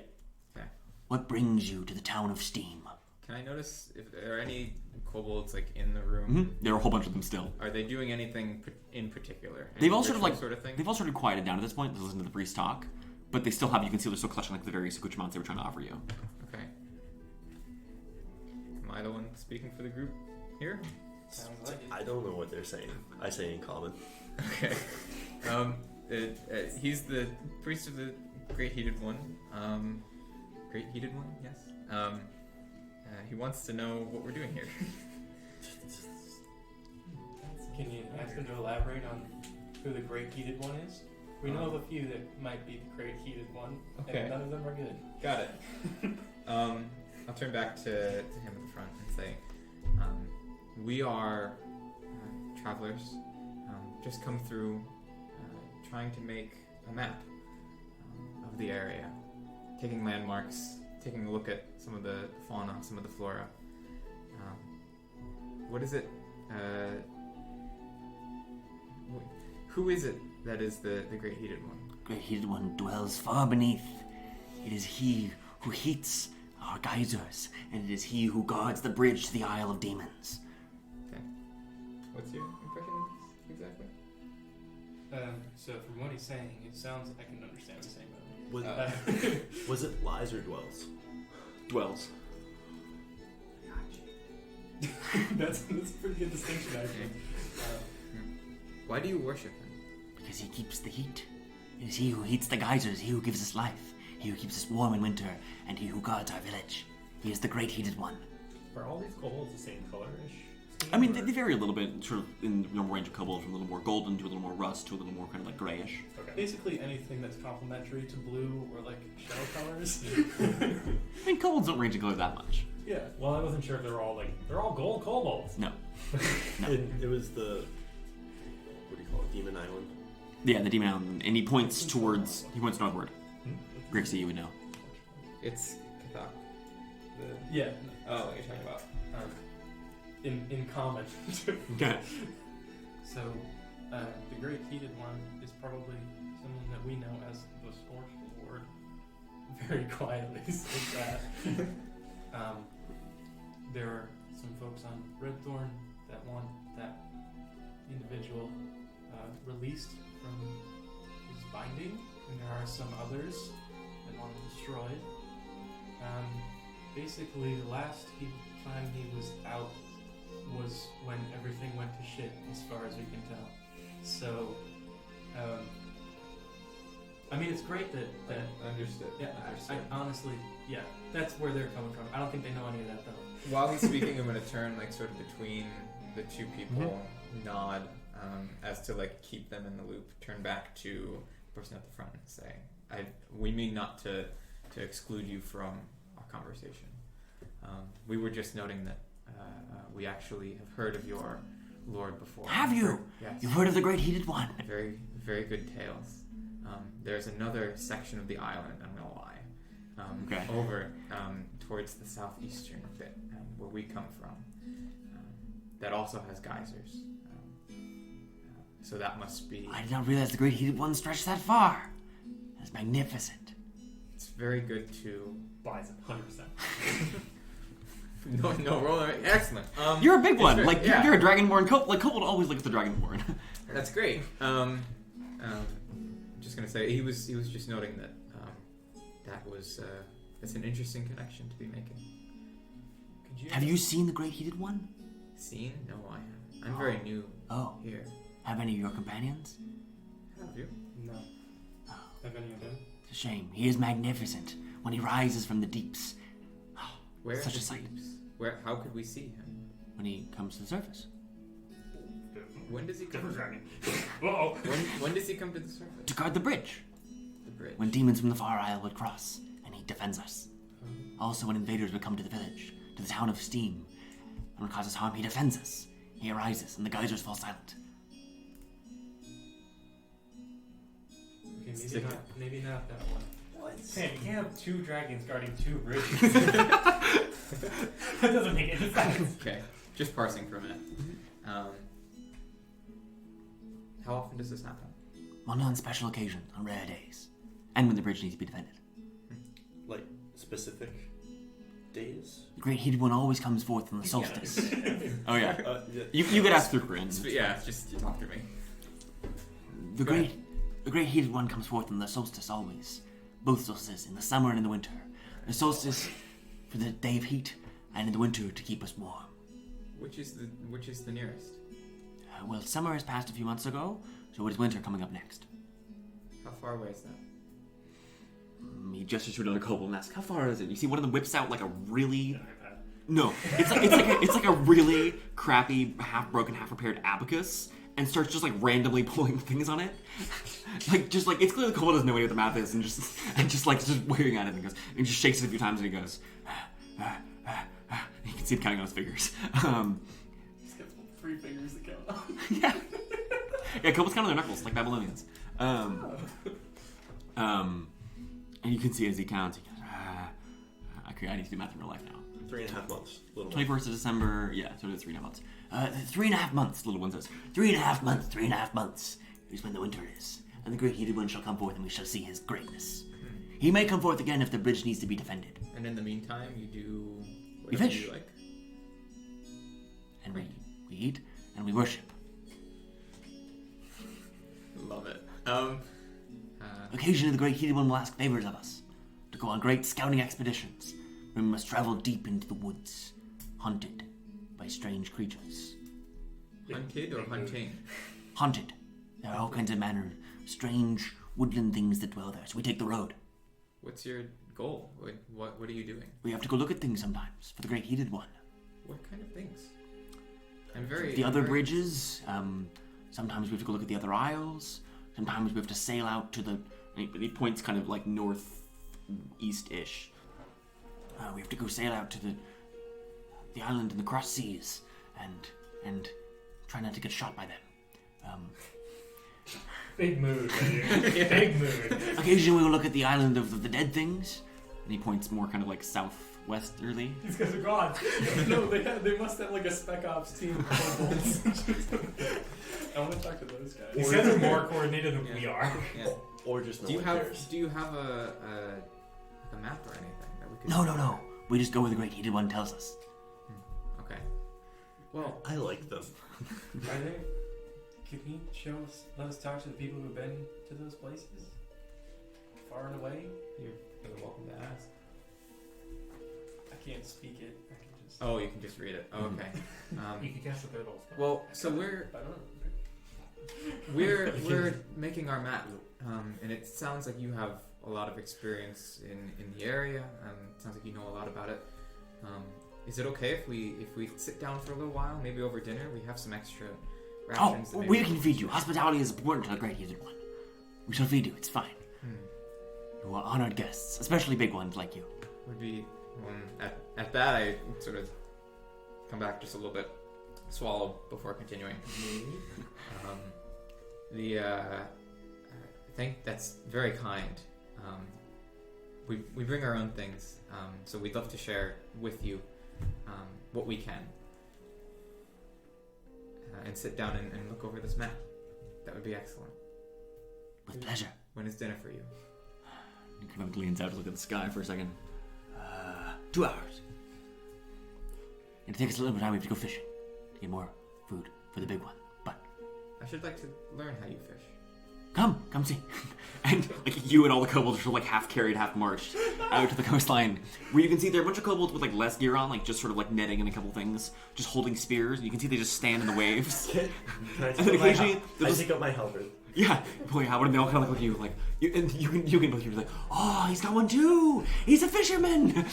Okay. What brings you to the town of Steam? Can I notice if there are any kobolds like in the room? Mm-hmm. There are a whole bunch of them still. Are they doing anything in particular? They've Any all sort of ritual thing? they've all sort of quieted down at this point to listen to the priest talk, but they still have, you can see they're still clutching like the various accoutrements they were trying to offer you. Okay. Am I the one speaking for the group here? Sounds like it. I don't know what they're saying. I say in common. Okay. He's the priest of the Great Heated One. Great Heated One, yes. He wants to know what we're doing here. Can you ask them to elaborate on who the Great Heated One is? We know of a few that might be the Great Heated One, Okay. and none of them are good. Got it. I'll turn back to him at the front and say, we are travelers, just come through trying to make a map of the area, taking landmarks, taking a look at some of the fauna, some of the flora. What is it? Who is it that is the Great Heated One? Great Heated One dwells far beneath. It is he who heats our geysers, and it is he who guards the bridge to the Isle of Demons. Okay. What's your impression of this exactly? So from what he's saying, it sounds I can understand what he's saying. Was it lies or dwells? Dwells. That's a pretty good distinction, actually. Why do you worship him? Because he keeps the heat. It is he who heats the geysers, he who gives us life, he who keeps us warm in winter, and he who guards our village. He is the Great Heated One. Are all these kobolds the same color-ish? I mean, they vary a little bit, sort of in the normal range of kobolds, from a little more golden to a little more rust to a little more kind of like grayish. Okay. Basically anything that's complementary to blue or like shell colors. I mean, kobolds don't range in color that much. Yeah. Well, I wasn't sure if they're all gold kobolds. No. No. It was the, what do you call it, Demon Island? Yeah, the Demon Island, and he points northward. Grixie, you would know. It's Kathak. Yeah. Oh, what you're talking about. In common. Okay. So, the Great Heated One is probably someone that we know as the Scorched Lord. Very quietly says that. There are some folks on Redthorn that want that individual released from his binding, and there are some others that want him destroyed. Basically, the last time he was out was when everything went to shit, as far as we can tell. So, I mean, it's great that Understood. yeah, I honestly, yeah, that's where they're coming from. I don't think they know any of that though. While he's speaking, I'm going to turn like sort of between the two people, nod as to like keep them in the loop. Turn back to the person at the front and say, "We mean not to exclude you from our conversation. We were just noting that we actually have heard of your lord before." Have you? Yes. You've heard of the Great Heated One? Very, very good tales. There's another section of the island, I'm going to lie, Okay. over towards the southeastern bit, where we come from, that also has geysers. So that must be... I did not realize the Great Heated One stretched that far. That's magnificent. It's very good to... Buys it, 100%. No, roll. Excellent. You're a big it's one. very- Like yeah. you're a Dragonborn. Kobold always looks at the Dragonborn. That's great. Just gonna say he was just noting that that was it's an interesting connection to be making. Could you Have you seen the Great Heated One? Seen? No, I haven't. I'm very new Oh. here. Have any of your companions? Have you? No. Have any of them? It's a shame. He is magnificent when he rises from the deeps. Where Such are a the sight. deeps? Where? How could we see him? When he comes to the surface. When does he come? Different dragon. Whoa. When does he come to the surface? To guard the bridge. The bridge. When demons from the Far Isle would cross, and he defends us. Also when invaders would come to the village, to the town of Steam, and would cause us harm, he defends us. He arises, and the geysers fall silent. Okay, maybe not that one. Sam, you can't have 2 dragons guarding 2 bridges. That doesn't make any sense. Okay, just parsing for a minute. How often does this happen? Only on special occasions, on rare days. And when the bridge needs to be defended. Like specific days? The Great Heated One always comes forth on the solstice. Oh yeah. Yeah. You could ask through Qrin. Yeah, just talk to me. The Go Great Heated One comes forth on the solstice always. Both solstices, in the summer and in the winter. The solstice for the day of heat, and in the winter to keep us warm. Which is the nearest? Well, summer has passed a few months ago, so it is winter coming up next. How far away is that? He gestures to another kobold and asks, "How far is it?" You see one of them whips out like a really iPad. no, it's like a really crappy, half broken, half repaired abacus, and starts just like randomly pulling things on it. Like it's clear the kobold has no idea what the math is, and just wearing at it, and goes and just shakes it a few times, and he goes. You can see him counting on his fingers. He's got 3 fingers to count on. Yeah, kobolds count on their knuckles like Babylonians. And you can see as he counts, he goes, I need to do math in real life now. 3.5 months. Little 21st of December, yeah, so it is 3.5 months. 3.5 months, little one says. 3.5 months, 3.5 months is when the winter is. And the Great Heated One shall come forth, and we shall see his greatness. He may come forth again if the bridge needs to be defended. And in the meantime, you do We whatever fish. you like. And we eat, and we worship. Love it. Occasionally the Great Heated One will ask favors of us. To go on great scouting expeditions. When we must travel deep into the woods. Hunted by strange creatures. Hunted or hunting? Haunted. There are all kinds of manner of strange woodland things that dwell there, so we take the road. What's your goal? What are you doing? We have to go look at things sometimes, for the Great Heated One. What kind of things? I'm very... The other bridges, sometimes we have to go look at the other isles, sometimes we have to sail out to the... He points kind of like northeast-ish. We have to go sail out to the island in the cross seas, and try not to get shot by them. Big mood, baby. Big mood. Occasionally we will look at the island of the dead things. And he points more kind of like southwesterly. These guys are gone. No, they must have like a spec ops team of kobolds. I want to talk to those guys. These guys are more coordinated than we are. Yeah. Or just no Do you one have cares. a map or anything that we could? No. We just go where the Great Heated One tells us. Okay. Well, I like them. Are they? Can he let us talk to the people who've been to those places? Far and away? you're welcome to ask. I can't speak it. I can just. Oh, you can just read it. Oh, okay. You can guess what they're all spells. Well, so we're I don't know. we're making our map, and it sounds like you have a lot of experience in the area. It sounds like you know a lot about it. Is it okay if we sit down for a little while, maybe over dinner? We have some extra rations. that maybe We can feed you. Hospitality is important to the Great Heated One. We shall feed you. It's fine. You are honored guests, especially big ones like you. Would be at that I sort of come back just a little bit, swallow before continuing. I think that's very kind. We bring our own things, so we'd love to share with you what we can, and sit down and look over this map. That would be excellent. With pleasure. When is dinner for you? He kind of leans out to look at the sky for a second. 2 hours. It'll take us a little bit of time. We have to go fishing to get more food for the big one. But I should like to learn how you fish. come see. And like you and all the kobolds are like half carried, half marched out to the coastline, where you can see there are a bunch of kobolds with like less gear on, like just sort of like netting and a couple things, just holding spears. And you can see they just stand in the waves. Can I And then occasionally, they'll just- take up my halberd. Yeah, pull your halberd, and they all kind of look like you, like and you can both hear like, oh, he's got one too. He's a fisherman.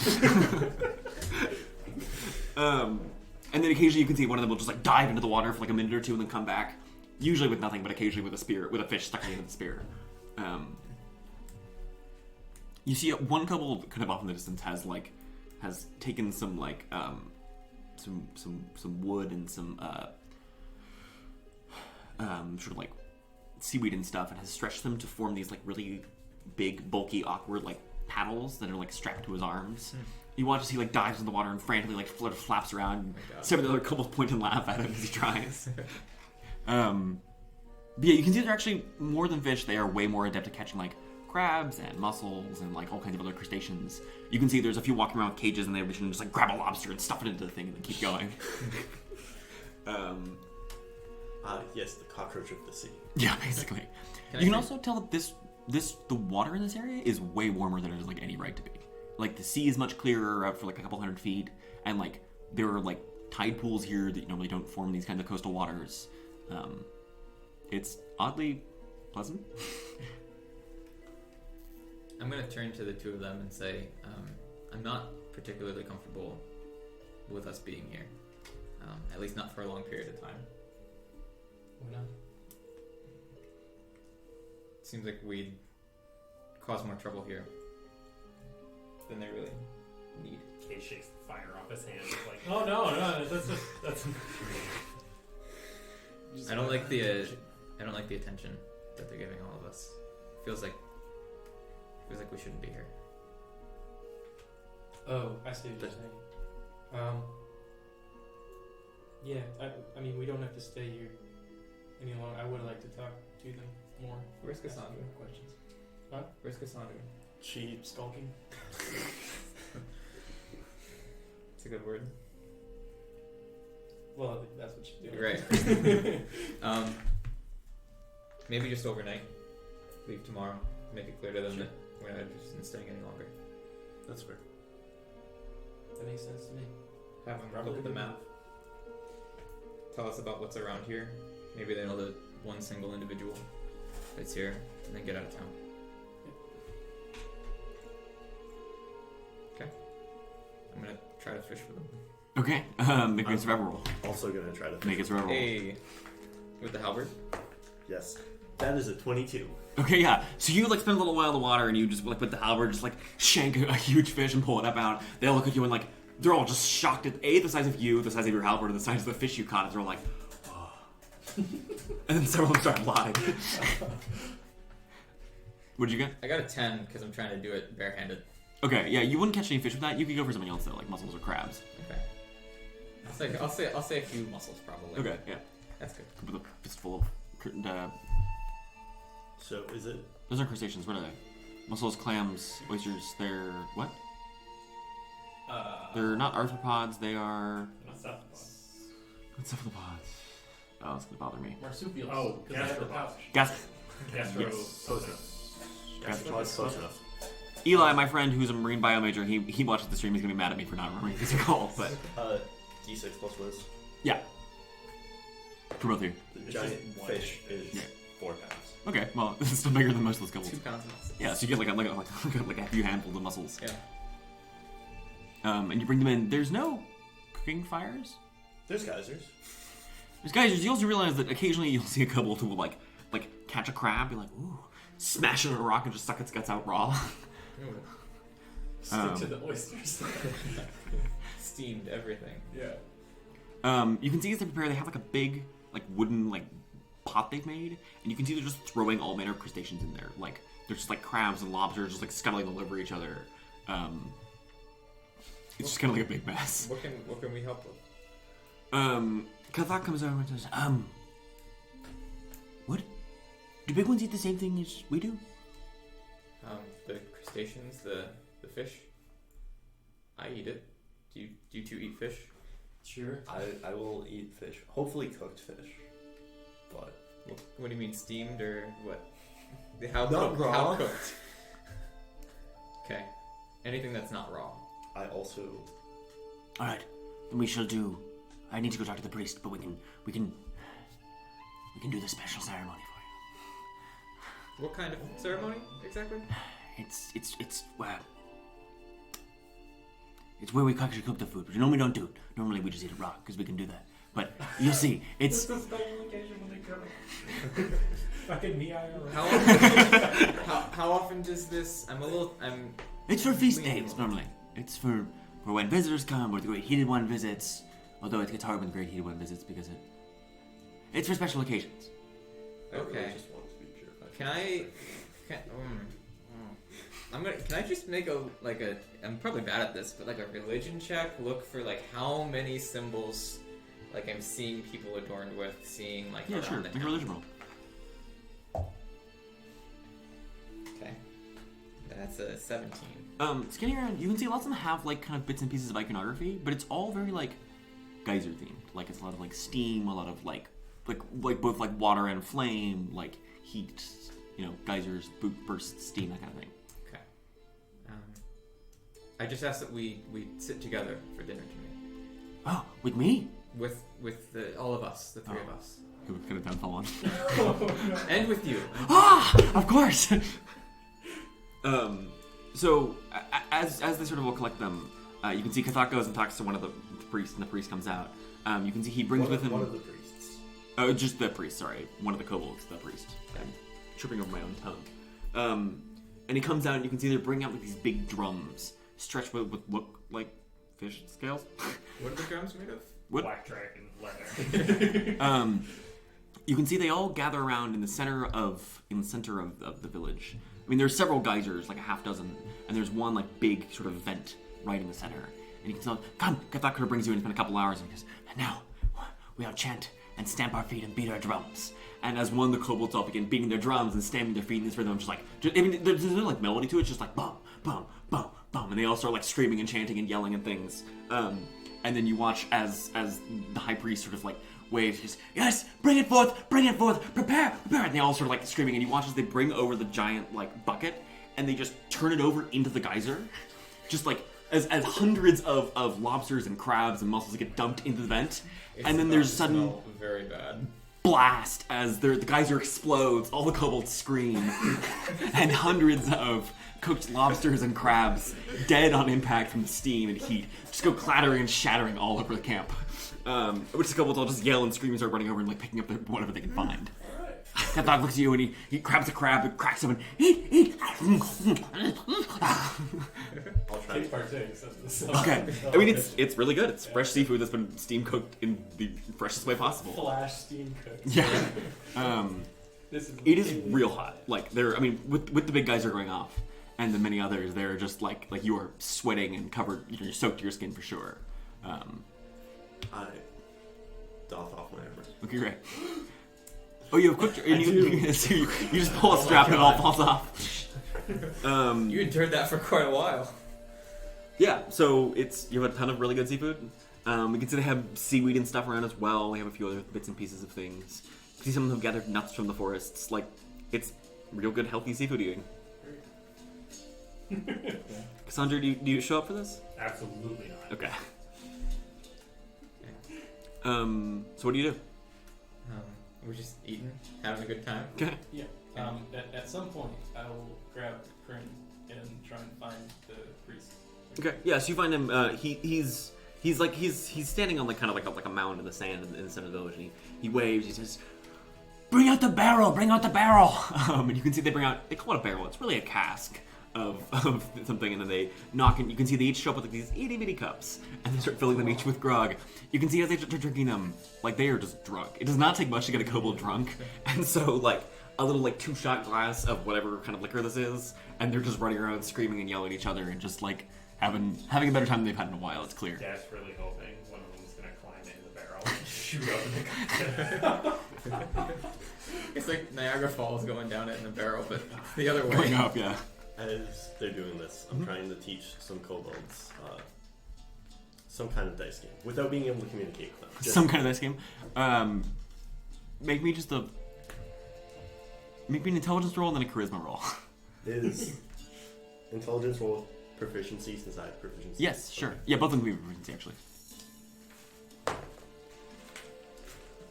And then occasionally you can see one of them will just like dive into the water for like a minute or two and then come back, usually with nothing, but occasionally with a spear, with a fish stuck into the spear. You see one kobold kind of off in the distance has taken some like some wood and some sort of like seaweed and stuff, and has stretched them to form these like really big, bulky, awkward like paddles that are like strapped to his arms. You watch as he like dives in the water and frantically like flaps around. And some of the other couples point and laugh at him as he tries. But yeah, you can see they're actually more than fish. They are way more adept at catching like crabs and mussels and like all kinds of other crustaceans. You can see there's a few walking around with cages, and they just like grab a lobster and stuff it into the thing and then keep going. Yes, the cockroach of the sea. Yeah, basically. You can also tell that the water in this area is way warmer than it has like any right to be. Like the sea is much clearer out for like a couple hundred feet, and like there are like tide pools here that normally don't form these kinds of coastal waters. It's oddly pleasant. I'm going to turn to the two of them and say, I'm not particularly comfortable with us being here. At least not for a long period of time. Why not? Seems like we'd cause more trouble here than they really need. Kay shakes the fire off his hand. He's like, oh no, that's. I don't like the attention that they're giving all of us. Feels like we shouldn't be here. Oh, I see what you're saying. Yeah, I mean, we don't have to stay here any longer. I would like to talk to them more. Where's Ask Cassandra? them questions. Huh? Where's Cassandra? She Skulking? It's a good word. Well, that's what she's doing. Right. Maybe just overnight. Leave tomorrow. Make it clear to them that we're not interested in staying any longer. That's fair. That makes sense to me. Have them look at the map. Tell us about what's around here. Maybe they know the one single individual that's here, and then get out of town. Okay. I'm gonna try to fish for them. Okay, make me a survival roll. Also gonna try to Make a survival roll. Hey, with the halberd. Yes. That is a 22. Okay, yeah. So you like spend a little while in the water, and you just like with the halberd just like shank a huge fish and pull it up out. They all look at you and like they're all just shocked at the size of you, the size of your halberd, and the size of the fish you caught. And they're all like, oh. And then several of them start lying. What did you get? I got a 10 because I'm trying to do it barehanded. Okay, yeah. You wouldn't catch any fish with that. You could go for something else though, like mussels or crabs. Okay. I'll say a few mussels probably. Okay, yeah. That's good. With a fistful of So is it? those are crustaceans. What are they? Mussels, clams, oysters. They're what? They're not arthropods. They are cephalopods. Oh, it's gonna bother me. Marsupials. Oh, because they have the pouch. Gastro. Yes. Gastropods close enough. Eli, my friend, who's a marine bio major, he watches the stream. He's gonna be mad at me for not remembering these are called, but D6 plus whiz. yeah, for both of you. The It's giant just one fish is Yeah. 4 pounds. Okay, well, this is still bigger than most of those 2 kobolds. pounds of mussels. Yeah, so you get like a few handfuls of mussels. Yeah. And you bring them in. There's no cooking fires. There's geysers. There's geysers. You also realize that occasionally you'll see a kobold who will like catch a crab, be like, ooh, smash it on a rock and just suck its guts out raw. Stick to the oysters. Steamed everything. Yeah. You can see as they prepare, they have like a big like wooden like pot they've made, and you can see they're just throwing all manner of crustaceans in there. Like there's just like crabs and lobsters just like scuttling all over each other. It's just kind of like a big mess. What can we help with? Kathak comes over and says, what? Do big ones eat the same thing as we do? The crustaceans, the fish. I eat it. Do you two eat fish? Sure. I will eat fish. Hopefully cooked fish. But What do you mean, steamed or what? How Not cooked? raw. How cooked? Okay. Anything that's not raw. I also. All right, then we shall do. I need to go talk to the priest, but we can do the special ceremony for What kind of ceremony exactly? you. It's where we actually cook the food, but normally don't do it. Normally we just eat it raw because we can do that. But you'll see, it's This is the special occasion when they come. Fucking me IRL. How often does this? it's for feast days normally. It's for when visitors come or the Great Heated One visits. Although it gets hard when the Great Heated One visits because it's for special occasions. Okay. Just want to be purified. Can I just make I'm probably bad at this, but like a religion check, look for like how many symbols like I'm seeing people adorned with, seeing like Yeah, around sure. the Make a town. religion roll. Okay. That's a 17. Scanning around, you can see lots of them have like kind of bits and pieces of iconography, but it's all very like geyser themed. Like it's a lot of like steam, a lot of like both like water and flame, like heat, geysers, bursts, steam, that kind of thing. Okay. I just asked that we sit together for dinner tonight. Oh, with me? With all of us, the three of us. What kind of downfall on? And with you. Of course. So as they sort of all collect them, you can see Kathak goes and talks to one of the priests, and the priest comes out. You can see he brings with him. One of the priests. Oh, just the priest. Sorry, one of the kobolds, the priest. I'm tripping over my own tongue. And he comes out, and you can see they're bringing out like these big drums, stretched with look like fish scales. What are the drums made of? What? Black dragon leather. You can see they all gather around in the center of the village. I mean, there's several geysers, like a half dozen, and there's one like big sort of vent right in the center. And you can tell, come, Kathak brings you in, spend a couple hours, and he goes, and now we all chant and stamp our feet and beat our drums. And as one of the kobolds all begin beating their drums and stamping their feet in this rhythm, there's no like melody to it, it's just like bum, bum, bum, bum, and they all start like screaming and chanting and yelling and things. And then you watch as the high priest sort of like waves, he goes, yes, bring it forth, prepare, and they all sort of like screaming, and you watch as they bring over the giant like bucket, and they just turn it over into the geyser, just like as hundreds of lobsters and crabs and mussels get dumped into the vent, and then there's a sudden very bad blast as the geyser explodes, all the kobolds scream, and hundreds of cooked lobsters and crabs, dead on impact from the steam and heat, just go clattering and shattering all over the camp. Which the kobolds all just yell and scream and start running over and like picking up whatever they can find. Kathak looks at you and he grabs a crab and cracks him and eat. I'll try. Take partakes of this. Okay, I mean it's really good. It's fresh seafood that's been steam cooked in the freshest way possible. Flash steam cooked. Yeah. It is real hot. Like with the big geyser going off and the many others, they're just like you are sweating and covered. You're soaked to your skin for sure. I doff off my armor. Okay, great. Oh, you have quick. You just pull a strap and it all falls off. You endured that for quite a while. Yeah, so you have a ton of really good seafood. We can see they have seaweed and stuff around as well. We have a few other bits and pieces of things. You can see some of them have gathered nuts from the forests. Like, it's real good, healthy seafood eating. Cassandra, do you show up for this? Absolutely not. Okay. So what do you do? We're just eating, having a good time. Okay. Yeah. At some point, I will grab Qrin and try and find the priest. Okay. Yeah. So you find him. He's standing on like kind of like a mound in the sand in the center of the village. And he waves. He says, "Bring out the barrel! Bring out the barrel!" And you can see they call it a barrel. It's really a cask of something, and then they knock, and you can see they each show up with like these itty bitty cups, and they start filling them each with grog. You can see as they start drinking them, like they are just drunk. It does not take much to get a kobold drunk, and so like a little like 2-shot glass of whatever kind of liquor this is, and they're just running around screaming and yelling at each other and just like having a better time than they've had in a while. It's clear. Desperately hoping one of them's gonna climb into the barrel and shoot up in the cockpit. It's like Niagara Falls going down it in a barrel, but the other way. Going up, yeah. As they're doing this, I'm trying to teach some kobolds some kind of dice game without being able to communicate with them. Just Some kind of dice game. Make me an intelligence roll and then a charisma roll. is intelligence roll proficiency since I have proficiency? Yes, sure. Yeah, both of them can be proficiency, actually.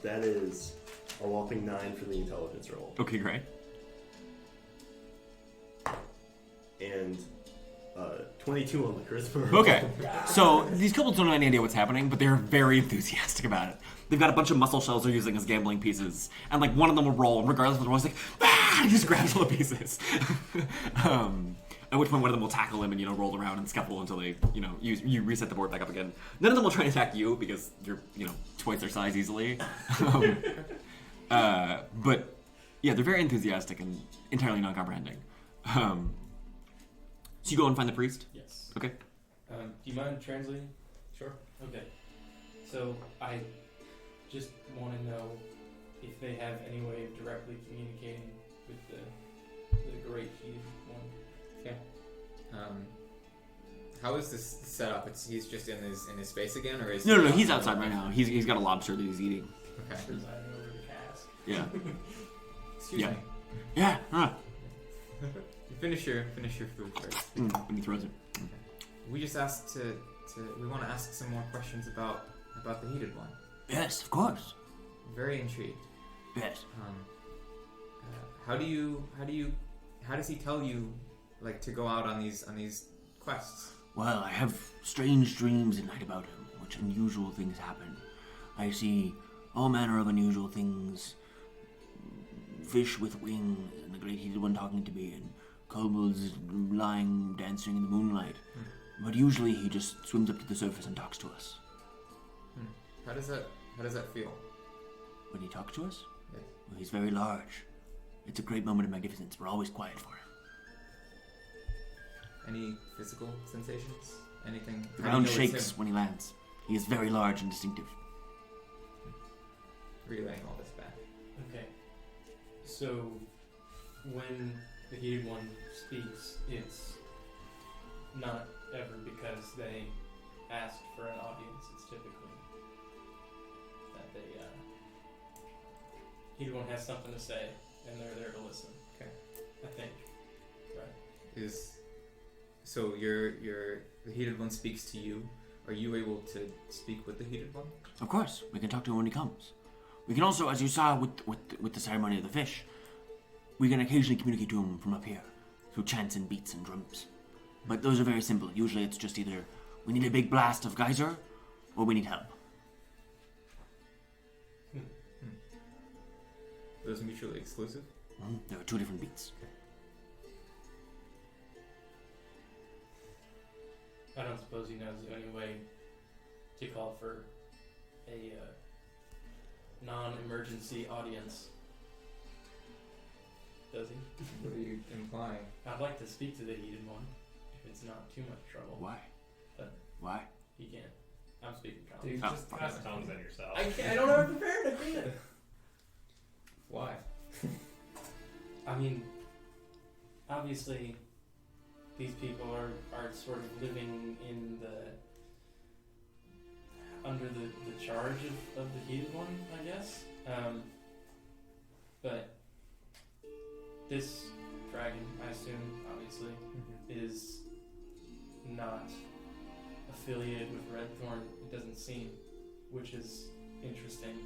That is a whopping 9 for the intelligence roll. Okay, great. And 22 on the charisma roll. Okay, so these kobolds don't have any idea what's happening, but they're very enthusiastic about it. They've got a bunch of muscle shells they're using as gambling pieces, and like one of them will roll, and regardless of the roll, he's like, ah! And he just grabs all the pieces. At which point one of them will tackle him and roll around and scuffle until they you reset the board back up again. None of them will try and attack you because you're twice their size easily. But yeah, they're very enthusiastic and entirely non-comprehending. So you go and find the priest? Yes. Okay. Do you mind translating? Sure. Okay. So I just want to know if they have any way of directly communicating with the great heated one. Okay. How is this set up? He's just in his space again, or is No, he's outside right now. He's got a lobster that he's eating. Okay. Presiding over the cask. Yeah. Excuse Yeah. me. Yeah. You finish your food first. And he throws it. We just asked we want to ask some more questions about the heated one. Yes, of course. Very intrigued. Yes. How does he tell you to go out on these quests? Well, I have strange dreams at night about him, which unusual things happen. I see all manner of unusual things. Fish with wings, and the great heated one talking to me, and kobolds lying, dancing in the moonlight. But usually he just swims up to the surface and talks to us. How does that feel? When he talks to us? Yes. Well, he's very large. It's a great moment of magnificence. We're always quiet for him. Any physical sensations? Anything? The How do you ground know it's shakes him? when he lands. He is very large and distinctive. Relaying all this back. Okay. So when the heated one speaks, it's not ever because they asked for an audience. It's typically that the heated one has something to say and they're there to listen. Okay. I think. Right. So the heated one speaks to you. Are you able to speak with the heated one? Of course, we can talk to him when he comes. We can also, as you saw with the ceremony of the fish, we can occasionally communicate to him from up here through chants and beats and drums. But those are very simple. Usually it's just either we need a big blast of geyser or we need help. Those mutually exclusive? There are two different beats. I don't suppose he knows the only way to call for a non-emergency audience. Does he? What are you implying? I'd like to speak to the heated one if it's not too much trouble. Why? But Why? he can't. I'm speaking common. Dude, Oh, just fuck. cast tongues on yourself. I don't have a prepared agreement. Why? I mean, obviously, these people are sort of living in under the charge of the heated one, I guess. But this dragon, I assume, obviously, is not affiliated with Redthorn. It doesn't seem, which is interesting,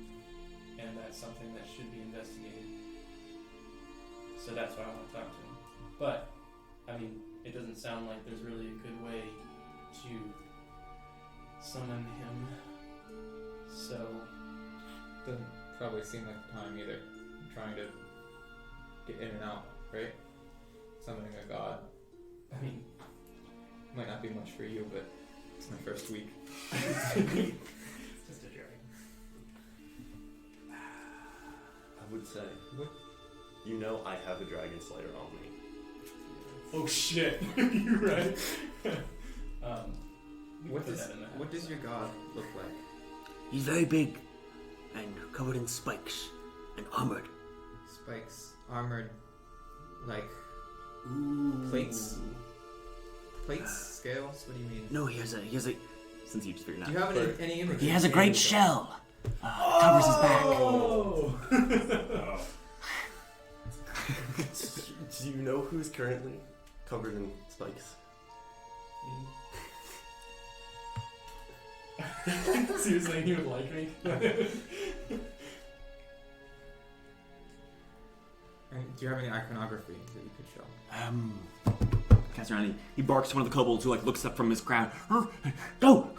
and that's something that should be investigated. So that's why I want to talk to him. But, I mean, it doesn't sound like there's really a good way to summon him. So, Doesn't probably seem like the time either. I'm trying to get in and out, right? Summoning a god. I mean, Might not be much for you, but it's my first week. It's just a dragon. I would say, What? I have a dragon slayer on me. oh shit, you're right. What does your god look like? He's very big and covered in spikes and armored. Spikes, armored, like plates? Plates? Scales? What do you mean? No, he has a. Since you just figured it Do out. you have any images? He has a great shell. Covers his back. Oh. Do you know who's currently covered in spikes? me. So you're saying you would like me? And do you have any iconography that you could show? Cassandra, he barks to one of the kobolds who like looks up from his crowd. Go!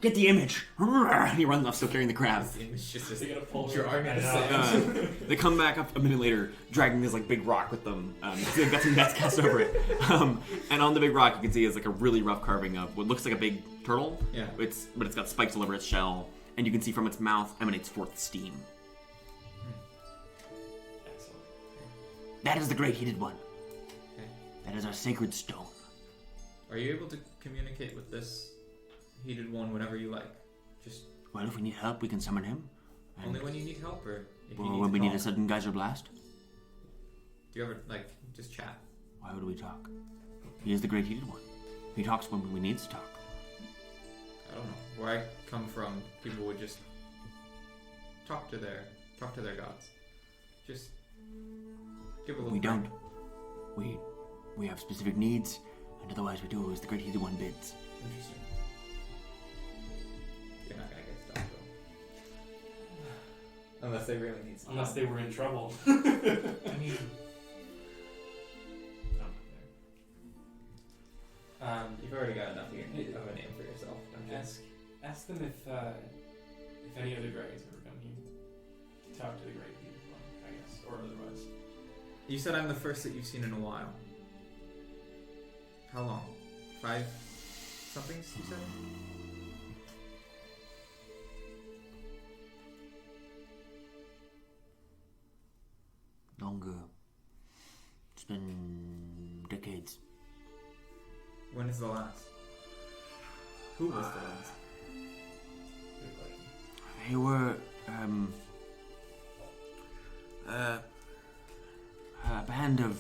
Get the image! And he runs off, still carrying the crab. It's just They gotta pull drawing her. at the I sand. They come back up a minute later, dragging this like big rock with them. They've got some nets cast over it. And on the big rock, you can see is like a really rough carving of what looks like a big turtle. Yeah. But it's got spikes all over its shell, and you can see from its mouth emanates forth steam. Excellent. That is the Great Heated One. Okay. That is our sacred stone. Are you able to communicate with this heated one whenever you like? Just Well, if we need help, we can summon him. And only when you need help, or if you or need when to we need call? a sudden geyser blast. Do you ever like just chat? Why would we talk? He is the Great Heated One. He talks when we need to talk. I don't know. Where I come from, people would just talk to their gods. Just give a little. We don't. We have specific needs, and otherwise we do as the Great Heated One bids. Interesting. You're not gonna get stopped though. Unless they really need something. Unless they were in trouble. I mean, You've already got enough of a name for yourself. Don't you? Ask them if any other dragons ever come here to talk to the Great Heated One, I guess, or otherwise. You said I'm the first that you've seen in a while. How long? 5 somethings, you said? Longer. It's been decades. When is the last? Who was the last? Good question. They were, a band of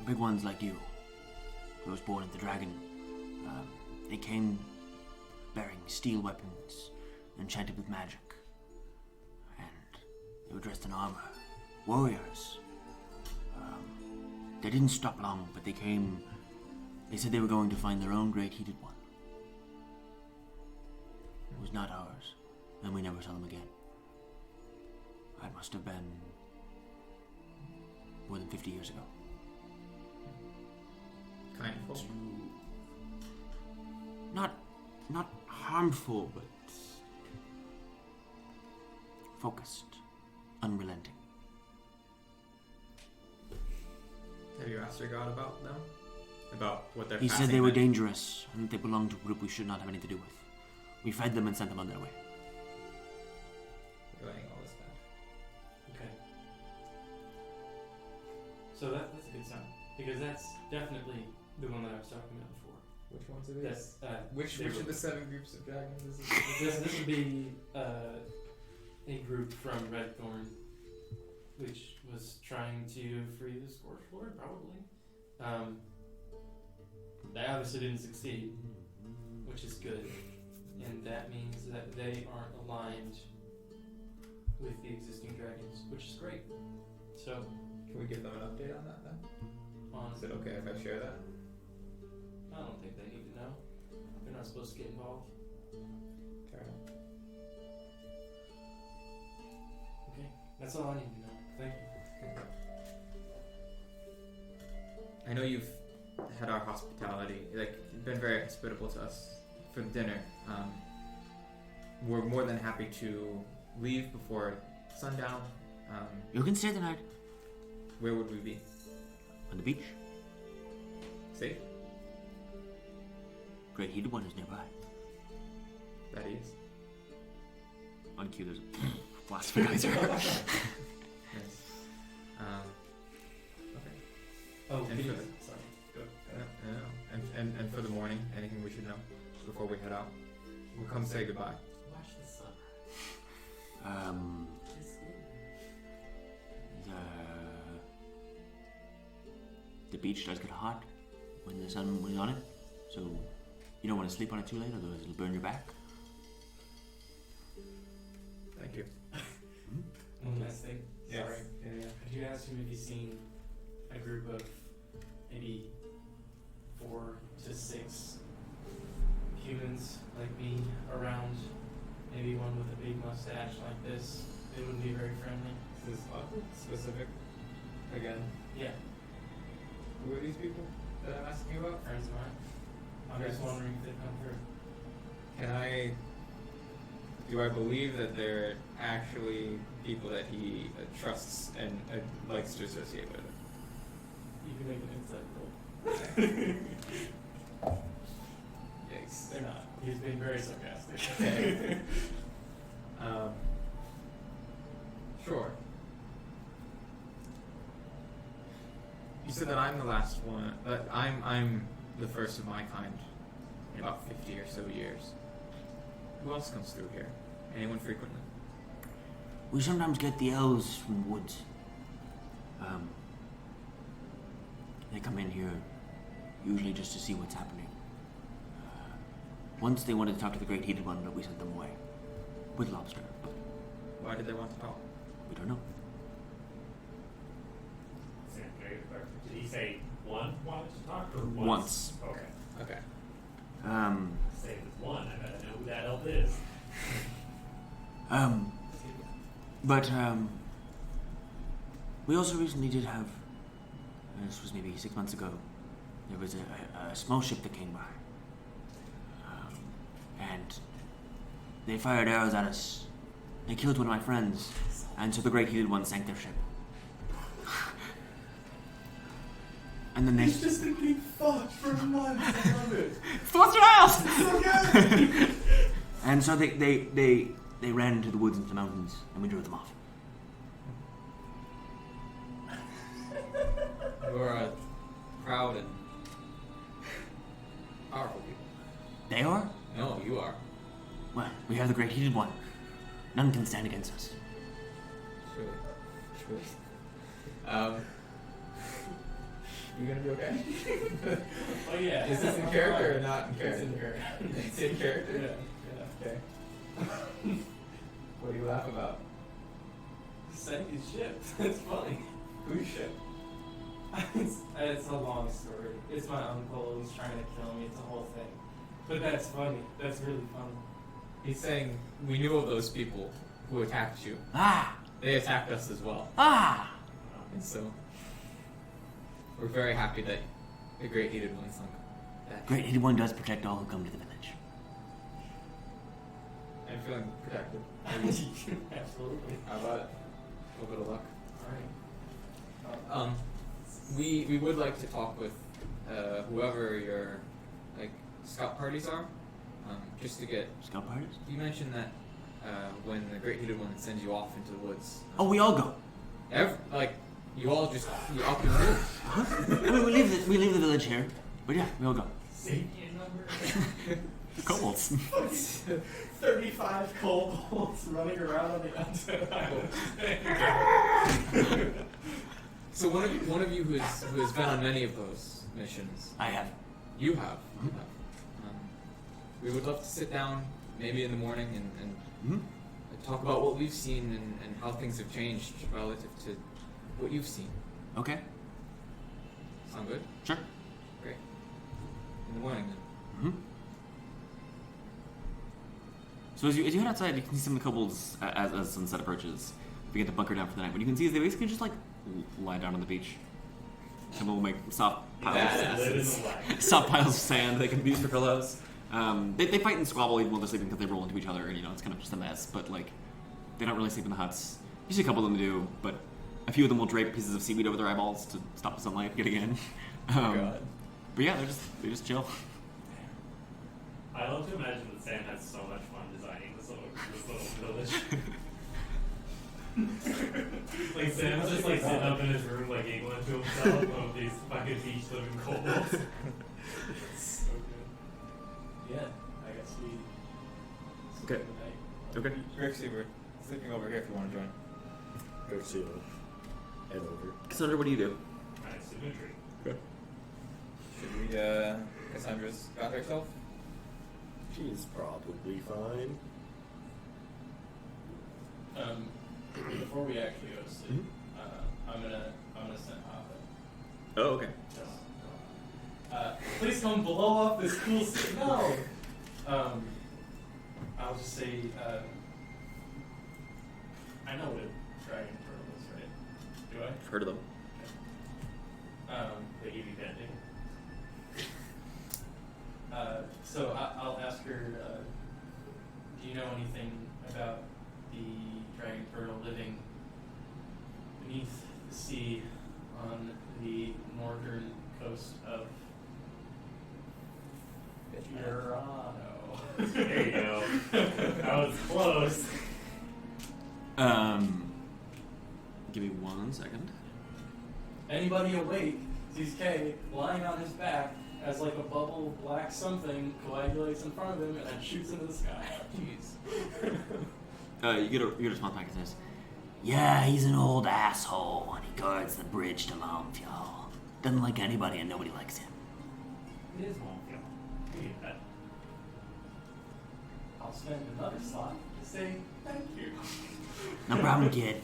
big ones like you, who was born at the dragon. They came bearing steel weapons, enchanted with magic, and they were dressed in armor. Warriors. They didn't stop long, but they came. They said they were going to find their own Great Heated One. It was not ours, and we never saw them again. That must have been more than 50 years ago. Kindful. Not harmful, but focused, unrelenting. Have you asked your god about them? About what they're He said passing they were meant? dangerous, and that they belonged to a group we should not have anything to do with. We fed them and sent them on their way. Relaying all this back. Okay. So that's a good sign, because that's definitely the one that I was talking about before. Which ones it That's Which they of were- the 7 groups of dragons is it? this would be a group from Redthorn, which was trying to free the Scorched Lord, probably. They obviously didn't succeed, which is good, and that means that they aren't aligned with the existing dragons, which is great. So, Can we give them an update on that then? Is it okay if I share that? I don't think they need to know. They're not supposed to get involved. Fair enough. Okay, that's all I need to know. Thank you. I know you've had our hospitality, like, been very hospitable to us for dinner. We're more than happy to leave before sundown. You can stay the night Where would we be? on the beach. Safe? Great Heated One is nearby. That is. On cue, there's a blast of a geyser. Yes. Okay. Oh, And please. for the- Sorry. Go. And for the morning, anything we should know before we head out? We'll come say goodbye. Watch the sun. The beach does get hot when the sun is on it, so you don't want to sleep on it too late, otherwise it'll burn your back. Thank you. One last thing. Yes. Sorry. Could you ask him if he's seen a group of maybe 4 to act like this, it wouldn't be very friendly. This is specific. Again, Yeah, who are these people that I'm asking you about? friends of mine. I'm just wondering if they've come through. Do I believe that they're actually people that he trusts and likes to associate with? You can make an insight roll. Yikes. They're not. He's being very sarcastic. Okay. Sure. You said that I'm the last one. I'm the first of my kind in about 50 or so years. Who else comes through here? Anyone frequently? We sometimes get the elves from the woods. They come in here, usually just to see what's happening. Once they wanted to talk to the Great Heated One, but we sent them away. With lobster, but Why did they want to talk? we don't know. Did he say one wanted to talk or once? Once. Okay. Okay. Say if it's one, I gotta know who that elf is. But we also recently did have, this was maybe 6 months ago, there was a small ship that came by. And they fired arrows at us. They killed one of my friends, and so the Great Heated One sank their ship. And then they... He's just been getting fucked for months. I love it. It's the Western Isles! So good. And so they ran into the woods and the mountains, and we drove them off. You are proud and powerful people. They are? No, you are. Well, we have the Great Heated One. None can stand against us. Truly. You gonna be okay? Oh yeah. Is this in character or not in It's character? in character. It's in character? Yeah. Okay. What do you laugh about? Sank his ship. It's funny. Whose ship? It's a long story. It's my uncle who's trying to kill me. It's a whole thing. But that's funny. That's really funny. He's saying we knew of those people who attacked you. Ah! They attacked us as well. Ah! And so we're very happy that the Great Heated One sunk that. Great Heated One does protect all who come to the village. I'm feeling protected. Absolutely. How about a little bit of luck? Alright. We would like to talk with whoever your scout parties are, just to get. Scout parties? You mentioned that when the Great Heated One sends you off into the woods, Oh, we all go. you all just up and move. Huh? I mean, we leave the village here, but yeah, we all go. Safety number? Kobolds. 35 kobolds running around on the outside island. So one of you who has been on many of those missions, I have. you have. We would love to sit down, maybe in the morning, and Hmm? talk about what we've seen and how things have changed relative to what you've seen. Okay. Sound good? Sure. Great. In the morning then. Hmm. So as you head outside, you can see some of the kobolds as sunset approaches. Begin to bunker down for the night. What you can see is they basically just lie down on the beach. Some will make soft piles, Live in the light. soft piles of sand they can use for pillows. They fight and squabble even while they're sleeping because they roll into each other, and it's kind of just a mess. But they don't really sleep in the huts. Usually a couple of them do, but a few of them will drape pieces of seaweed over their eyeballs to stop the sunlight getting in. God. But yeah, they just chill. I love to imagine that Sam has so much fun designing this little village. Sam's just sitting up in his room giggling to himself of these fucking beach living kobolds. So good. Yeah, I guess we sleep Okay. the night. Okay. Grixie, we're sleeping over here if you want to join. Grixie will head over. Cassandra, what do you do? Nice imagery. Should we, Cassandra's got herself? She's probably fine. Before we actually go to sleep, I'm gonna send Papa. Oh, okay. Please come blow up this cool city. No. I'll just say, I know what a dragon turtle is, right? Do I? I've heard of them. The Evie bending. So I'll ask her, do you know anything about the dragon turtle living beneath the sea on the northern coast of Fjarrano? There you go. That was close. Give me 1 second. Anybody awake sees Kay lying on his back as like a bubble of black something coagulates in front of him and then shoots into the sky. Jeez. You get a response back that says, "Yeah, he's an old asshole and he guards the bridge to Monfjall. Doesn't like anybody and nobody likes him." It is Monfield. We get that. I'll spend another slot to say thank you. No problem, kid.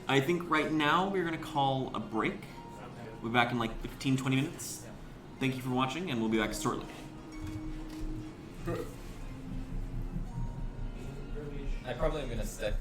I think right now we're going to call a break. Sounds good. We'll be back in like 15, 20 minutes. Thank you for watching, and we'll be back shortly. I probably am gonna stick.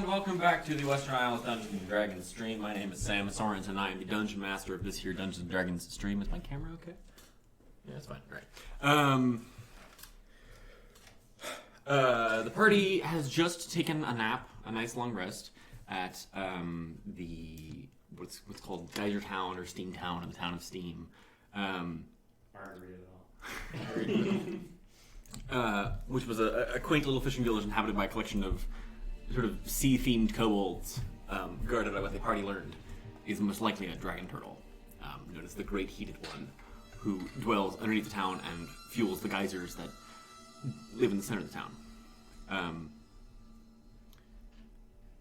welcome back to the Western Isles Dungeons and Dragons stream. My name is Sam Sorensen, and I am the Dungeon Master of this here Dungeons and Dragons stream. Is my camera okay? Yeah, it's fine. All right. The party has just taken a nap, a nice long rest, at the what's called Geysertown or Steamtown, in the town of Steam. Which was a quaint little fishing village inhabited by a collection of sort of sea-themed kobolds, guarded by what the party learned is most likely a dragon turtle, known as the Great Heated One, who dwells underneath the town and fuels the geysers that live in the center of the town.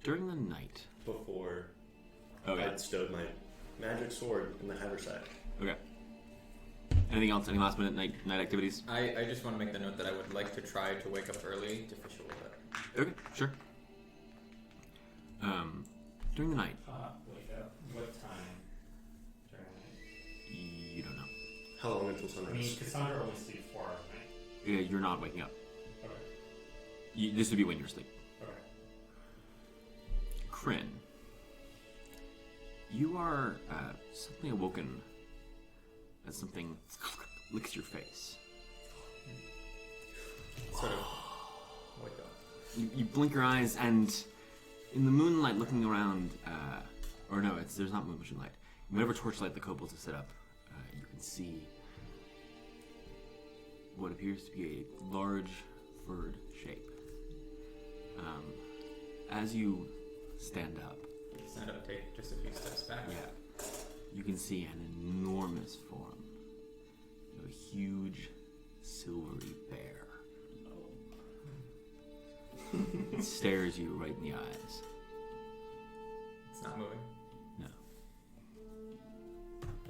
During the night... Before Okay. I'd stowed my magic sword in the haversack. Okay. Anything else? Any last minute night activities? I just want to make the note that I would like to try to wake up early to fish a little bit. Okay, sure. During the night, Wake up. What time during the night? you don't know. How long until I mean, sunrise? Cassandra only sleeps 4 hours a night. You're not waking up. Okay. This would be when you're asleep. Okay. Qrin, you are suddenly awoken as something licks your face. Sort of wake up. You blink your eyes, and in the moonlight looking around, there's not moonlight. Whatever torchlight the kobolds have set up, you can see what appears to be a large furred shape. As you stand up, Stand up, take just a few steps back. you can see an enormous form of a huge silvery bear. It stares you right in the eyes. It's not moving. No.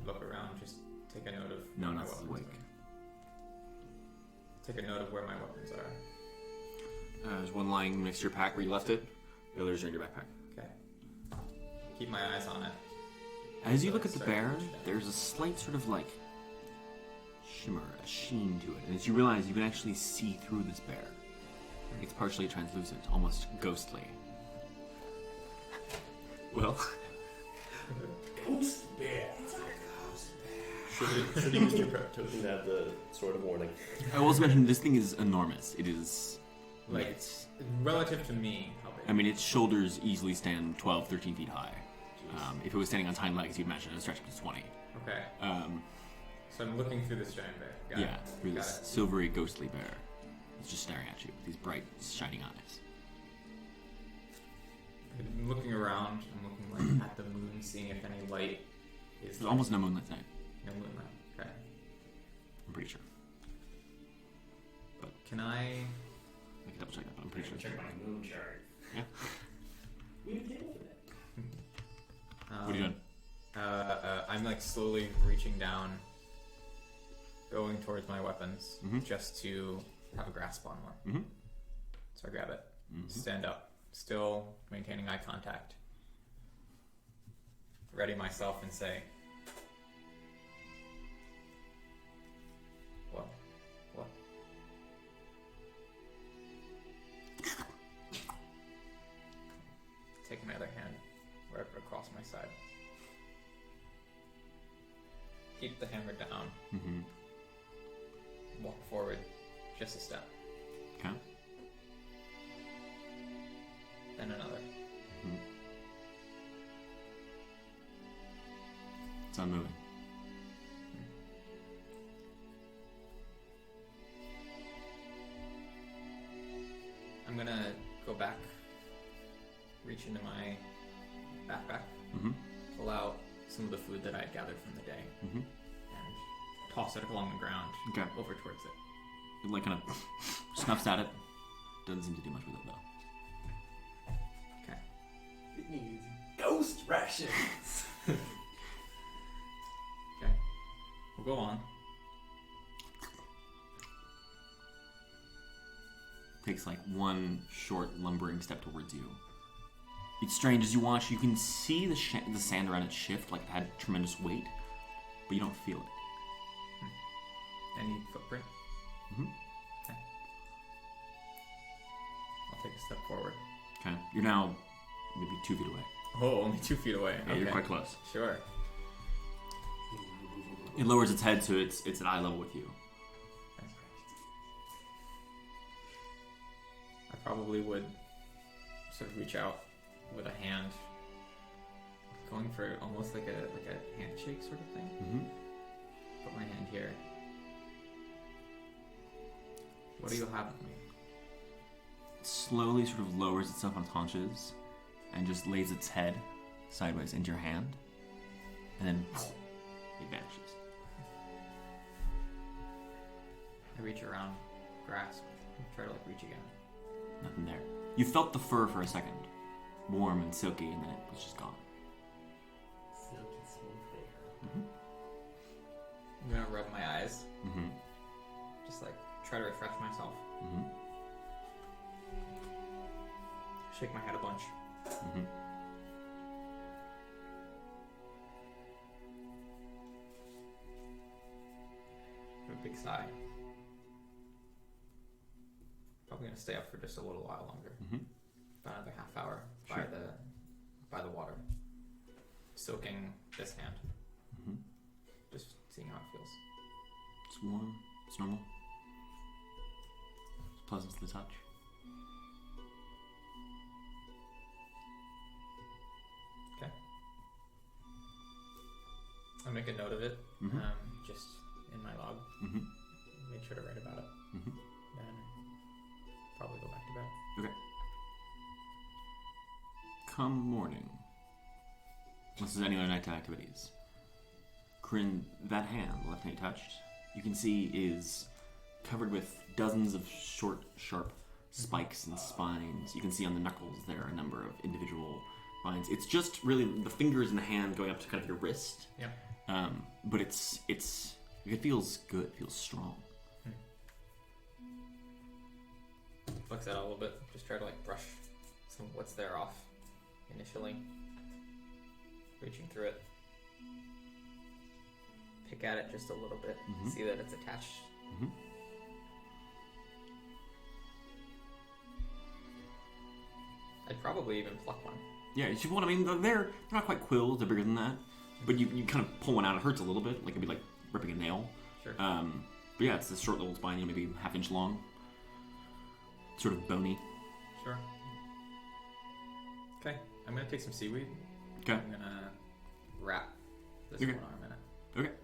I look around, just take a note of No, where my not weapons awake. are. Take a note of where my weapons are. There's one lying next to your pack where you left it. The others are in your backpack. Okay. Keep my eyes on it. As you look at the Start to bear, reach down. there's a slight sort of like shimmer, a sheen to it. And as you realize, you can actually see through this bear. It's partially translucent, almost ghostly. Well, Ghost bear. Should you use your prep token to have the sword of warning? I will also mention this thing is enormous. It is Like, it's, relative to me, how big? I mean, its shoulders easily stand 12, 13 feet high. If it was standing on hind legs, you'd imagine it stretched to 20. Okay. Um, So I'm looking through this giant bear. Got yeah, it. through Got this it. silvery, ghostly bear. It's just staring at you with these bright, shining eyes. I'm looking around. I'm looking like at the moon, seeing if any light is. There's almost no moonlight tonight. No moonlight. Okay. I'm pretty sure. Can I? I can double check that, but I'm pretty sure. Check my moon chart. Yeah. We have a table for that. What are you doing? I'm like slowly reaching down, going towards my weapons, Mhm. just to have a grasp on one. Mm-hmm. So I grab it, Mm-hmm. stand up, still maintaining eye contact, ready myself and say, "What? What?" Take my other hand, wrap it across my side. Keep the hammer down. Mm-hmm. Walk forward just a step, Okay. then another. Mm-hmm. It's unmoving. I'm gonna go back, reach into my backpack, Mm-hmm. pull out some of the food that I had gathered from the day, Mm-hmm. and toss it along the ground Okay. over towards it. It like kind of snuffs at it. Doesn't seem to do much with it though. Okay. It needs ghost rations. Okay. We'll go on. Takes like one short lumbering step towards you. It's strange as you watch. You can see the sand around it shift, like it had tremendous weight, but you don't feel it. Any footprint? Mm-hmm. Okay. I'll take a step forward. Okay. You're now maybe 2 feet away. Oh, only 2 feet away. Yeah, Okay. you're quite close. Sure. It lowers its head so it's at eye level with you. That's great. I probably would sort of reach out with a hand, going for almost like a handshake sort of thing. Mm-hmm. Put my hand here. What do you have of me? It slowly sort of lowers itself on its haunches and just lays its head sideways into your hand, and then it vanishes. I reach around, grasp, and try to reach again. Nothing there. You felt the fur for a second, warm and silky, and then it was just gone. Silky smooth hair. I'm gonna rub my eyes, Mm-hmm. just try to refresh myself. Mm-hmm. Shake my head a bunch. Mm-hmm. Have a big sigh. Probably gonna stay up for just a little while longer. Mm-hmm. About another half hour Sure. by the water, soaking this hand, Mm-hmm. just seeing how it feels. It's warm. It's normal. It's pleasant to the touch. Okay. I'll make a note of it, Mhm. just in my log. Mm-hmm. Make sure to write about it. Mm-hmm. Then probably go back to bed. Okay. Come morning, unless there's any other nighttime activities, Qrin, that hand, the left hand you touched, you can see is covered with dozens of short, sharp spikes and spines. You can see on the knuckles there are a number of individual spines. It's just really the fingers and the hand going up to kind of your wrist. Yeah. But it feels good. It feels strong. Flex that out a little bit. Just try to brush some of what's there off initially. Reaching through it. Pick at it just a little bit. Mhm. See that it's attached. Mm-hmm. I'd probably even pluck one. Yeah, you should want. I mean, they're not quite quills. They're bigger than that. But you kind of pull one out. It hurts a little bit. Like it'd be like ripping a nail. Sure. But yeah, it's this short little spine, maybe half-inch long. Sort of bony. Sure. Okay, I'm gonna take some seaweed. Okay. I'm gonna wrap this Okay. one arm in it Okay.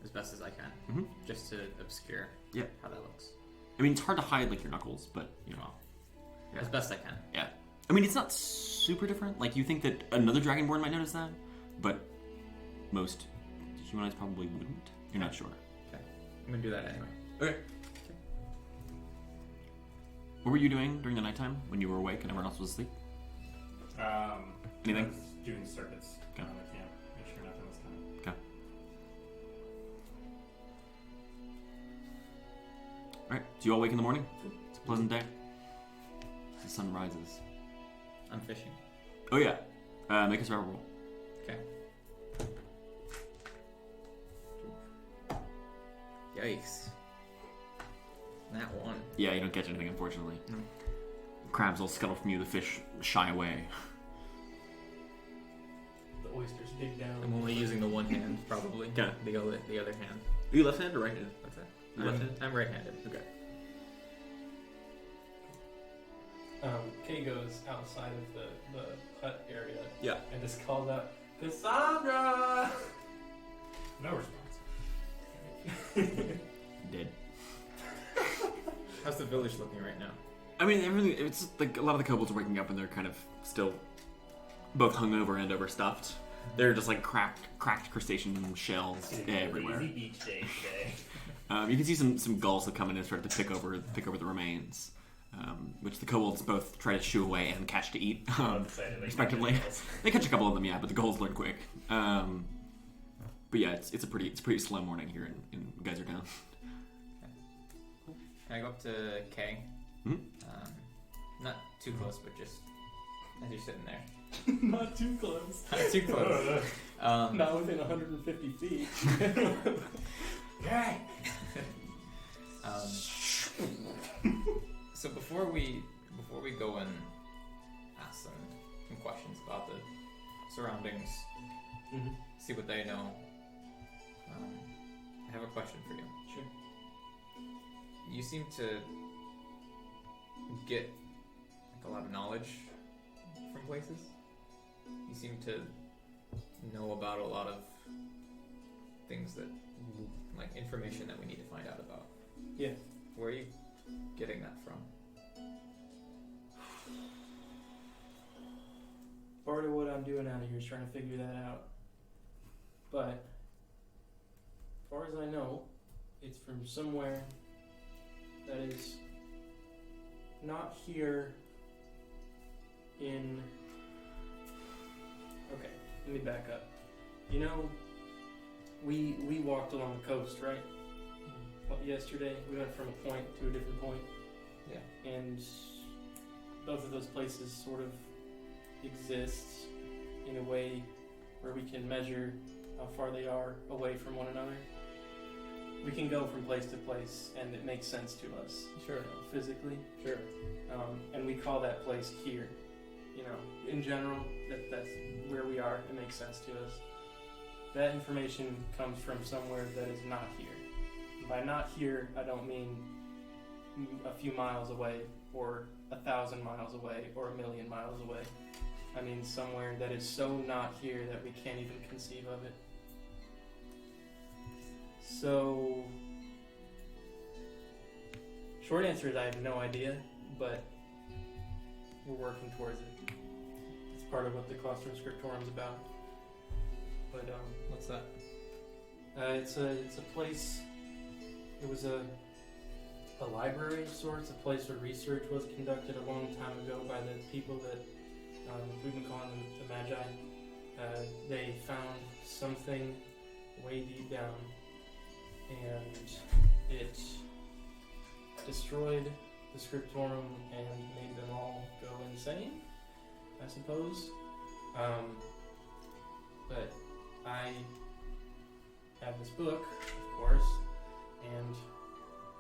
as best as I can, Mm-hmm. just to obscure Yeah. how that looks. I mean, it's hard to hide your knuckles, but Well, Yeah. as best I can. yeah. I mean, it's not super different. Like you think that another dragonborn might notice that, but most humanoids probably wouldn't. You're not sure. Okay, I'm gonna do that anyway. Okay. What were you doing during the nighttime when you were awake and everyone else was asleep? Anything? I was doing circuits Okay. around the camp. Make sure nothing was coming. Okay. Alright, so you all wake in the morning? It's a pleasant day. The sun rises. I'm fishing. Oh yeah. Make a survival roll. Okay. Yikes. That one. Yeah, you don't catch anything, unfortunately. Crabs will scuttle from you, the fish shy away. The oysters dig down. I'm only using the one hand, probably. Okay. The other hand. Are you left-handed or right-handed? What's that? You left-handed? I'm right-handed. Okay. Kay goes outside of the hut area Yeah. and just calls out, Cassandra! No response. Dead. How's the village looking right now? I mean, everything. It's like a lot of the kobolds are waking up and they're kind of still both hungover and overstuffed. They're just like cracked crustacean shells everywhere. Easy beach day today. You can see some gulls that come in and start to pick over the remains, which the kobolds both try to shoo away and catch to eat, respectively. They catch a couple of them, yeah, but the gulls learn quick. But yeah, it's a pretty slow morning here in Geysertown. Can I go up to Kay? Mhm. Not too close, but just as you're sitting there. Not too close. Not too close. Not within 150 feet. Okay. So before we go and ask them, some questions about the surroundings, Mm-hmm. see what they know. I have a question for you. Sure. You seem to get like, a lot of knowledge from places. You seem to know about a lot of things that, like information that we need to find out about. Yeah. Where are you getting that from? Part of what I'm doing out here is trying to figure that out. But, as far as I know, it's from somewhere that is not here in... Okay, let me back up. You know, we walked along the coast, right? Yesterday, we went from a point to a different point. Yeah. And both of those places sort of exist in a way where we can measure how far they are away from one another. We can go from place to place and it makes sense to us, Sure. physically. Sure. And we call that place here. You know, in general, that's where we are. It makes sense to us. That information comes from somewhere that is not here. By not here, I don't mean a few miles away or 1,000 miles away or 1,000,000 miles away. I mean somewhere that is so not here that we can't even conceive of it. So, short answer is I have no idea, but we're working towards it. It's part of what the Claustrum Scriptorum is about. But What's that? it's a place. It was a library of sorts, a place where research was conducted a long time ago by the people that we've been calling them the Magi. They found something way deep down, and it destroyed the Scriptorum and made them all go insane, I suppose. But I have this book, of course, and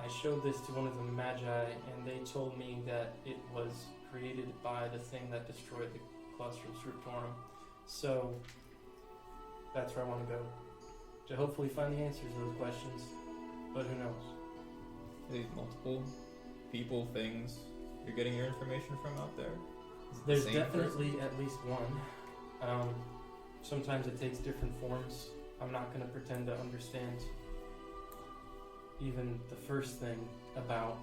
I showed this to one of the Magi, and they told me that it was created by the thing that destroyed the Claustrum Scriptorum. So that's where I want to go, to hopefully find the answers to those questions. But who knows? Are these multiple people, things you're getting your information from out there? Is it the There's same definitely person? at least one. Sometimes it takes different forms. I'm not going to pretend to understand even the first thing about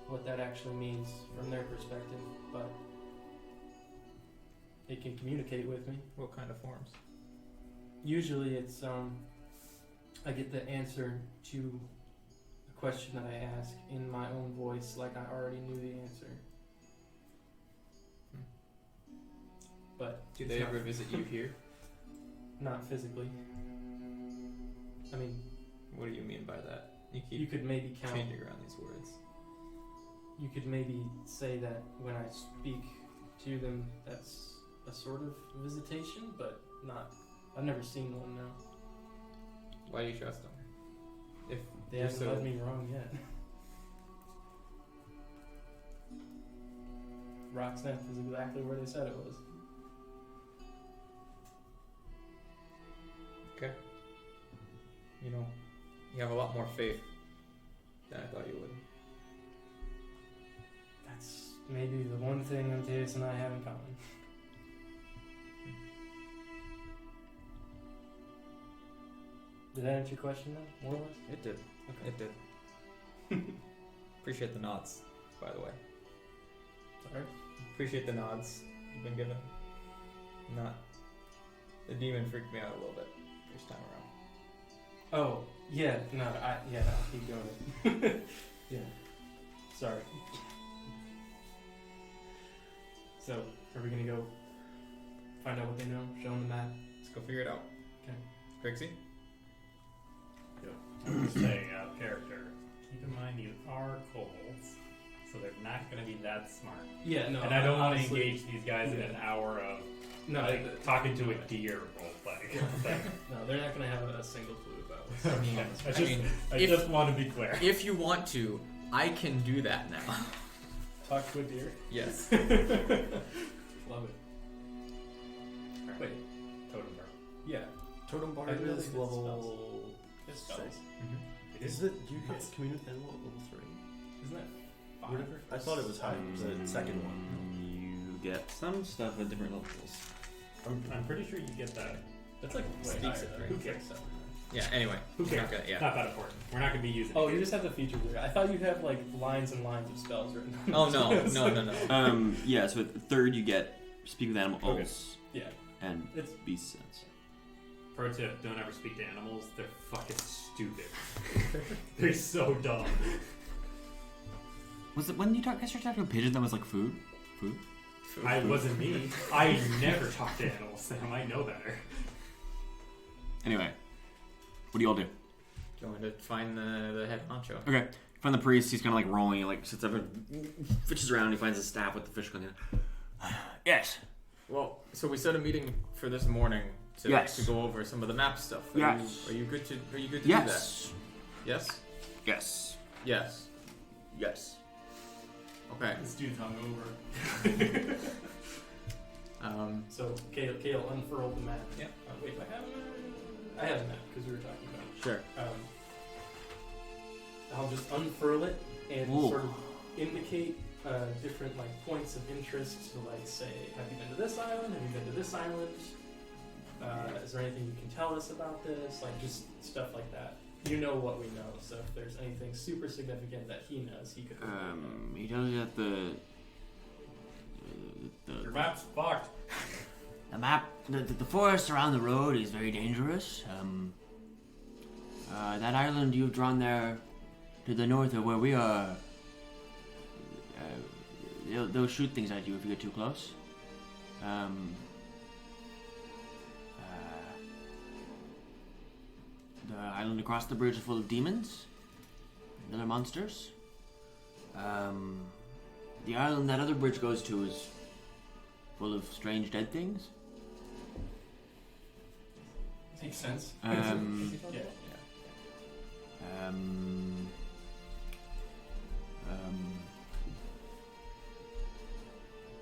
what that actually means from their perspective, but it can communicate with me. What kind of forms? Usually it's I get the answer to a question that I ask in my own voice, like I already knew the answer. But Do it's they not- ever visit you here? Not physically. I mean, What do you mean by that? You keep you could maybe count. changing around these words. You could maybe say that when I speak to them, that's a sort of visitation, but not. I've never seen one now. Why do you trust them? If They you're haven't so led me wrong yet. Rocksmith is exactly where they said it was. okay, you know, you have a lot more faith than I thought you would. That's maybe the one thing Antaeus and I have in common. Did that answer your question though, more or less? It did. Okay. It did. Appreciate the nods, by the way. Sorry? Appreciate the nods you've been given. Not the demon freaked me out a little bit first time around. Oh, yeah, no, I'll keep going. Yeah. Sorry. So, are we gonna go find out what they know? Show them the map? Let's go figure it out. Okay. Grixie? Just a character. Keep in mind you are kobolds, so they're not going to be that smart. Yeah, no. And I don't want to honestly- engage these guys in an hour of No, like, talking to a deer roleplay. no, they're not gonna have a single clue about what's going on. I just want to be clear. If you want to, I can do that now. Talk to a deer. Yes. Love it. Wait. Totem bar. Yeah. Totem bar I really is did level It's spells. 6. It Is it? Do you get commune with animal at level 3? Isn't that 5? Whatever. I thought it was high. The second one. You get some stuff at different levels. I'm pretty sure you get that. That's like way Speaks higher. it, Though. right? Who cares? Yeah. Anyway. Who cares? Okay, yeah. Not that important. We're not going to be using Oh, it. you just have the features there. I thought you'd have like lines and lines of spells written. Oh no. Yeah, so at third you get speak with animal Okay. oaths Yeah. and It's- beast sense. Pro tip, don't ever speak to animals. They're fucking stupid. They're so dumb. Was it when you talked to a pigeon that was like food? Food? I wasn't me. I never talk to animals, Sam. I know better. Anyway, what do you all do? Going to find the head honcho. Okay, find the priest. He's kind of like rolling. He like sits up and fishes around. He finds a staff with the fish going in. Yes. Well, so we set a meeting for this morning to, Yes. to go over some of the map stuff. Yes. Are you good to do that? Yes. Yes. Yes. Yes. Yes. Okay. This dude's hungover. So Kale unfurled the map. Yeah. Wait, do I have a map? I have a map because we were talking about it. Sure. I'll just unfurl it and Ooh. sort of indicate different like points of interest. So like say, have you been to this island? Have you been to this island? Is there anything you can tell us about this? Like just stuff like that. You know what we know, so if there's anything super significant that he knows, he could. He tells you that the Your map's fucked. The map, the forest around the road is very dangerous. That island you've drawn there to the north of where we are, they'll shoot things at you if you get too close. The island across the bridge is full of demons and other monsters. The island that other bridge goes to is full of strange dead things. Makes sense. Um, Yeah.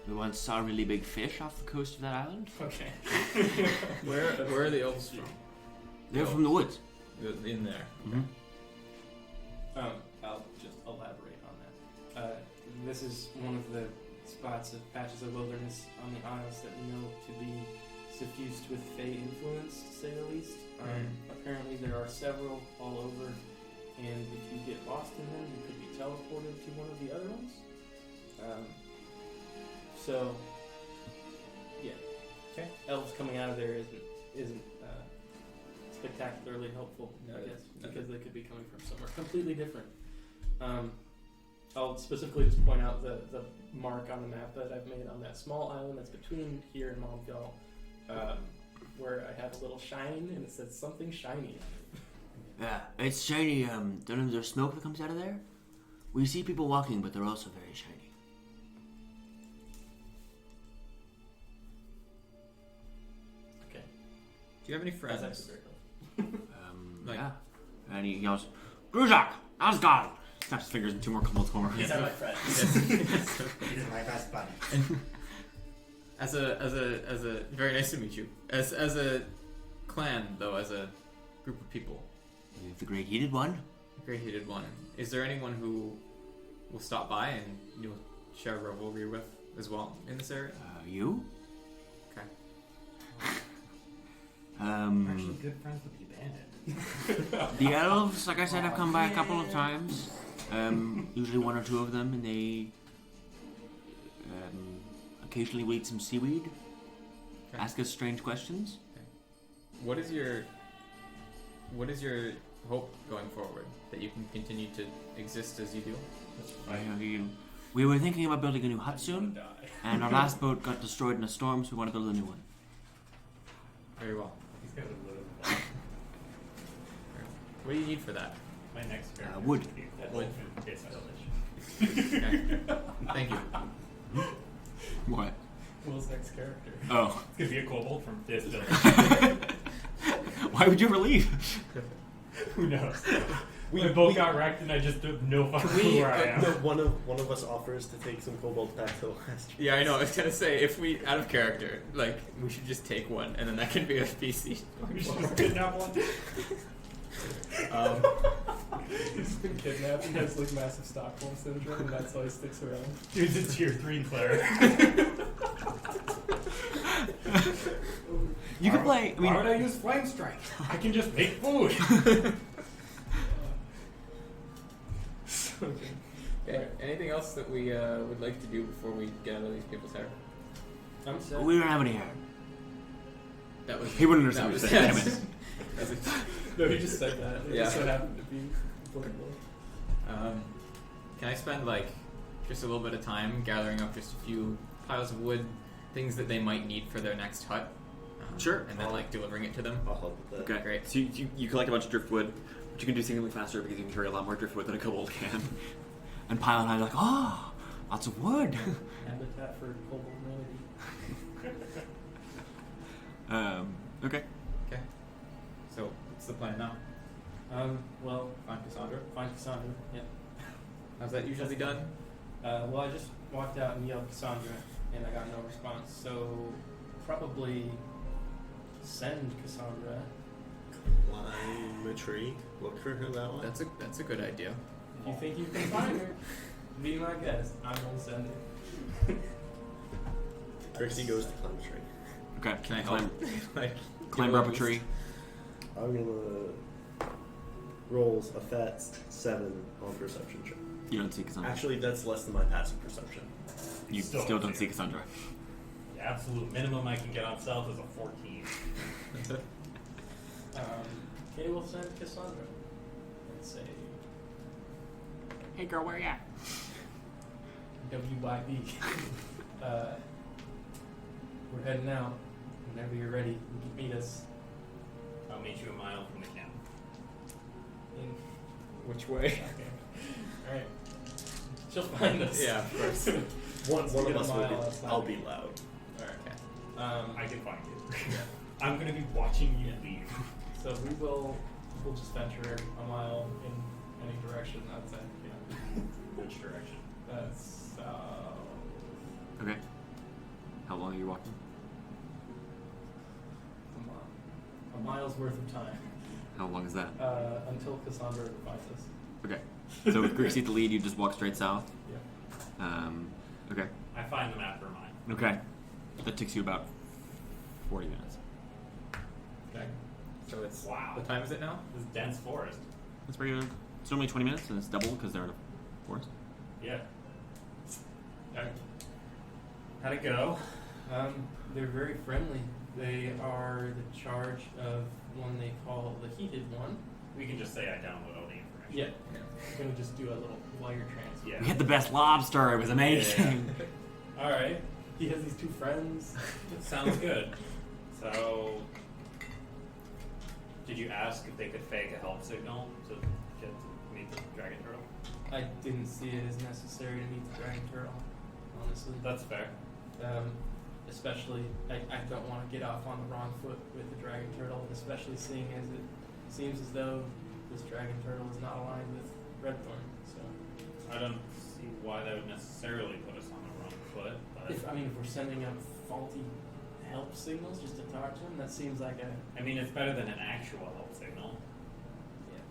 We once saw a really big fish off the coast of that island. Okay. Where are the elves from? They're from the woods. In there. I'll just elaborate on that. This is one of the spots of patches of wilderness on the Isles that we know to be suffused with Fey influence, to say the least. Apparently there are several all over, and if you get lost in them, you could be teleported to one of the other ones. So, yeah. Okay. Elves coming out of there isn't spectacularly helpful, I guess, because they could be coming from somewhere completely different. I'll specifically just point out the mark on the map that I've made on that small island that's between here and Momfell, where I have a little shine, and it says something shiny. Yeah, it's shiny. Don't know there's smoke that comes out of there. We see people walking, but they're also very shiny. Okay. Do you have any friends? That's actually very helpful. Like- Yeah. And he yells, Gruzak, Asgard! snaps his fingers and two more come over. These are my friends. These are my best buddies. As a very nice to meet you. As a clan though, as a group of people, We have the Great Heated One. great hated one. Is there anyone who will stop by and you'll share revelry with as well in this area? You? Okay. We're actually good friends with the bandit. The elves, like I said, have come by a couple of times. Usually one or two of them, and they occasionally will eat some seaweed, Okay. ask us strange questions. What is your hope going forward? That you can continue to exist as you do? We were thinking about building a new hut soon, and our last boat got destroyed in a storm, so we want to build a new one. Very well. He's got a little. What do you need for that? My next character. wood. Would be that Wood. wolf in Village. Okay. Thank you. What? Will's next character. Oh. It's gonna be a kobold from this village. Why would you ever leave? Who knows? We both got wrecked, and I just have no fucking clue where I am. No, one of us offers to take some kobolds back to the last. Yeah, I know. I was gonna say if we out of character, like we should just take one, and then that can be a PC. We should just kidnap one. He's been kidnapped and has like massive Stockholm syndrome, and that's why he sticks around. Dude's a tier 3 cleric. You could play. I mean, Why would I use Flame Strike? I can just make food. Okay. Anything else that we would like to do before we get out of these people's hair? I'm sad. we don't have any hair. That was. He wouldn't understand that what you're was- saying. that was- No, he just said that. It Yeah. just so happened to be applicable. Can I spend like just a little bit of time gathering up just a few piles of wood, things that they might need for their next hut? Sure. And then like delivering it to them. I'll help with that. Okay, Great. So you collect a bunch of driftwood, but you can do significantly faster because you can carry a lot more driftwood than a kobold can. And pile and I are like, oh, lots of wood. Habitat for global humanity. Okay. Okay. So what's the plan now? Well, Find Cassandra. find Cassandra. Yeah. How's that usually done? Well, I just walked out and yelled Cassandra, and I got no response. So probably send Cassandra. Climb a tree. Look for her that one. That's a good idea. If you think you can find her, be my guest. I'm gonna send her. Grixie goes to climb a tree. Okay. Can I climb, help? like climb give up a boost? tree? I'm gonna rolls a fat 7 on perception check. You don't see Cassandra. Actually, that's less than my passive perception. You still don't see Cassandra. The absolute minimum I can get on stealth is a 14. Okay, we'll send Cassandra and say Hey girl, where you at? WYB. We're heading out. Whenever you're ready, you can meet us. I'll meet you a mile from the camp. Which way? Okay. Alright. She'll find us. Yeah, of course. One Get of a us mile, will that's be. not I'll big. be loud. Alright. I can find you. I'm gonna be watching you leave. So we'll just venture a mile in any direction outside. Which direction? That's Okay. How long are you walking? a mile's worth of time How long is that? until Cassandra finds us. Okay. So with Grixie at the lead, you just walk straight south? Yeah. Okay. I find them after mine. Okay. That takes you about 40 minutes. Okay. So it's Wow. What time is it now? This dense forest. That's pretty good. It's normally 20 minutes, and it's double because they're in a forest. Yeah. Alright. How'd it go? They're very friendly. They are the charge of one they call the Heated One. We can just say I download all the information. Yeah. We're gonna just do a little wire transfer. Yeah. We had the best lobster. It was amazing. Alright. He has these two friends. Sounds good. So, did you ask if they could fake a help signal to get to meet the dragon turtle? I didn't see it as necessary to meet the dragon turtle, honestly. That's fair. Especially, I don't want to get off on the wrong foot with the dragon turtle, especially seeing as it seems as though this dragon turtle is not aligned with Redthorn. So, I don't see why that would necessarily put us on the wrong foot, but if we're sending out faulty help signals just to talk to him, that seems like I mean, it's better than an actual help signal.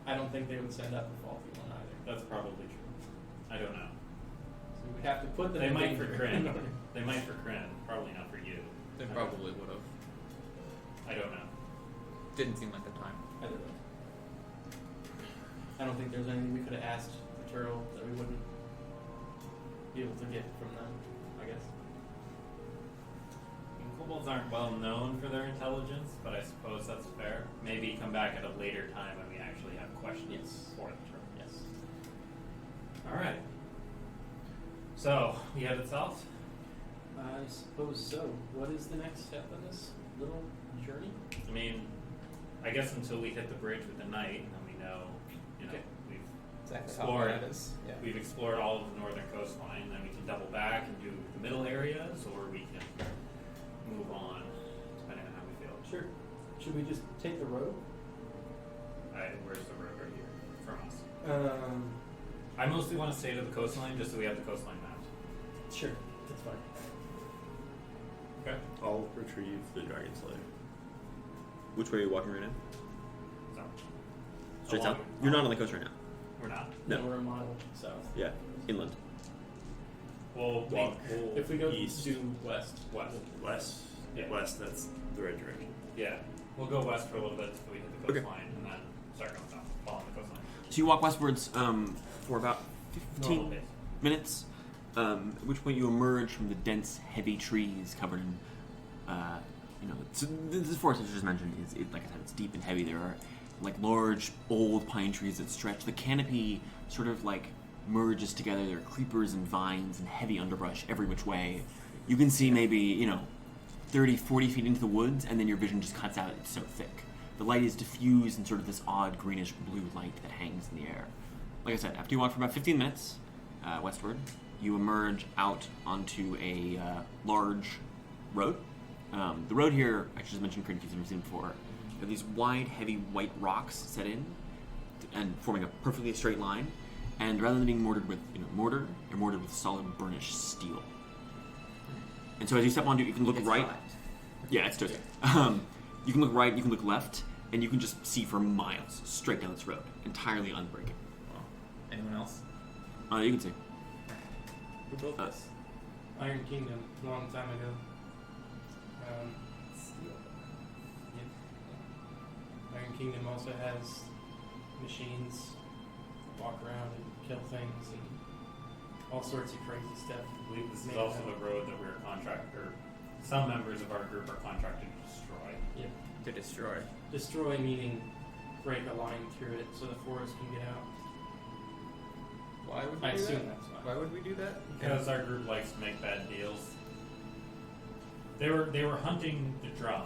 I don't think they would send out the faulty one either. That's probably true. I don't know. So we would have to put them They in might for danger. Qrin. They might for Qrin. Probably not for you. They probably would have. I don't know. Didn't seem like the time. I don't know. I don't think there's anything we could have asked the turtle that we wouldn't be able to get from them, I guess. I mean, kobolds aren't well known for their intelligence, but I suppose that's fair. Maybe come back at a later time when we actually have questions Yes. for the turtle. Yes. Alright. So, we headed south? I suppose so. What is the next step in this little journey? I mean, I guess until we hit the bridge with the knight, and then we know, Okay. we've Exactly Explored. how that is. Yeah. we've explored all of the northern coastline, then we can double back and do the middle areas, or we can move on, depending on how we feel. Sure. Should we just take the road? Where's the road right here? From us. I mostly want to stay to the coastline just so we have the coastline mapped. Sure, that's fine. Okay. I'll retrieve the dragon slayer. Which way are you walking right now? So. Straight along- south? You're not on the coast right now. We're not. No. We're a mile south. Yeah, inland. We'll Walk If we go east, due west, west, Yeah. west. That's the right direction. Yeah. We'll go west for a little bit until we hit the Okay. coastline and then start going south, following the coastline. So you walk westwards for about Normal 15 pace. minutes, at which point you emerge from the dense, heavy trees covered in, so this forest I just mentioned is, like I said, it's deep and heavy. There are like large, old pine trees that stretch. The canopy sort of like merges together. There are creepers and vines and heavy underbrush every which way. You can see maybe, 30, 40 feet into the woods, and then your vision just cuts out. It's so thick. The light is diffused in sort of this odd greenish blue light that hangs in the air. Like I said, after you walk for about 15 minutes westward, you emerge out onto a large road. The road here, I just mentioned Qrin, you've never seen before. There are these wide, heavy white rocks set in and forming a perfectly straight line. And rather than being mortared with mortar, you're mortared with solid burnished steel. And so as you step onto it, you can look It's right. flat. Yeah, it's toasted. You can look right, you can look left, and you can just see for miles straight down this road, entirely unbreaking. Well, anyone else? You can see. Who built this? Iron Kingdom, a long time ago. Iron Kingdom also has machines that walk around and kill things and all sorts of crazy stuff. I believe this is also the road that we're some members of our group are contracted to destroy. Yep. To destroy. Destroy meaning break a line through it so the forest can get out. Why would we I do assume that? that's why. Why would we do that? Because our group likes to make bad deals. They were hunting the drum,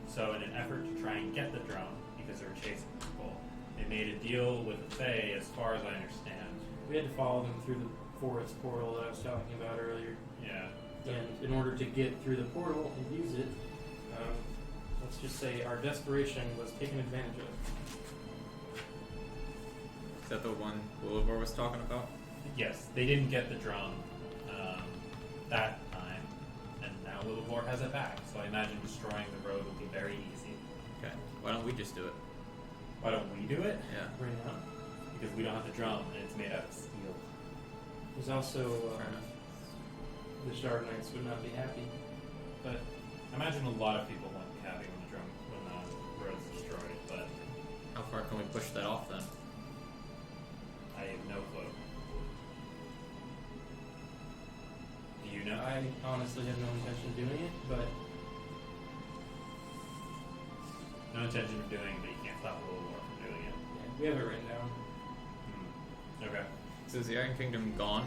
so in an effort to try and get the drum, because they were chasing people, they made a deal with the Fae, as far as I understand. We had to follow them through the forest portal that I was talking about earlier. Yeah. And in order to get through the portal and use it, let's just say our desperation was taken advantage of. Is that the one Boulevard was talking about? Yes, they didn't get the drum that time, and now Willivore has it back, so I imagine destroying the road will be very easy. Okay. Why don't we just do it? Why don't we do it? Yeah. Right now. Because we don't have the drum, and it's made out of steel. There's also Fair enough. the Shard Knights would not be happy, but I imagine a lot of people won't be happy when the road's destroyed, but How far can we push that off then? I have no clue. Do you know? I honestly have no intention of doing it. But No intention of doing it, but you can't stop Willivore from doing it. yeah, we have it written down. Okay. So is the Iron Kingdom gone?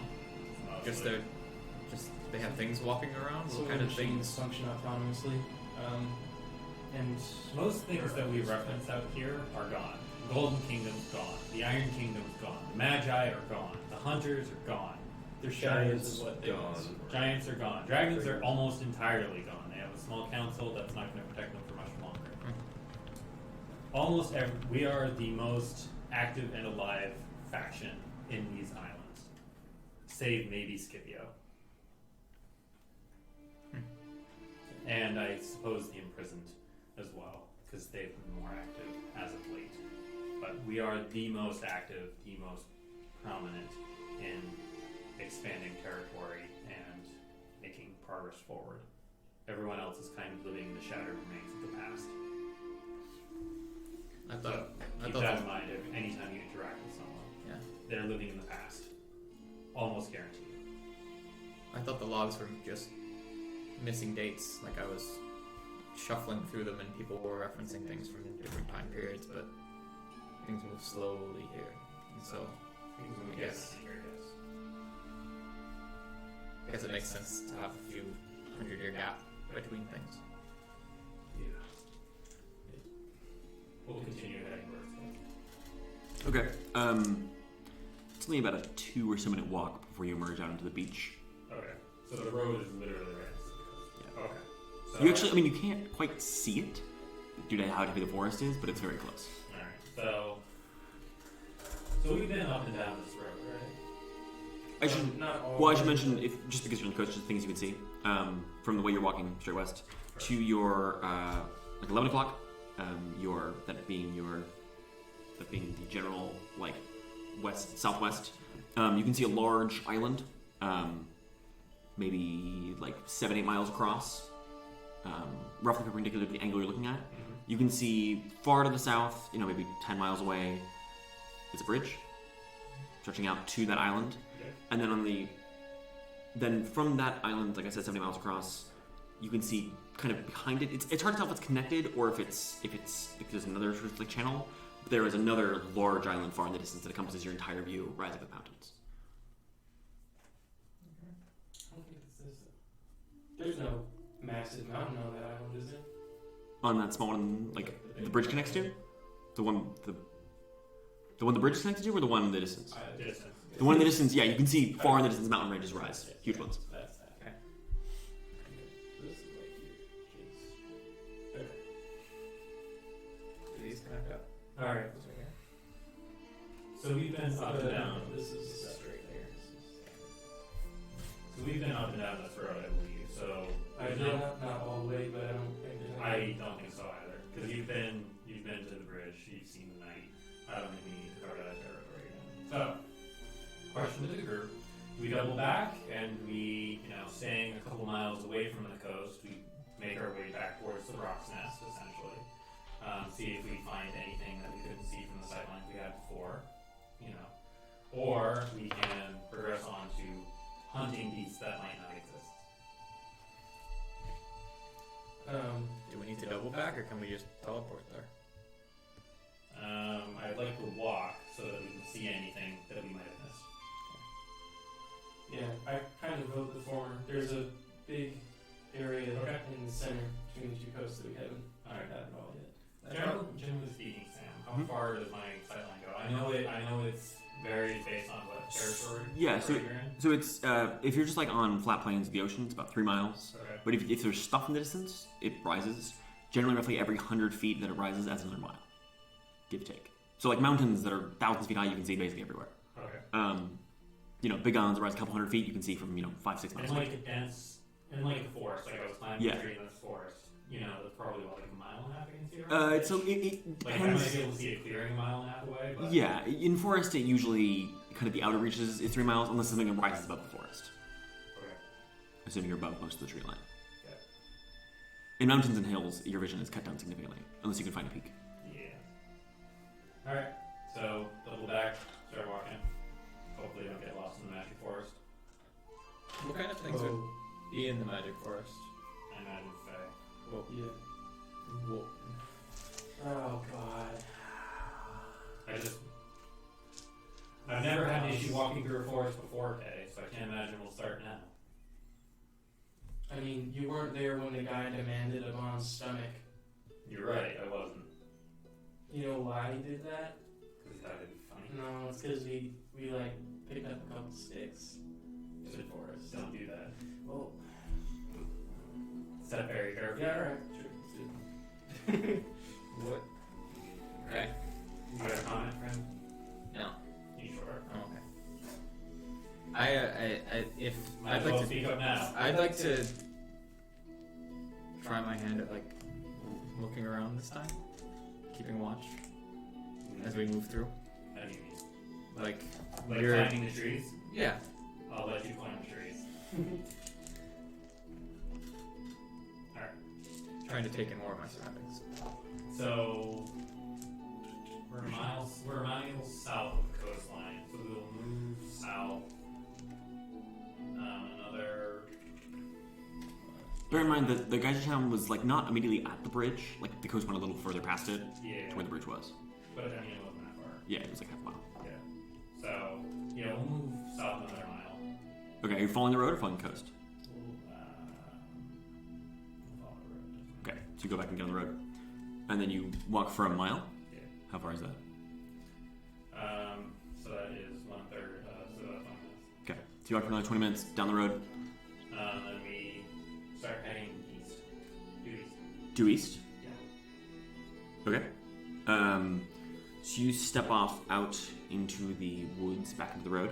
Just they have things walking around? So What kind of machines things? function autonomously, and Most things that we reference out here are gone. Golden Kingdom's gone. The Iron Kingdom's gone. The Magi are gone. The Hunters are gone. their shadows Giants is what they gone. want. Giants are gone. Dragons are almost entirely gone. They have a small council that's not going to protect them for much longer. We are the most active and alive faction in these islands, save maybe Scipio. And I suppose the imprisoned as well, because they've been more active as of late. But we are the most active, the most prominent in expanding territory and making progress forward. Everyone else is kind of living in the shattered remains of the past. I So thought keep that in mind anytime you interact with someone. Yeah. They're living in the past. Almost guaranteed. I thought the logs were just missing dates. Like I was shuffling through them and people were referencing things from different time periods, but things move slowly here. And so I guess it makes sense to have a few 100-year gap between things. Yeah. We'll continue heading north. Okay. It's only about a 2 or so minute walk before you emerge out onto the beach. Okay. So the road is literally right next to the coast. Yeah. Okay. So You actually, you can't quite see it due to how heavy the forest is, but it's very close. Alright. So we've been up and down this road, right? I should. Not all. Well, I should mention, if just because you're on the coast, just things you can see from the way you're walking straight west to your like 11 o'clock. That being the general like west southwest. You can see a large island, maybe like 7-8 miles across, roughly perpendicular to the angle you're looking at. You can see far to the south, maybe 10 miles away, is a bridge stretching out to that island. And then from that island, like I said, 70 miles across, you can see kind of behind it. It's hard to tell if it's connected or if there's another sort of like channel. But there is another large island far in the distance that encompasses your entire view, rising up the mountains. I don't think it's this. There's no massive mountain on that island, is there? On that small one, like the bridge connects to, the one the bridge is connected to, or the one in the distance? Distance. The one in the distance, yeah, you can see far in the distance mountain ranges rise, huge ones. That's that. Okay. This is right here. Okay. Do these connect up? All right. This right here? So we've been up and down. This is straight there. So we've been up and down this road, I believe. So I did not all the way, but I don't think there's I don't think so either. Because you've been to the bridge, you've seen the night. I don't think we need to cover that territory again. So, question to the group: do we double back and we, staying a couple miles away from the coast, we make our way back towards the rock's nest, essentially. See if we find anything that we couldn't see from the sightlines we had before, or we can progress on to hunting beasts that might not exist. Do we need to double back, or can we just teleport there? I'd like to walk so that we can see anything that we might have missed. Yeah, I kind of vote the former. There's a big area in the center between the two coasts that we haven't had at all yet. Generally speaking, Sam, how far does my sightline go? I know it's varies based on what territory. Yeah, so you're in. so it's if you're just like on flat plains of the ocean, it's about 3 miles. Okay. But if there's stuff in the distance, it rises. Generally, roughly every 100 feet that it rises adds another mile, give or take. So like mountains that are thousands of feet high, you can see basically everywhere. Okay. Big islands that rise a couple hundred feet, you can see from 5-6 miles In away. like a dense, in like a forest, like I was climbing a tree in this forest. That's probably what, like a mile and a half I can see around. So it Like I depends. might be able to see a clearing a mile and a half away. But Yeah, in forest it usually kind of the outer reaches is 3 miles unless something rises above the forest, Okay. assuming you're above most of the tree line. Okay. In mountains and hills, your vision is cut down significantly unless you can find a peak. Yeah. All right. So double back, start walking. Hopefully, don't get lost in the magic forest. What kind of things would be in the magic forest? I imagine Fae. Well, Yeah. well, Oh god. I've never had an issue walking through a forest before, Kay, so I can't imagine we'll start now. I mean, you weren't there when the guy demanded a Von's stomach. You're right, I wasn't. You know why he did that? Because he thought it'd be funny. No, it's because we like picked up a couple sticks Just for us. don't do that. Well, Step very carefully. yeah, alright. Sure, let's do it. what? Okay. You got a comment, friend? No. You sure? Oh, okay. If Might I'd as like well to, speak up now. I'd like to try my hand at looking around this time, keeping watch as we move through. How do you mean? Like Like you're, climbing the trees? yeah. I'll let you climb the trees. Alright. Trying to take in more of my surroundings. So we're miles south of the coastline, so we will move south another. Bear in mind that the Geysertown was like not immediately at the bridge, like the coast went a little further past it Yeah, to where the bridge was. but I mean it wasn't that far. Yeah, it was like half a mile. Yeah. So we'll move south another mile. Okay, are you following the road or following the coast? We'll follow the road. Okay, so you go back and get on the road, and then you walk for a mile. Yeah. How far is that? So that is 1/3. So that's 1 minute. Okay, so you walk for another 20 minutes down the road. Then we start heading east. Due east. Due east. Yeah. Okay. So you step off out into the woods, back into the road,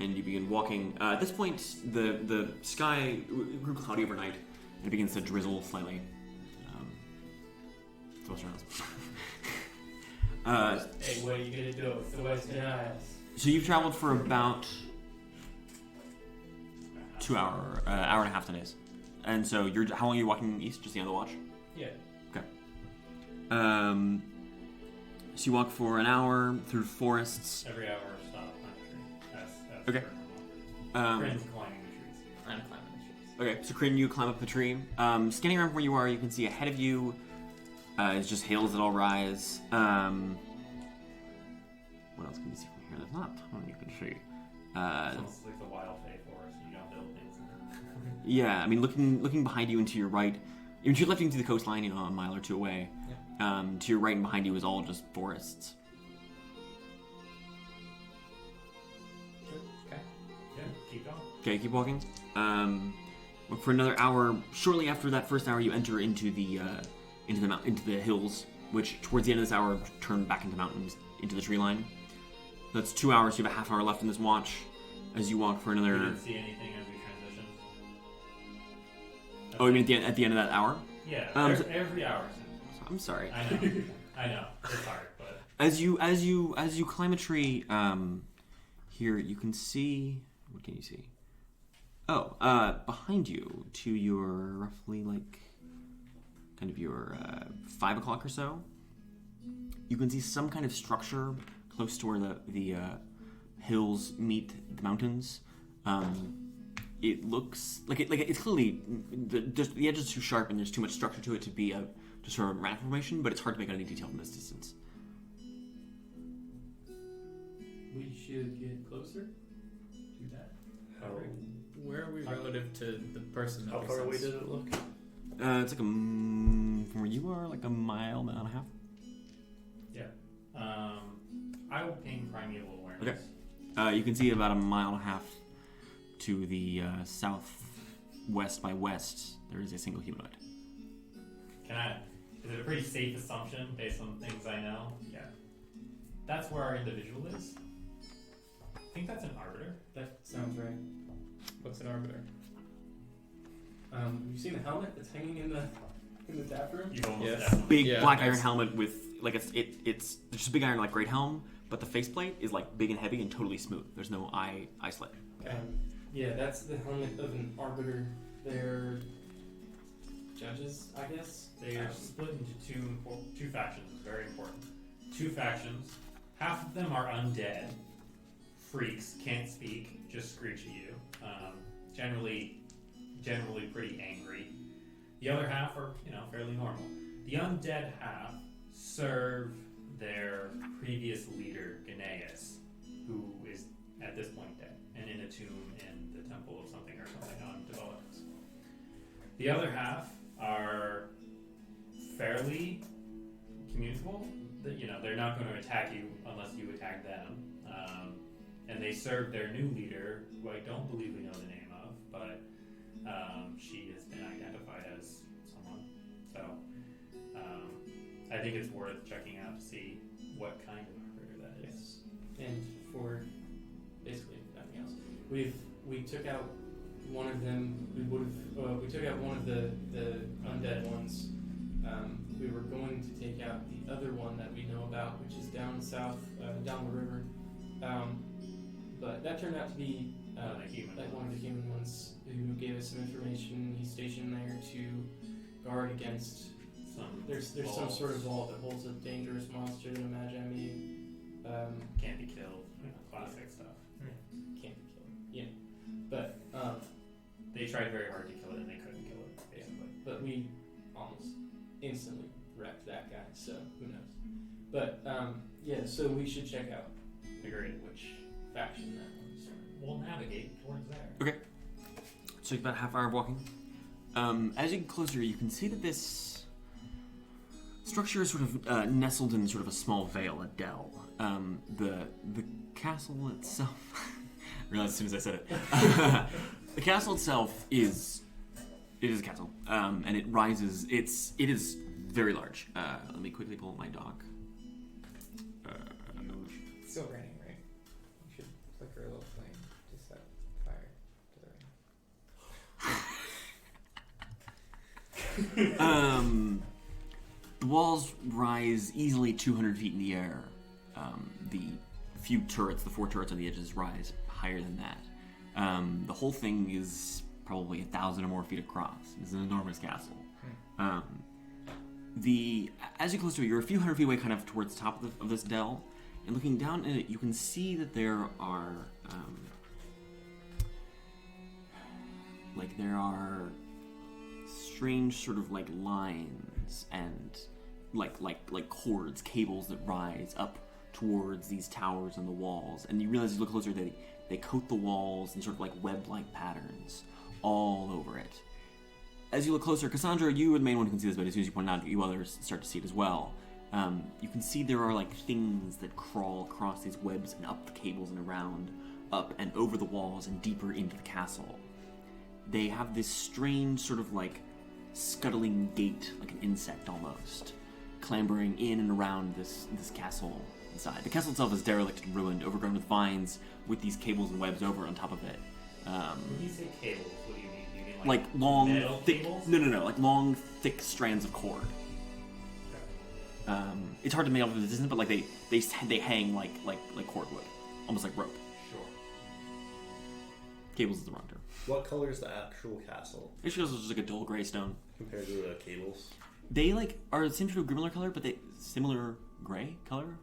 and you begin walking. At this point, the sky grew cloudy overnight, and it begins to drizzle slightly. It's Western Isles. Hey, what are you gonna do with the Western Isles? So you've traveled for about 2 hour and a half days, and so how long are you walking east? Just the end of the watch. Yeah. Okay. So you walk for an hour through forests. Every hour, stop on a tree. That's Okay. Qrin's climbing the trees. I'm climbing the trees. Okay, so Qrin, you climb up the tree. Scanning around from where you are, you can see ahead of you is just hills that all rise. What else can you see from here? There's not a ton you can see. It's like the wild fay forest. You don't build things in there. Yeah, I mean, looking behind you and to your right, to your left, you can see the coastline, a mile or two away. To your right and behind you is all just forests. Okay. Yeah, keep going. Okay, keep walking. For another hour. Shortly after that first hour, you enter into the hills, which towards the end of this hour turn back into mountains, into the tree line. That's 2 hours. You have a half hour left in this watch. As you walk for another. You didn't see anything as we transitioned. Oh, you mean at the end of that hour? Yeah, so- every hour. I'm sorry. I know. I know. It's hard, but As you climb a tree, here you can see. What can you see? Oh, behind you, to your roughly kind of your 5 o'clock or so, you can see some kind of structure close to where the hills meet the mountains. It looks like it's clearly the edge is too sharp and there's too much structure to it to be a just sort of round formation, but it's hard to make out any detail from this distance. We should get closer to that. Where are we relative to the person that How we far away sensed? did it look? It's like from where you are, like a mile and a half. I will ping primeval awareness. Okay. You can see about a mile and a half to the southwest by west. There is a single humanoid. Is it a pretty safe assumption based on things I know? Yeah. That's where our individual is. I think that's an arbiter. That sounds right. What's an arbiter? Have you seen the helmet that's hanging in the taproom? You've almost Yes. definitely. Big Yeah, black iron that's- helmet with it's just a big iron great helm, but the faceplate is big and heavy and totally smooth. There's no eye slit. Yeah, that's the helmet of an arbiter. They're judges, I guess. They are split into two factions. It's very important. Two factions. Half of them are undead. Freaks, can't speak, just screech at you. Generally pretty angry. The other half are, fairly normal. The undead half serve their previous leader, Gaineus, who is at this point dead and in a tomb in the temple of something undeveloped. The other half are fairly communicable. They're not going to attack you unless you attack them. And they serve their new leader, who I don't believe we know the name of, but she has been identified as someone. So I think it's worth checking out to see what kind of arbiter that is. And for basically nothing else, we took out one of them. We took out one of the undead ones. We were going to take out the other one that we know about, which is down south, down the river. But that turned out to be one of the human ones who gave us some information. He's stationed there to guard against. There's some sort of vault that holds a dangerous monster to imagine. Can't be killed. Classic stuff. Can't be killed. Yeah, but they tried very hard to kill it and they couldn't kill it, basically. But we almost instantly wrecked that guy. So who knows? But yeah, so we should check out. Agreed. Which faction that one's. We'll navigate towards there. Okay. So about a half hour of walking. As you get closer, you can see that this structure is sort of nestled in sort of a small vale, a dell. The castle itself. I realized as soon as I said it. The castle itself is a castle, and it rises. It is very large. Let me quickly pull up my dock. It's still raining, right? You should flicker a little flame to The walls rise easily 200 feet in the air. The four turrets on the edges rise higher than that. The whole thing is probably 1,000 or more feet across. It's an enormous castle. As you close to it, you're a few hundred feet away, kind of towards the top of this dell, and looking down in it, you can see that there are strange sort of like lines and like cords, cables that rise up towards these towers and the walls. And you realize as you look closer, they coat the walls in sort of like web-like patterns all over it. As you look closer, Cassandra, you are the main one who can see this, but as soon as you point it out, you others start to see it as well. You can see there are like things that crawl across these webs and up the cables and around, up and over the walls and deeper into the castle. They have this strange sort of like scuttling gait, like an insect almost, clambering in and around this castle inside. The castle itself is derelict and ruined, overgrown with vines, with these cables and webs over on top of it. When you say cables, what do you mean? You mean Like long, metal thick. cables? No. Like long, thick strands of cord. It's hard to make out from the distance, but like they hang like cordwood, almost like rope. Sure. Cables is the wrong term. What color is the actual castle It feels just like a dull gray stone. compared to the cables? They like are the same sort of Grimler color, but they similar gray color,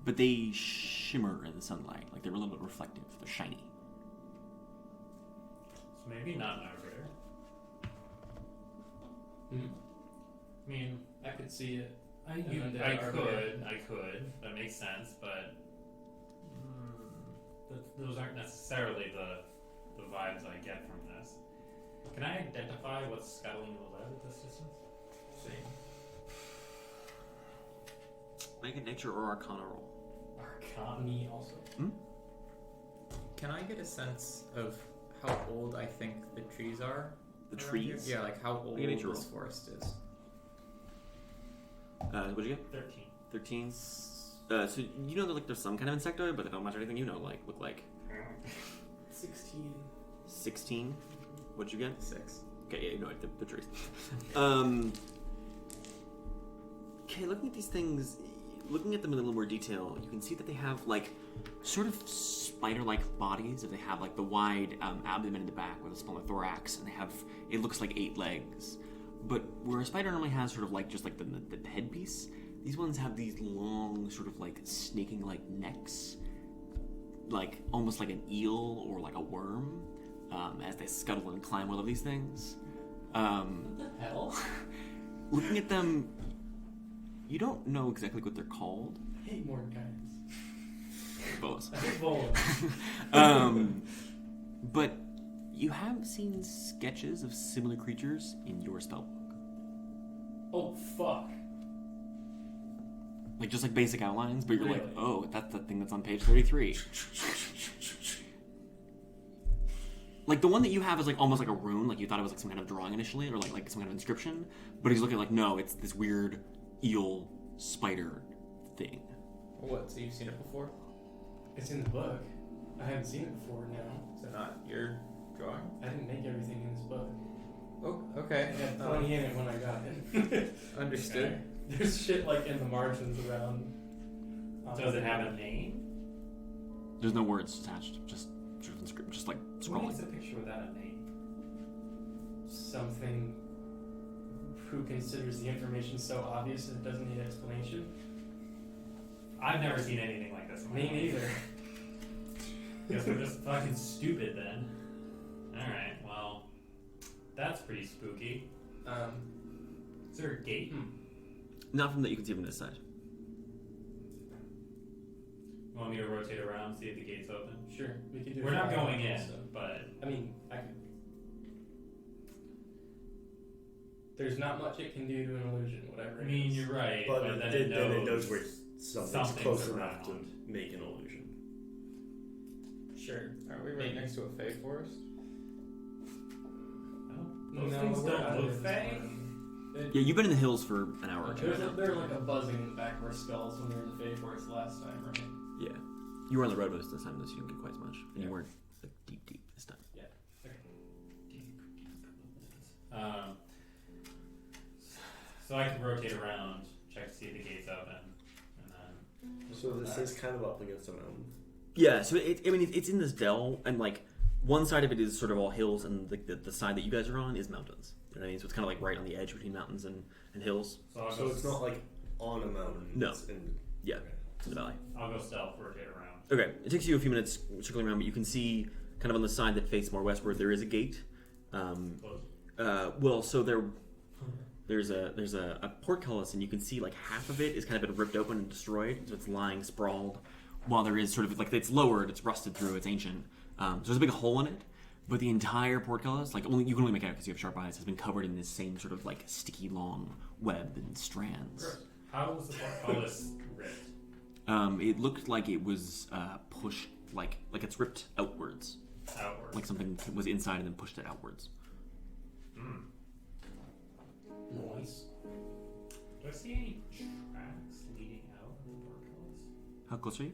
but they shimmer in the sunlight. Like they're a little bit reflective. They're shiny. So maybe not an arbiter. I mean, I could see it. I could. That makes sense, but those aren't necessarily the vibes I get from this. Can I identify what's scuttling the web at this distance? Same. Make a nature or arcana roll. Arcana. Me also. Can I get a sense of how old I think the trees are? The around trees? here? Yeah, like how old Make a nature this roll. forest is. What'd you get? 13. 13. So you know that like there's some kind of insectoid, but they don't match anything you know. Like look like 16. 16. What'd you get? 6. Okay, yeah, you know the trees. Okay, looking at these things, looking at them in a little more detail, you can see that they have like sort of spider-like bodies. That they have like the wide abdomen in the back with a smaller thorax, and they have it looks like 8 legs. But where a spider normally has sort of like just like the headpiece, these ones have these long sort of like snaking-like necks, like almost like an eel or like a worm, as they scuttle and climb all of these things. What the hell? Looking at them, you don't know exactly what they're called. I hate Mordecai's. Boas. I hate Bolas. But you have seen sketches of similar creatures in your spellbook. Oh, fuck. Like just like basic outlines, but you're like, Really? oh, that's the thing that's on page 33. Like the one that you have is like almost like a rune, like you thought it was like some kind of drawing initially, or like some kind of inscription. But he's looking like, no, it's this weird eel spider thing. What? So you've seen it before? It's in the book. I haven't seen it before now. Is that not your drawing? I didn't make everything in this book. Oh, okay. I had plenty in it when I got it. Understood. There's shit like in the margins around. Does it have a name? There's no words attached, just sort of inscription, just like What scrolling. is a picture without a name? Something who considers the information so obvious that it doesn't need explanation? I've never seen anything like this. in my Me life. neither. Guess we're just fucking stupid then. Alright, well, that's pretty spooky. Is there a gate? Not from that you can see from this side. You want me to rotate around, see if the gate's open? Sure, we could do We're not fire going in, also. but I mean, I could. There's not much it can do to an illusion, whatever. I mean, you're right, But, but then then it knows, it knows where something's something's close enough to around. make an illusion. Sure. Are we right next to a fey forest? Those No, things we're don't out look of this fake. one. Yeah, you've been in the hills for an hour or two There's now. they're like a buzzing in the back of our skulls when we were in the Fey Forest last time, right? Yeah. You were on the road most of the time, though, so you didn't get quite as much. And you Yeah. weren't like deep this time. So I can rotate around, check to see if the gate's open, and then. So this is kind of up against a mountain. Yeah, so it's in this dell, and like one side of it is sort of all hills, and the side that you guys are on is mountains. You know what I mean? So it's kind of like right on the edge between mountains and hills. So it's not like on a mountain. No. It's in, Yeah, it's in the valley. I'll go stealth, rotate around. Okay, it takes you a few minutes circling around, but you can see kind of on the side that faces more westward there is a gate. Close. So there's a portcullis, and you can see like half of it is kind of been ripped open and destroyed, so it's lying sprawled. While there is sort of like it's lowered, it's rusted through, it's ancient. So there's a big hole in it, but the entire portcullis, like you can only make it out because you have sharp eyes, has been covered in this same sort of like sticky long web and strands. Gross. How was the portcullis ripped? It looked like it was pushed, like it's ripped outwards, Outward. like something was inside and then pushed it outwards. Nice. Do I see any tracks leading out of the portcullis? How close are you?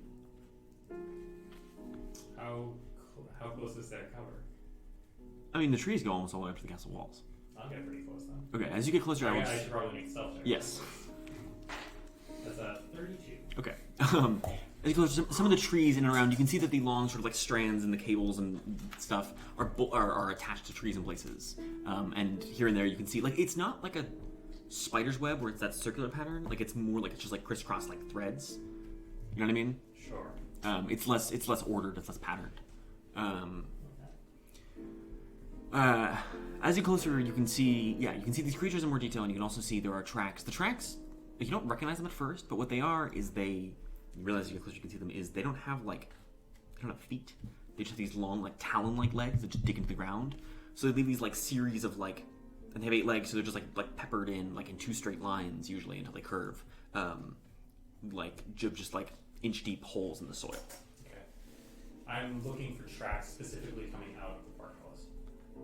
How close is that cover? I mean, the trees go almost all the way up to the castle walls. I'll get pretty close then. Okay, as you get closer, I should probably make stealth check. Yes. That's a 32. Okay. As you get closer, some of the trees in and around, you can see that the long sort of like strands and the cables and stuff are attached to trees in places. And here and there, you can see like it's not like a spider's web where it's that circular pattern. Like it's more like it's just like crisscross like threads. You know what I mean? Sure. It's less ordered. It's less patterned. As you get closer, you can see these creatures in more detail, and you can also see there are tracks. The tracks, like, you don't recognize them at first, but what they are is you realize as you get closer, you can see them is they don't have feet. They just have these long like talon-like legs that just dig into the ground. So they leave these like series of like, and they have 8 legs, so they're just like peppered in like in 2 straight lines usually until they curve, just like inch-deep holes in the soil. Okay. I'm looking for tracks specifically coming out of the portcullis.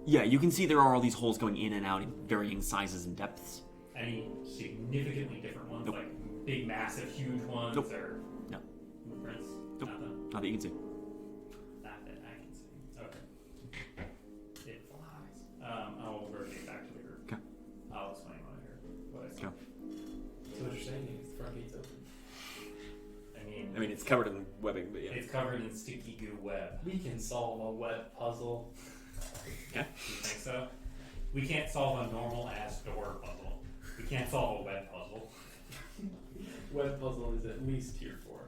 Yeah, you can see there are all these holes going in and out in varying sizes and depths. Any significantly different ones, Nope. like big, massive, huge ones, Nope. or No. movements? Nope. Nothing. Not that you can see. Not that I can see. Okay. It flies. I'll rotate back to the group. Okay. I'll explain what I see. Go. So what you're saying is the front gate's open. I mean, it's covered in webbing, but yeah. it's covered in sticky goo web. We can solve a web puzzle. You think so? We can't solve a normal ass door puzzle. We can't solve a web puzzle. Web puzzle is at least tier 4.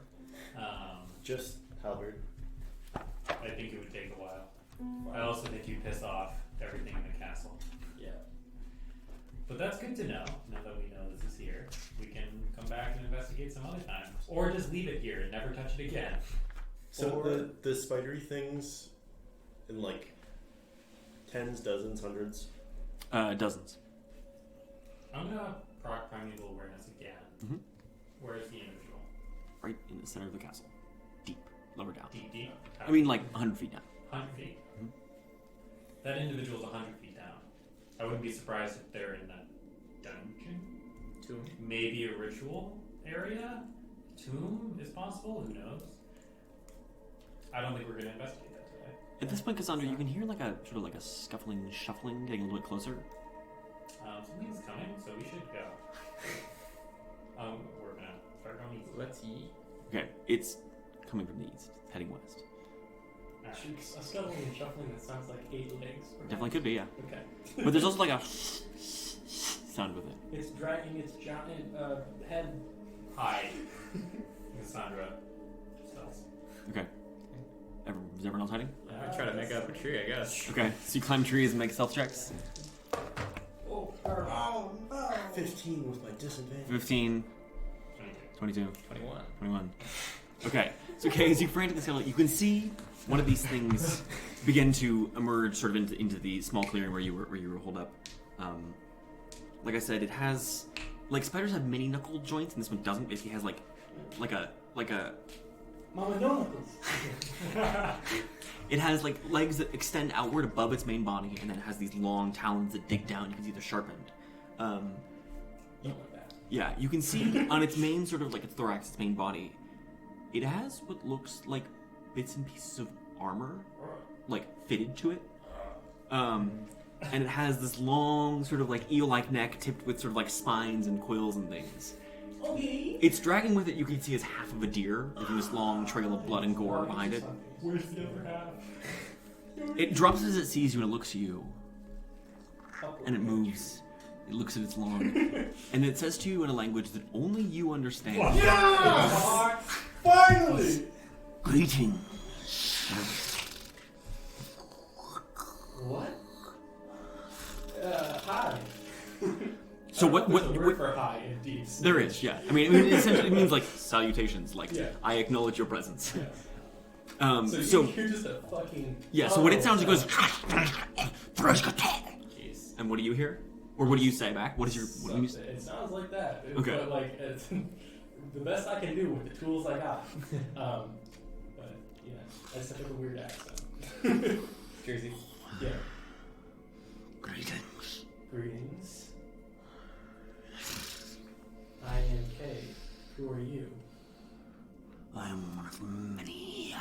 Just halberd. I think it would take a while. I also think you'd piss off everything in the castle. Yeah. But that's good to know. Now that we know this is here, we can come back and investigate some other time. Or just leave it here and never touch it again. So Or- the spidery things, in like tens, dozens, hundreds. Dozens. I'm gonna proc primeval awareness again. Mhm. Where is the individual? Right in the center of the castle. Deep. Lower down. Deep. I mean, like 100 feet down. 100 feet. Mhm. That individual's 100 feet down. I wouldn't be surprised if they're in that dungeon. Tomb. Maybe a ritual area? Tomb is possible? Who knows? I don't think we're gonna investigate that today. At this point, Cassandra, you can hear like a sort of like a scuffling, shuffling, getting a little bit closer. Something's coming, so we should go. We're gonna start going east. Let's eat. Okay, it's coming from the east, heading west. Alright. A scuttling and shuffling that sounds like 8 legs. Definitely could be, yeah. Okay. But there's also like a sound with it. It's dragging its giant head. Hi, Cassandra. Stealth. Okay. Is everyone else hiding? I try to make up a tree, I guess. Okay, so you climb trees and make stealth checks. Oh, 15 with my disadvantage. 15, 22. 22, 21. 21. Okay, so as you frantically scale, you can see one of these things begin to emerge sort of into the small clearing where you were holed up. Like I said, it has like spiders have many knuckle joints, and this one doesn't. It has like a Mama, no knuckles. it has like legs that extend outward above its main body, and then it has these long talons that dig down. You can see they're sharpened. Don't like that. Yeah, you can see on its main sort of like its thorax, its main body, it has what looks like bits and pieces of armor, like fitted to it. and it has this long, sort of like eel-like neck tipped with sort of like spines and quills and things. Okay. Its dragging with it, you can see, is half of a deer, with this long trail of blood and gore behind it. Where's the other half? It drops as it sees you and it looks at you, and it moves. It looks at its long, and it says to you in a language that only you understand. Yeah! Finally! Greetings. What? Hi. So what? There's a word for hi in deep. There is, yeah. I mean, essentially, it means like salutations, like Yeah. I acknowledge your presence. Yeah. So You're just a fucking. yeah. So what it sounds, it goes. Jeez. And what do you hear? Or what do you say back? What is your? What do you say? It sounds like that. Okay. But like, it's the best I can do with the tools I got. But yeah, I just have a weird accent. Jersey. Yeah. Greetings. Greetings. I am Kay. Who are you? I am one of many.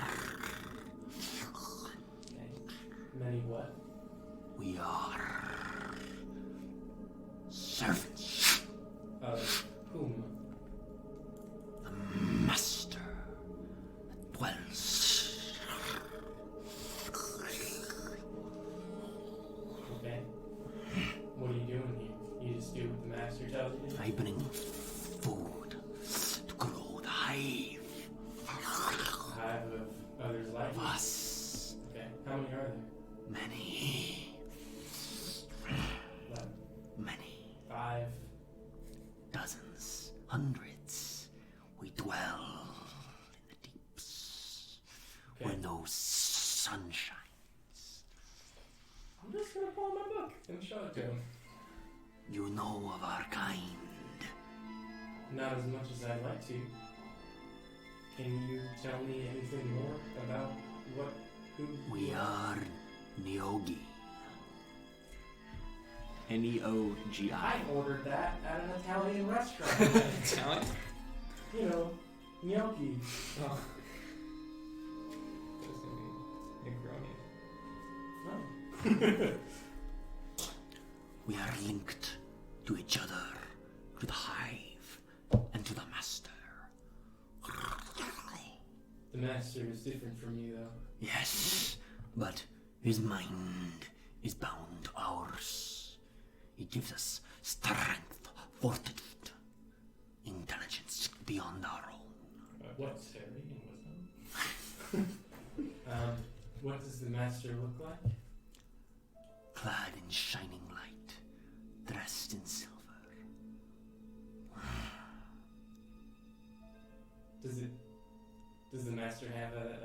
Okay. Many what? We are servants. Of whom? The master that dwells. Okay. What are you doing here? You just do what the master tells you to do? I bring food to grow the hive Hive of others like of you? us. Okay. How many are there? Many, 11. many, 5. dozens, hundreds. We dwell in the deeps Okay. where no sun shines. I'm just gonna pull my book and show it to him. You know of our kind. Not as much as I'd like to. Can you tell me anything more about who? We are Neogi. Neogi. I ordered that at an Italian restaurant. Talent? You know, gnocchi. Oh. Negroni. Oh. We are linked to each other, to the hive, and to the master. The master is different from you, though. Yes, but his mind is bound to ours. He gives us strength, fortitude, intelligence beyond our own. What, Harry and wisdom? What does the master look like? Clad in shining light, dressed in silver. Does the master have a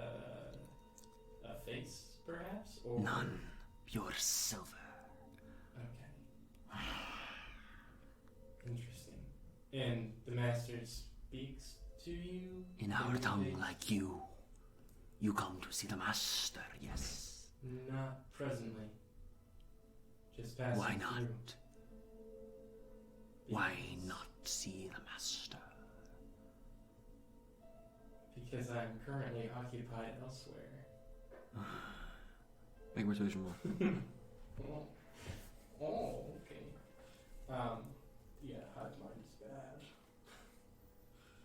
face, perhaps? Or None, pure silver. Okay. Interesting. And the master speaks to you? In our tongue, like you. You come to see the master, yes. Not presently. Just passing Why not? through. Why Because- not see the master? Because I'm currently occupied elsewhere. Make a persuasion roll. Oh, okay. Yeah, hive mind is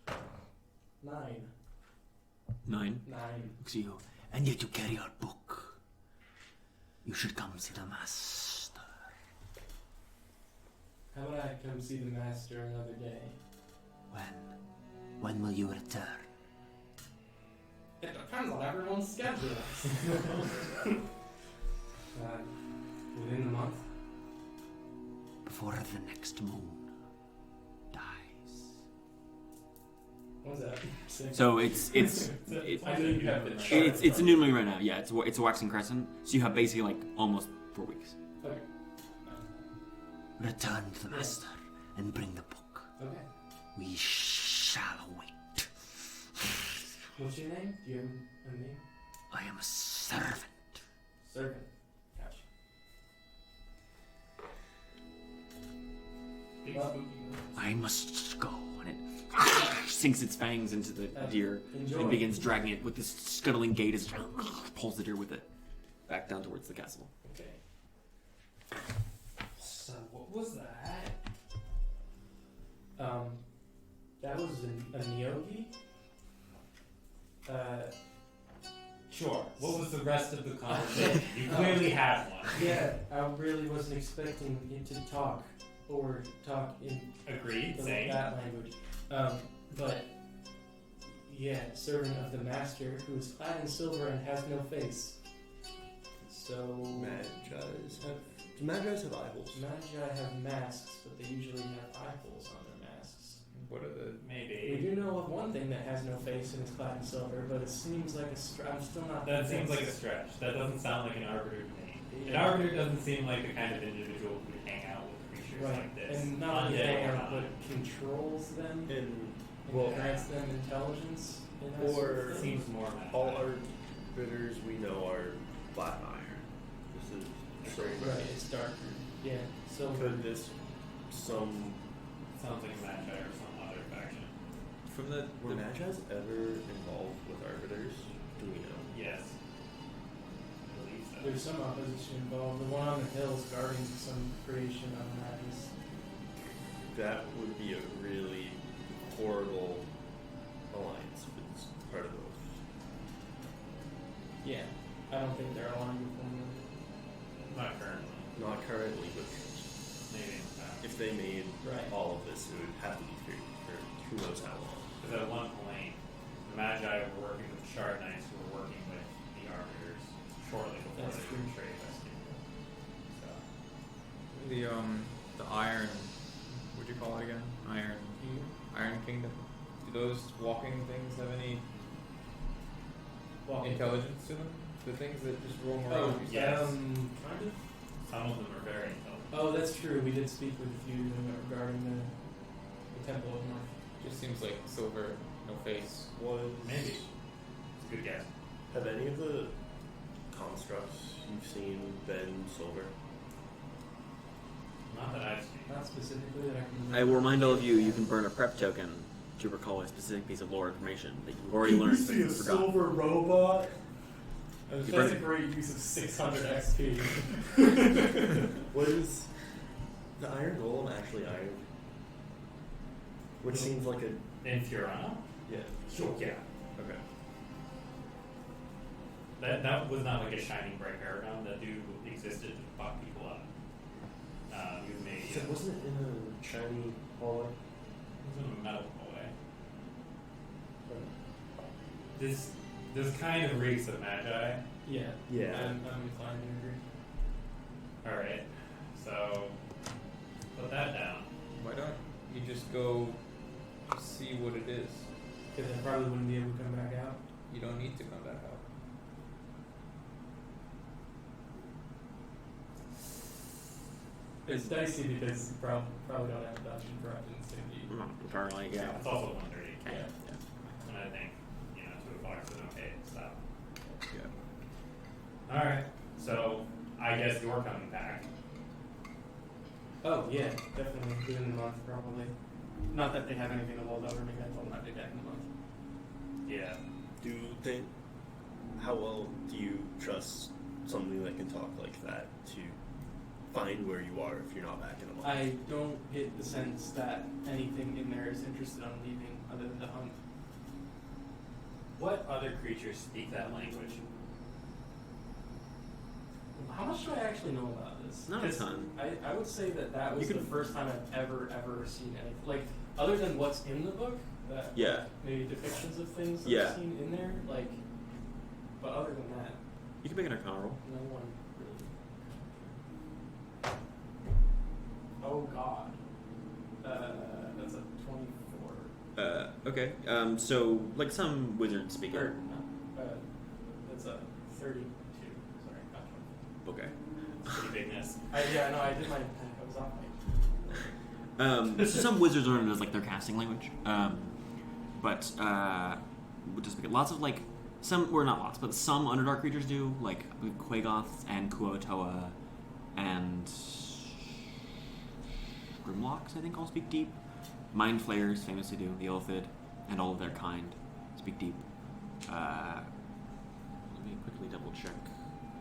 bad. 9. 9. 9. Looks at you. And yet you carry our book. You should come see the master. How about I come see the master another day? When will you return? It depends on everyone's schedule. Within the month? Before the next moon dies. What's that? So it's I know you have the chart. it's a new moon right now. Yeah, it's a waxing crescent. So you have basically like almost 4 weeks. Okay. Return to the master and bring the book. Okay. We shall wait. What's your name? Do you have a name? I am a servant. Servant. Gotcha. Big Well, spooky. I must go. And it sinks its fangs into the deer enjoy. and begins dragging it with this scuttling gait as it pulls the deer with it back down towards the castle. Okay. So what was that? That was a Nyogi? Sure. What was the rest of the conversation? You clearly had one. Yeah, I really wasn't expecting it to talk or talk in Agreed. Same. that language. But yeah, servant of the master who is clad in silver and has no face. So Magi's have. Do Magi's have eyeballs? Magi have masks, but they usually have eye holes on their masks. What are the? We Maybe. do know of one thing that has no face and is clad in silver, but it seems like I'm still not. That seems like a convinced. stretch. That doesn't sound like an arbiter to me. An arbiter doesn't seem like the kind of individual who would hang out with creatures Right, like this. and not only Undead hang or out, not. but controls them And and well, grants them intelligence. And that sort or of thing. Seems more mad. all arbiters we know are flat iron. This is silver. Right, it's darker. Yeah, silver. Could this some Sounds like a magi or some other faction. From the were Magi's ever involved with arbiters? Do we know? Yes. I believe so. There's some opposition involved. The one on the hills guarding some creation on that is. That would be a really horrible alliance if it's part of those. Yeah, I don't think they're aligned with one another. Not currently. Not currently, but Maybe in the past. if they made Right. all of this, it would have to be free for who knows how long. Because at one point, the Magi were working with the Shard Knights who were working with the Arbiters shortly before That's they true. betrayed Rescue. So, the iron. What'd you call it again? Iron Kingdom. Do those walking things have any Well, intelligence to them? The things that just roam Oh, around. yes. kind of. some of them are very intelligent. Oh, that's true. We did speak with a few of them regarding the Temple of North. Just seems like silver, no face. Was Maybe. It's a good guess. Have any of the constructs you've seen been silver? Not that I've seen. Not specifically that I can. I will remind all of you, you can burn a prep token to recall a specific piece of lore information that you've already learned but you forgot. robot. You That's burn a it. great use of 600 XP. Was the Iron Golem actually iron? Which seems like a In Fjarrano? yeah. Sure. Yeah. Okay. That was not like a shining bright paragon. That dude existed to fuck people up. He was made. So wasn't it in a shiny hallway? He was in a metal hallway. This kind of reeks of Magi. Yeah. Yeah. I'm inclined to agree. Alright, so put that down. Why don't you just go see what it is? Because I probably wouldn't be able to come back out. You don't need to come back out. It's dicey because you probably don't have a dungeon for it in City. Apparently, yeah. It's also 1:30. Yeah. And I think, 2 o'clock is okay to stop. Yeah. Alright, so I guess you're coming back. Oh yeah, definitely within the month probably. Not that they have anything to hold over me. I told them I'd be back in a month. Yeah. Do they? How well do you trust something that can talk like that to find where you are if you're not back in a month? I don't get the sense that anything in there is interested on leaving other than the hunt. What other creatures speak that language? How much do I actually know about this? Not a 'Cause ton. I would say that was You the could- first time I've ever seen anything. Like, other than what's in the book, that Yeah. maybe depictions of things that Yeah. I've seen in there, like, but other than that, You can make an Arcana roll. no one really. Oh god. That's a 24. Okay. So, like some wizards speak Or, it. no, that's a 32. Sorry, not 24. Okay. Pretty bigness. I did my, I was off my. So some wizards learn it as like their casting language. But we'll just make it lots of like some, or not lots, but some Underdark creatures do, like Quagoths and Kuotoa and Grimlocks, I think all speak deep. Mind Flayers famously do, the Illithid and all of their kind speak deep. Let me quickly double check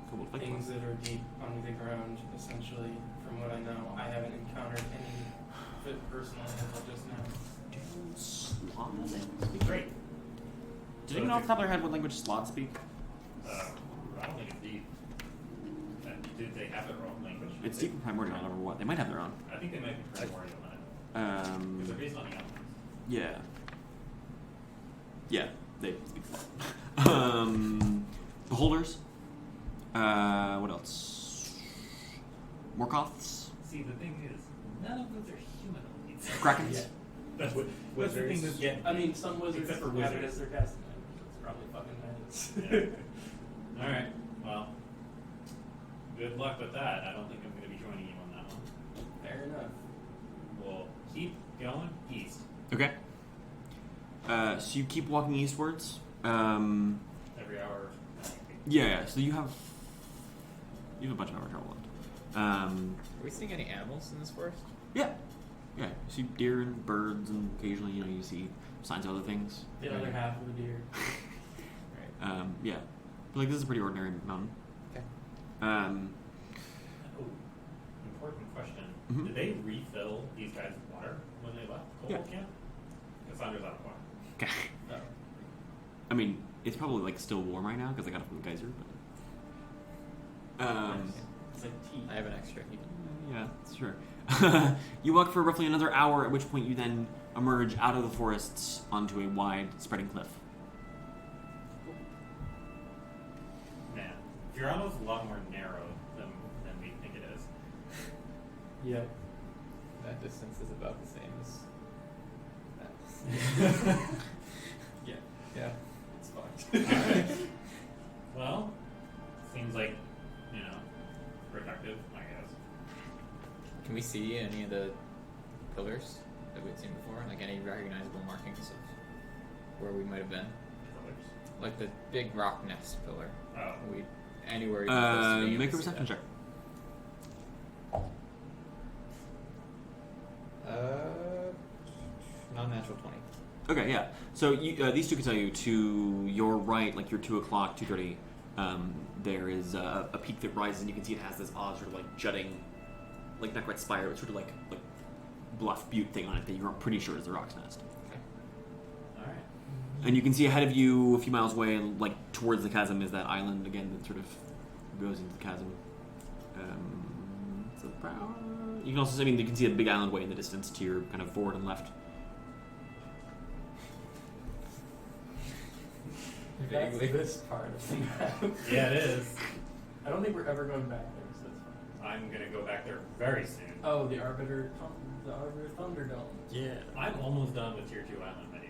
Kobold fight things club. that are deep under the ground, essentially, from what I know. I haven't encountered any personally until just now. Sloth speak? Great. Did you know off the top of their head what language sloths speak? I don't think it's deep. Did they have their own language? It's deep and primordial. I don't remember what. They might have their own. I think they might be primordial in it. Because they're based on the elements. Yeah. Yeah, they speak sloth. Beholders. What else? Morkoths. See, the thing is, none of those are humanoids. Krakens. Yeah. That's the thing that's getting. I mean, some wizards Except for have it wizards. as their casting language. It's probably fucking nice. Yeah. All right. Well, good luck with that. I don't think I'm going to be joining you on that one. Fair enough. We'll keep going east. Okay. So you keep walking eastwards. Every hour. Yeah. So you have a bunch of hour travel left. Are we seeing any animals in this forest? Yeah. Yeah. You see deer and birds, and occasionally, you see signs of other things. The other half of the deer. Right. Yeah. But, like, this is a pretty ordinary mountain. Okay. Oh, important question. Mhm. Did they refill these guys' water when they left Kobold Camp? Cassandra's out of water. Okay. Oh. I mean, it's probably like still warm right now because I got it from the geyser. But It's like tea. I have an extra heat. yeah, sure. You walk for roughly another hour, at which point you then emerge out of the forests onto a wide, spreading cliff. Man, Fjarrano's a lot more narrow than we think it is. Yep. That distance is about the same as that. Yeah. Yeah. It's fine. Alright. Well, seems like, productive, I guess. Can we see any of the pillars that we've seen before? Like any recognizable markings of where we might have been? Pillars. Like the big rock nest pillar. Oh. Anywhere even close to being able Make a to see perception that. check. Non-natural 20. Okay, yeah. So these two can tell you to your right, like your 2 o'clock, 2:30. There is a peak that rises, and you can see it has this odd sort of like jutting, like not quite spire, but sort of like bluff butte thing on it that you're pretty sure is the rock's nest. Alright. And you can see ahead of you, a few miles away, like towards the chasm, is that island again that sort of goes into the chasm. You can also, you can see a big island way in the distance to your kind of forward and left. That's Vaguely. this part of the map. Yeah, it is. I don't think we're ever going back there, so that's fine. I'm gonna go back there very soon. Oh, the Arbiter Thunderdome. Yeah. I'm almost done with Tier 2 Island, my dude.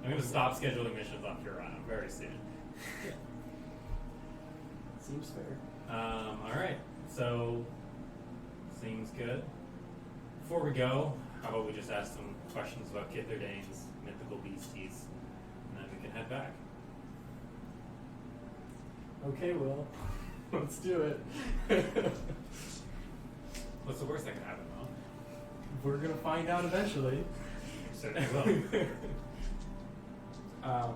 I'm gonna stop scheduling missions on Fjarrano very soon. Yeah. Seems fair. Alright, so seems good. Before we go, how about we just ask some questions about Kitherdane's mythical beasties, and then we can head back. Okay, Will. Let's do it. What's the worst that could happen, Will? We're gonna find out eventually. Certainly will.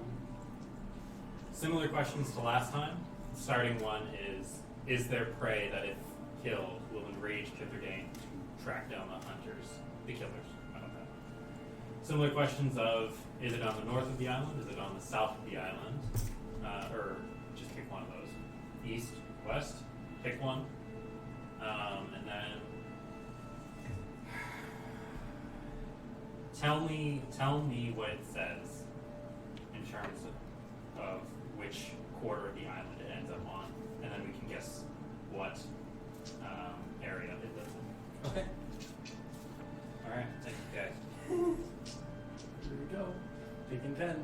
Similar questions to last time. Starting one is there prey that if killed will enrage Kitherdane to track down the killers? How about that? Similar questions of, is it on the north of the island? Is it on the south of the island? Or just pick one of those. East, west, pick one. And then tell me what it says in terms of which quarter of the island it ends up on, and then we can guess what area it lives in. Okay. Alright, thank you guys. Here we go. Taking 10. God,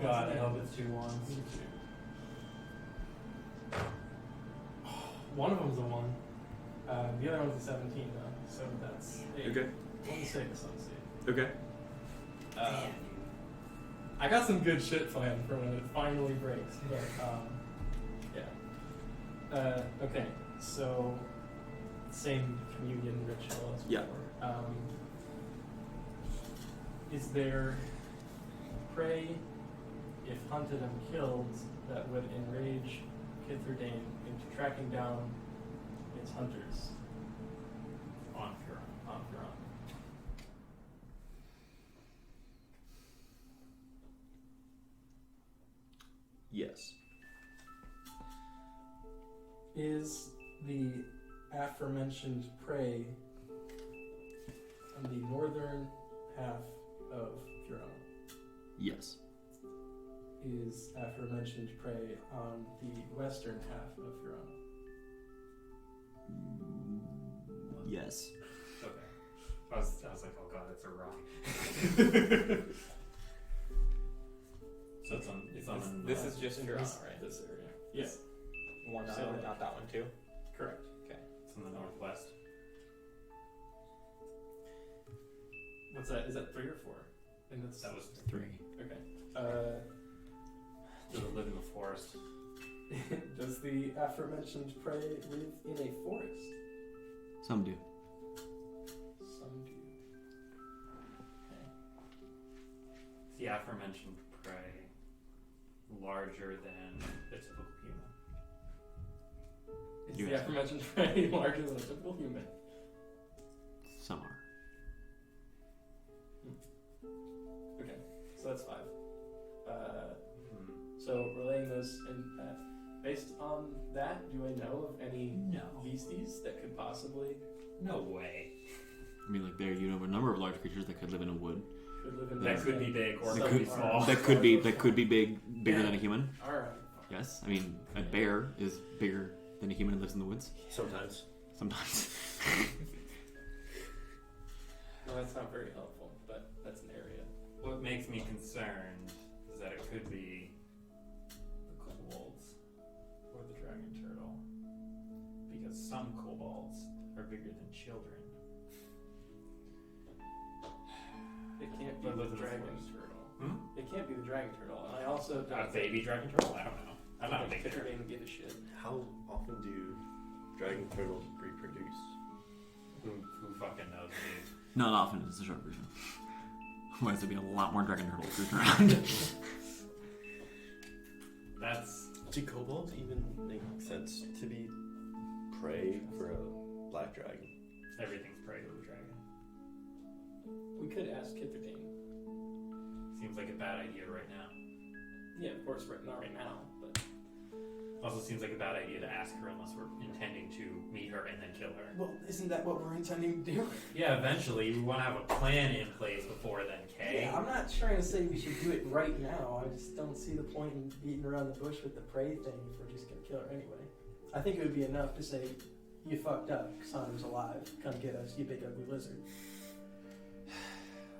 What's I that? hope it's 2 ones. One of them's a 1. The other one's a 17, though. So that's 8. Okay. 26, let's see. Okay. I got some good shit planned for when it finally breaks, but yeah. Okay, so same communion ritual as Yeah. before. Is there prey, if hunted and killed, that would enrage Kitherdane into tracking down its hunters On Fjarrano. on Fjarrano. Yes. Is the aforementioned prey on the northern half of Fjarrano? Yes. Is aforementioned prey on the western half of Fjarrano? Yes. Okay. I was like, oh god, it's a rock. So it's on the This is just In Fjarrano, this, right? this area. Yes. One So, island, not that one too. Correct. Okay. it's in the northwest. What's that? Is that 3 or 4? And that's That was 3. okay. does it live in the forest? Does the aforementioned prey live in a forest? Some do. Some do. Okay. Is the aforementioned prey larger than the typical human? Is You the asked. aforementioned prey larger than a typical human? Some are. Okay, so that's 5. Hmm. So relaying those, and based on that, do I know of any No. beasties that could possibly No way. I mean, like there, you know, a number of large creatures that could live in a wood. could live in That this could be land? big or Some could be are. small. That could be bigger than a human. All right. Yes. I mean, a bear is bigger than a human and lives in the woods. Sometimes. Sometimes. Well, that's not very helpful, but that's an area. What makes me concerned is that it could be the kobolds or the dragon turtle. Because some kobolds are bigger than children. It can't be But the live in the dragon forest. turtle. Hmm? It can't be the dragon turtle, and I also A don't baby dragon turtle? I don't know. I'm not a big Kicker nerd. didn't give a shit. How often do dragon turtles reproduce? Who fucking knows, dude? Not often. It's the short version. Otherwise, there'd be a lot more dragon turtles cruising around. That's Do kobolds even make sense to be prey for a black dragon? everything's prey to the dragon. We could ask Kitherdane. Seems like a bad idea right now. Yeah, of course, not right now, but Also seems like a bad idea to ask her unless we're intending to meet her and then kill her. well, isn't that what we're intending to do? Yeah, eventually we want to have a plan in place before then, Kay. Yeah, I'm not trying to say we should do it right now. I just don't see the point in beating around the bush with the prey thing if we're just gonna kill her anyway. I think it would be enough to say, "You fucked up. Cassandra's alive. Come get us, you big ugly lizard."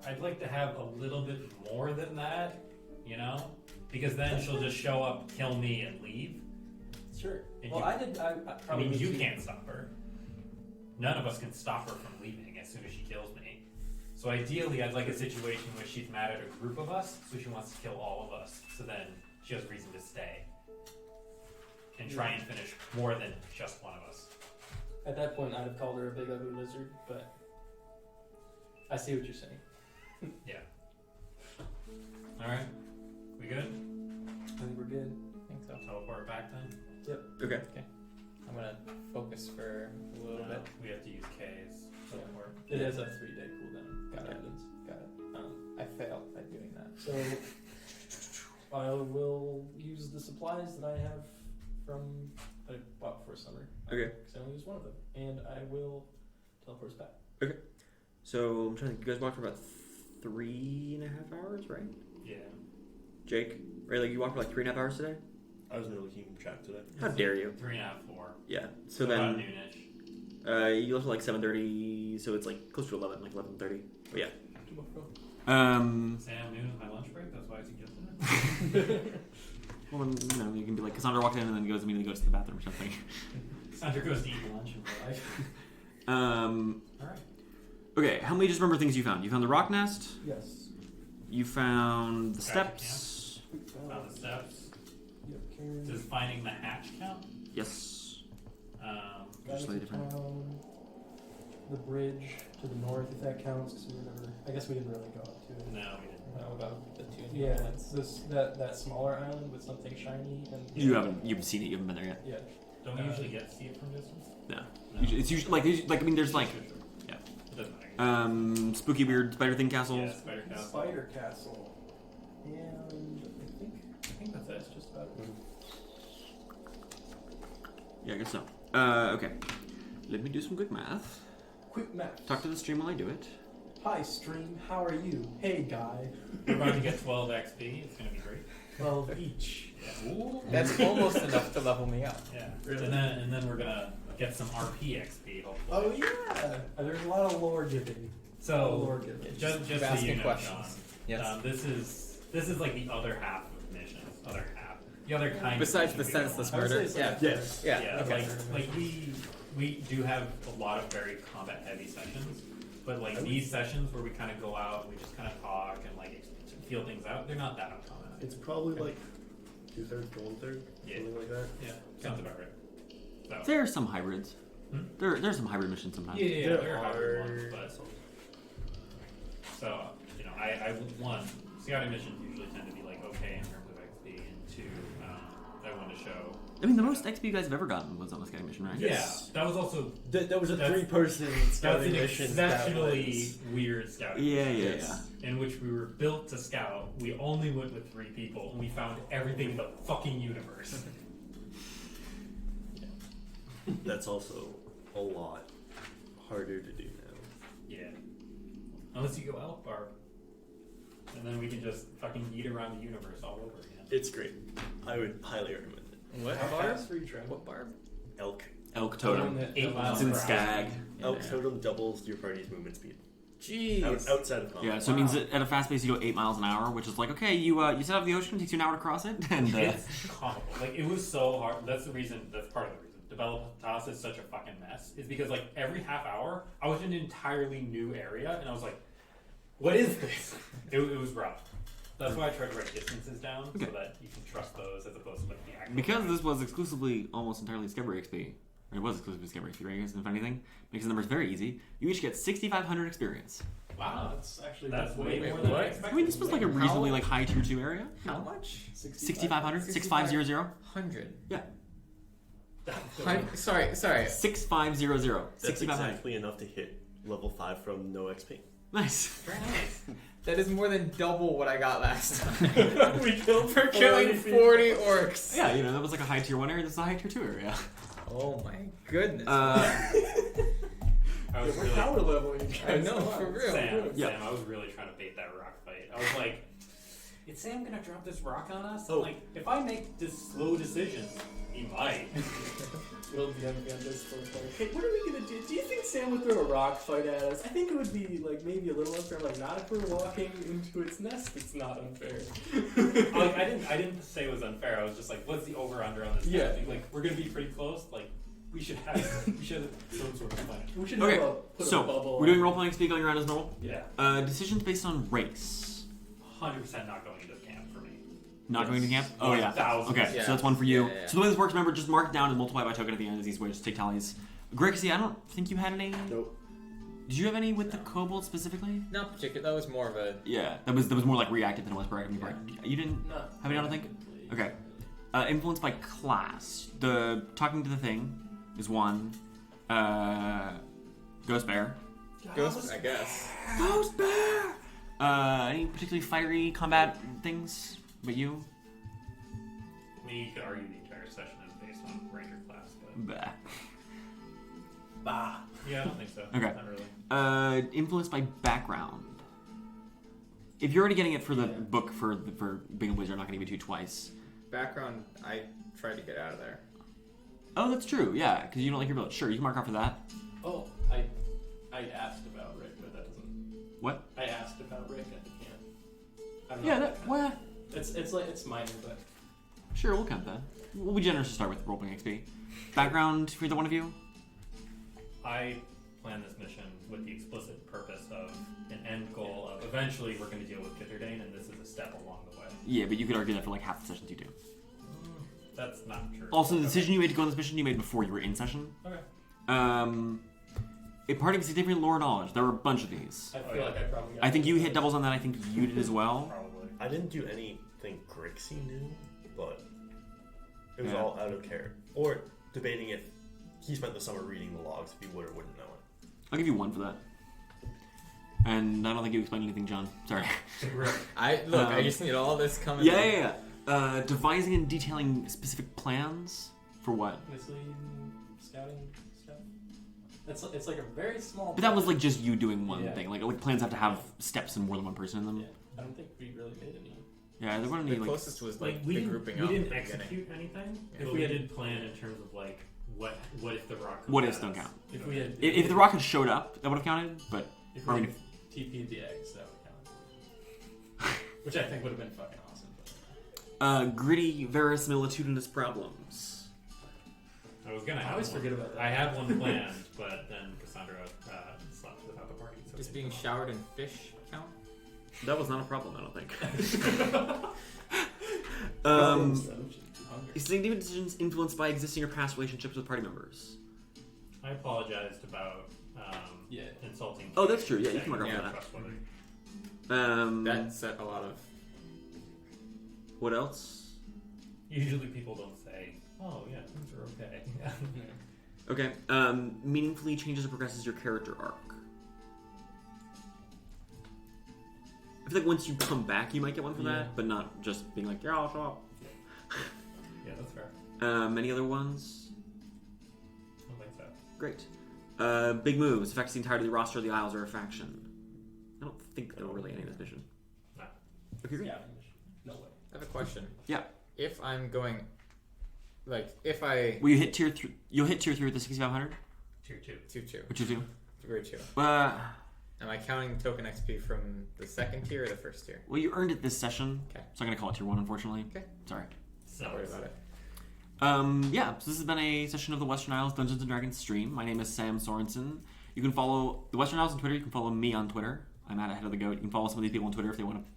I'd like to have a little bit more than that, you know? Because then she'll just show up, kill me, and leave. Sure. And Well, you- I probably I mean, you need to- can't stop her. None of us can stop her from leaving as soon as she kills me. So ideally, I'd like a situation where she's mad at a group of us, so she wants to kill all of us. So then she has reason to stay. And try and finish more than just one of us. At that point, I'd have called her a big ugly lizard, but I see what you're saying. Yeah. Alright. We good? I think we're good. I think so. Teleport back then? Okay. I'm gonna focus for a little bit. We have to use K's teleport. It has a 3-day cooldown. Got it. Evidence. Got it. I failed by doing that. So I will use the supplies that I have from that I bought for summer. Okay. Because I only use one of them, and I will teleport us back. So I'm trying to. You guys walked for about 3.5 hours, right? Yeah. Jake, right? Like you walked for like 3.5 hours today. I was nearly keeping track today. How dare you? 3.5, 4. Yeah. So about then noonish. you left at like 7:30, so it's like close to 11, like 11:30. But yeah. Sam, noon is my lunch break, that's why I suggested it. Well, you know, you can be like Cassandra walked in and then immediately goes to the bathroom or something. Sandra goes to eat lunch in real life. Alright. Okay, help me just remember things you found. You found the rock nest. Yes. You found the Traffic steps. Found the steps. Yep, Karen. Does finding the hatch count? Yes. Guys slightly in different. town, the bridge to the north, if that counts, because we never. I guess we didn't really go up to it. No, we didn't. How about the two? Yeah, it's that smaller island with something shiny and. You haven't seen it. You haven't been there yet. Yeah. Don't we usually get to see it from distance? No. No. It's usually like I mean, there's like It doesn't matter. spooky weird spider thing castles. Yeah, Spider Castle. Spider Castle. And I think that's it. It's just about it. Yeah, I guess so. Okay. Let me do some quick math. Quick math. Talk to the stream while I do it. Hi, stream. How are you? Hey, guy. We're about to get 12 XP. It's going to be great. 12 each. Yeah. Ooh. That's almost enough to level me up. Yeah. And then we're going to get some RP XP, hopefully. Oh yeah. There's a lot of lore giving. So, Lore giving. just so asking you know, questions. John, Yes. this is like the other half of missions. Other half. The other kind. Besides of the missions we senseless go on. murder. I would say Yeah. it's Yes. Yeah. Yeah, Okay. like we do have a lot of very combat heavy sessions, but like these sessions where we kind of go out, we just kind of talk and like feel things out. They're not that uncommon. It's probably like 2/3 to 1/3, Yeah. something like that. Yeah, sounds about right. So, There are some hybrids. Hmm? There's some hybrid missions sometimes. yeah, There there are hybrid are- ones, but so I one scouting missions usually tend to be like okay in terms of XP, and two, I want to show. I mean, the most XP you guys have ever gotten was on a scouting mission, right? Yes. Yeah, that was also That was a That's- 3-person that's scouting an mission. exceptionally weird scouting. Yeah, mission. yeah, In which we were built to scout. We only went with 3 people, and we found everything in the fucking universe. That's also a lot harder to do now. Yeah. Unless you go Elf Barb. And then we can just fucking eat around the universe all over again. It's great. I would highly recommend it. What How barb? fast were you traveling? What barb? Elk. Elk Totem. 8 miles It's in per hour. Skag. Elk Yeah. Totem doubles your party's movement speed. Jeez. Outside of combat. Yeah, so it means that at a fast pace you go 8 miles an hour, which is like, okay, you set up the ocean, it takes you an hour to cross it, and It's comical. Like, it was so hard. That's part of the reason. Developtas is such a fucking mess. Is because, like, every half hour, I was in an entirely new area, and I was like, what is this? It was rough. That's why I tried to write distances down, Okay. so that you can trust those as opposed to, like, the actual. because this was exclusively, almost entirely Discovery XP, or it was exclusively Discovery XP, right? I guess, if anything, makes the numbers very easy. You each get 6,500 experience. Wow, That's actually that's way wait, more than I what? expected. I mean, this was like a reasonably like high tier 2 area. How much? 6,500, 6,500, 100. yeah, Sorry. 6,500, That's 6,500. exactly enough to hit level 5 from no XP. Nice. That is more than double what I got last time. We killed For killing 40 orcs. Yeah, you know, that was like a high tier 1 area. This is a high tier 2 area. Oh my goodness. I was We're really, power leveling. I know, for real. Sam, Yeah. Sam, I was really trying to bait that rock fight. I was like, is Sam gonna drop this rock on us? Oh. Like, if I make this slow decision, he might. We'll be on this for hey, what are we gonna do? Do you think Sam would throw a rock fight at us? I think it would be like maybe a little unfair. Like not if we're walking into its nest. It's not unfair. Like, I didn't say it was unfair. I was just like, what's the over under on this? Yeah. kind of thing? Like, we're gonna be pretty close. Like, we should have some sort of plan. We should Okay, have put a so bubble. we're doing role playing XP going around as normal. Yeah, Decisions based on race. 100% not going into camp for me. Not going to camp? Oh, yeah. 1,000%. Okay, Yeah. so that's one for you. Yeah. So the way this works, remember, just mark it down and multiply by token at the end. Is these ways, just take tallies. Grixie, I don't think you had any. Nope. Did you have any with the kobold specifically? Not particular. That was more of a. Yeah, that was more like reactive than it was proactive. You didn't No. have any, I don't think? Okay. Influenced by class. The talking to the thing is one. Ghost bear. Ghost, I guess. Ghost bear! Any particularly fiery combat things? But you? I mean, you could argue the entire session is based on ranger class, but Bah. Bah. yeah, I don't think so. Okay. Not really. Influenced by background. If you're already getting it for the book for being a wizard, I'm not going to give it to you twice. Background, I tried to get out of there. Oh, that's true. Yeah, because you don't like your village. Sure, you can mark off for that. Oh, I asked about Rick, but that doesn't. What? I asked about Rick at the camp. I don't know Yeah, if that. counts. Well, It's like it's minor, but sure, we'll count that. We'll be generous to start with roleplaying XP. Background for either one of you? I plan this mission with the explicit purpose of an end goal of eventually we're going to deal with Kitherdane, and this is a step along the way. Yeah, but you could argue that for like half the sessions you do. That's not true. Also, the Okay. decision you made to go on this mission you made before you were in session. Okay. a party with significant lore knowledge. There were a bunch of these. I feel like I probably got I think you hit doubles on that. I think you did as well. Probably. I didn't do anything Grixie knew, but it was Yeah. all out of care. Or debating if he spent the summer reading the logs, if he would or wouldn't know it. I'll give you 1 for that. And I don't think you explained anything, John. Sorry. I just need all this coming. Yeah. Devising and detailing specific plans for what? Misleading, scouting stuff. It's like a very small. But that was like just you doing one Yeah. thing. Like plans have to have steps and more than one person in them. Yeah, I don't think we really made any. Yeah, there weren't The any like. closest was like we the didn't, grouping we up. didn't at the beginning. execute anything. If But we we had- did plan in terms of like what if the rock. What comes ifs at don't us? count. If we had, If the rock had showed up, that would have counted. But if I we mean, had TP'd the eggs, that would count. Which I think would have been fucking awesome. But gritty verisimilitudinous problems. I was gonna. I always have one. forget about that. I had one planned, but then Cassandra slept without the party. So Just it being didn't showered in fish count? That was not a problem, I don't think. Significant decisions influenced by existing or past relationships with party members. I apologized about Yeah. insulting. Oh, that's true. Yeah, you saying can mark off we're for that. trustworthy. That set a lot of. What else? Usually people don't say, "Oh yeah, things are okay." Okay. Meaningfully changes or progresses your character arc. I feel like once you come back, you might get one for Yeah. that, but not just being like, yeah, I'll show up. Yeah, that's fair. Any other ones? I don't think so. Great. Big moves. Affects the entirety of the roster of the Isles or a faction. I don't think there were really any in this mission. No. Okay, great. Yeah, no way. I have a question. Yeah. If I'm going, like, if I Will you hit tier 3? You'll hit tier 3 with the 6500? Tier 2. 2-2, Which you do? grade 2. Uh, Am I counting token XP from the second tier or the first tier? well, you earned it this session, Okay. so I'm going to call it tier 1, unfortunately. Okay. Sorry. Don't worry about it. Yeah, so this has been a session of the Western Isles Dungeons & Dragons stream. My name is Sam Sorensen. You can follow the Western Isles on Twitter. You can follow me on Twitter. I'm at Ahead of the Goat. You can follow some of these people on Twitter if they want to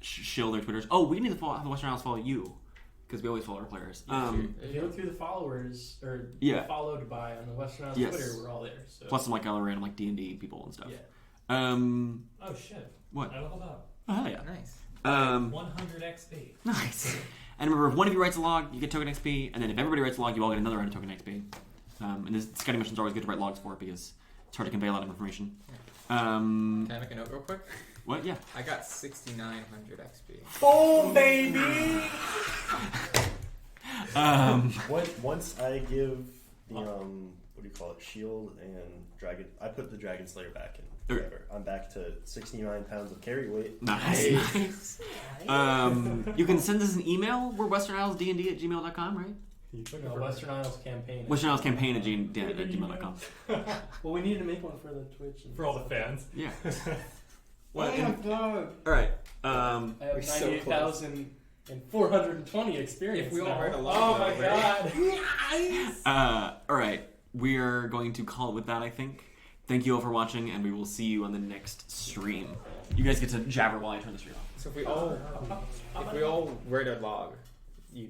shill their Twitters. Oh, we need to have the Western Isles follow you, because we always follow our players. If you look through the followers or Yeah. followed by on the Western Isles Yes. Twitter, we're all there. So. Plus some like other random like D&D people and stuff. Yeah. Oh shit. What? I leveled up. Oh, hell yeah. Nice. 100 XP. Nice. And remember, if one of you writes a log, you get token XP, and then if everybody writes a log, you all get another round of token XP. And this scouting missions are always good to write logs for because it's hard to convey a lot of information. Can I make a note real quick? What? Yeah. I got 6,900 XP. Boom, baby! Once I give the what do you call it, shield and dragon, I put the dragon slayer back in. Okay. Forever. I'm back to 69 pounds of carry weight. Nice. You can send us an email. We're westernislednd@gmail.com, right? No, Western Isles campaign. Western Isles campaign at gmail.com. Well, we need to make one for the Twitch. And For all the fans. Yeah. What? All right. I have We're so 98,420 experience. If we all now. write a log, Oh my right? god! All right. We are going to call it with that, I think. Thank you all for watching, and we will see you on the next stream. You guys get to jabber while I turn the stream off. So if we all write a log, you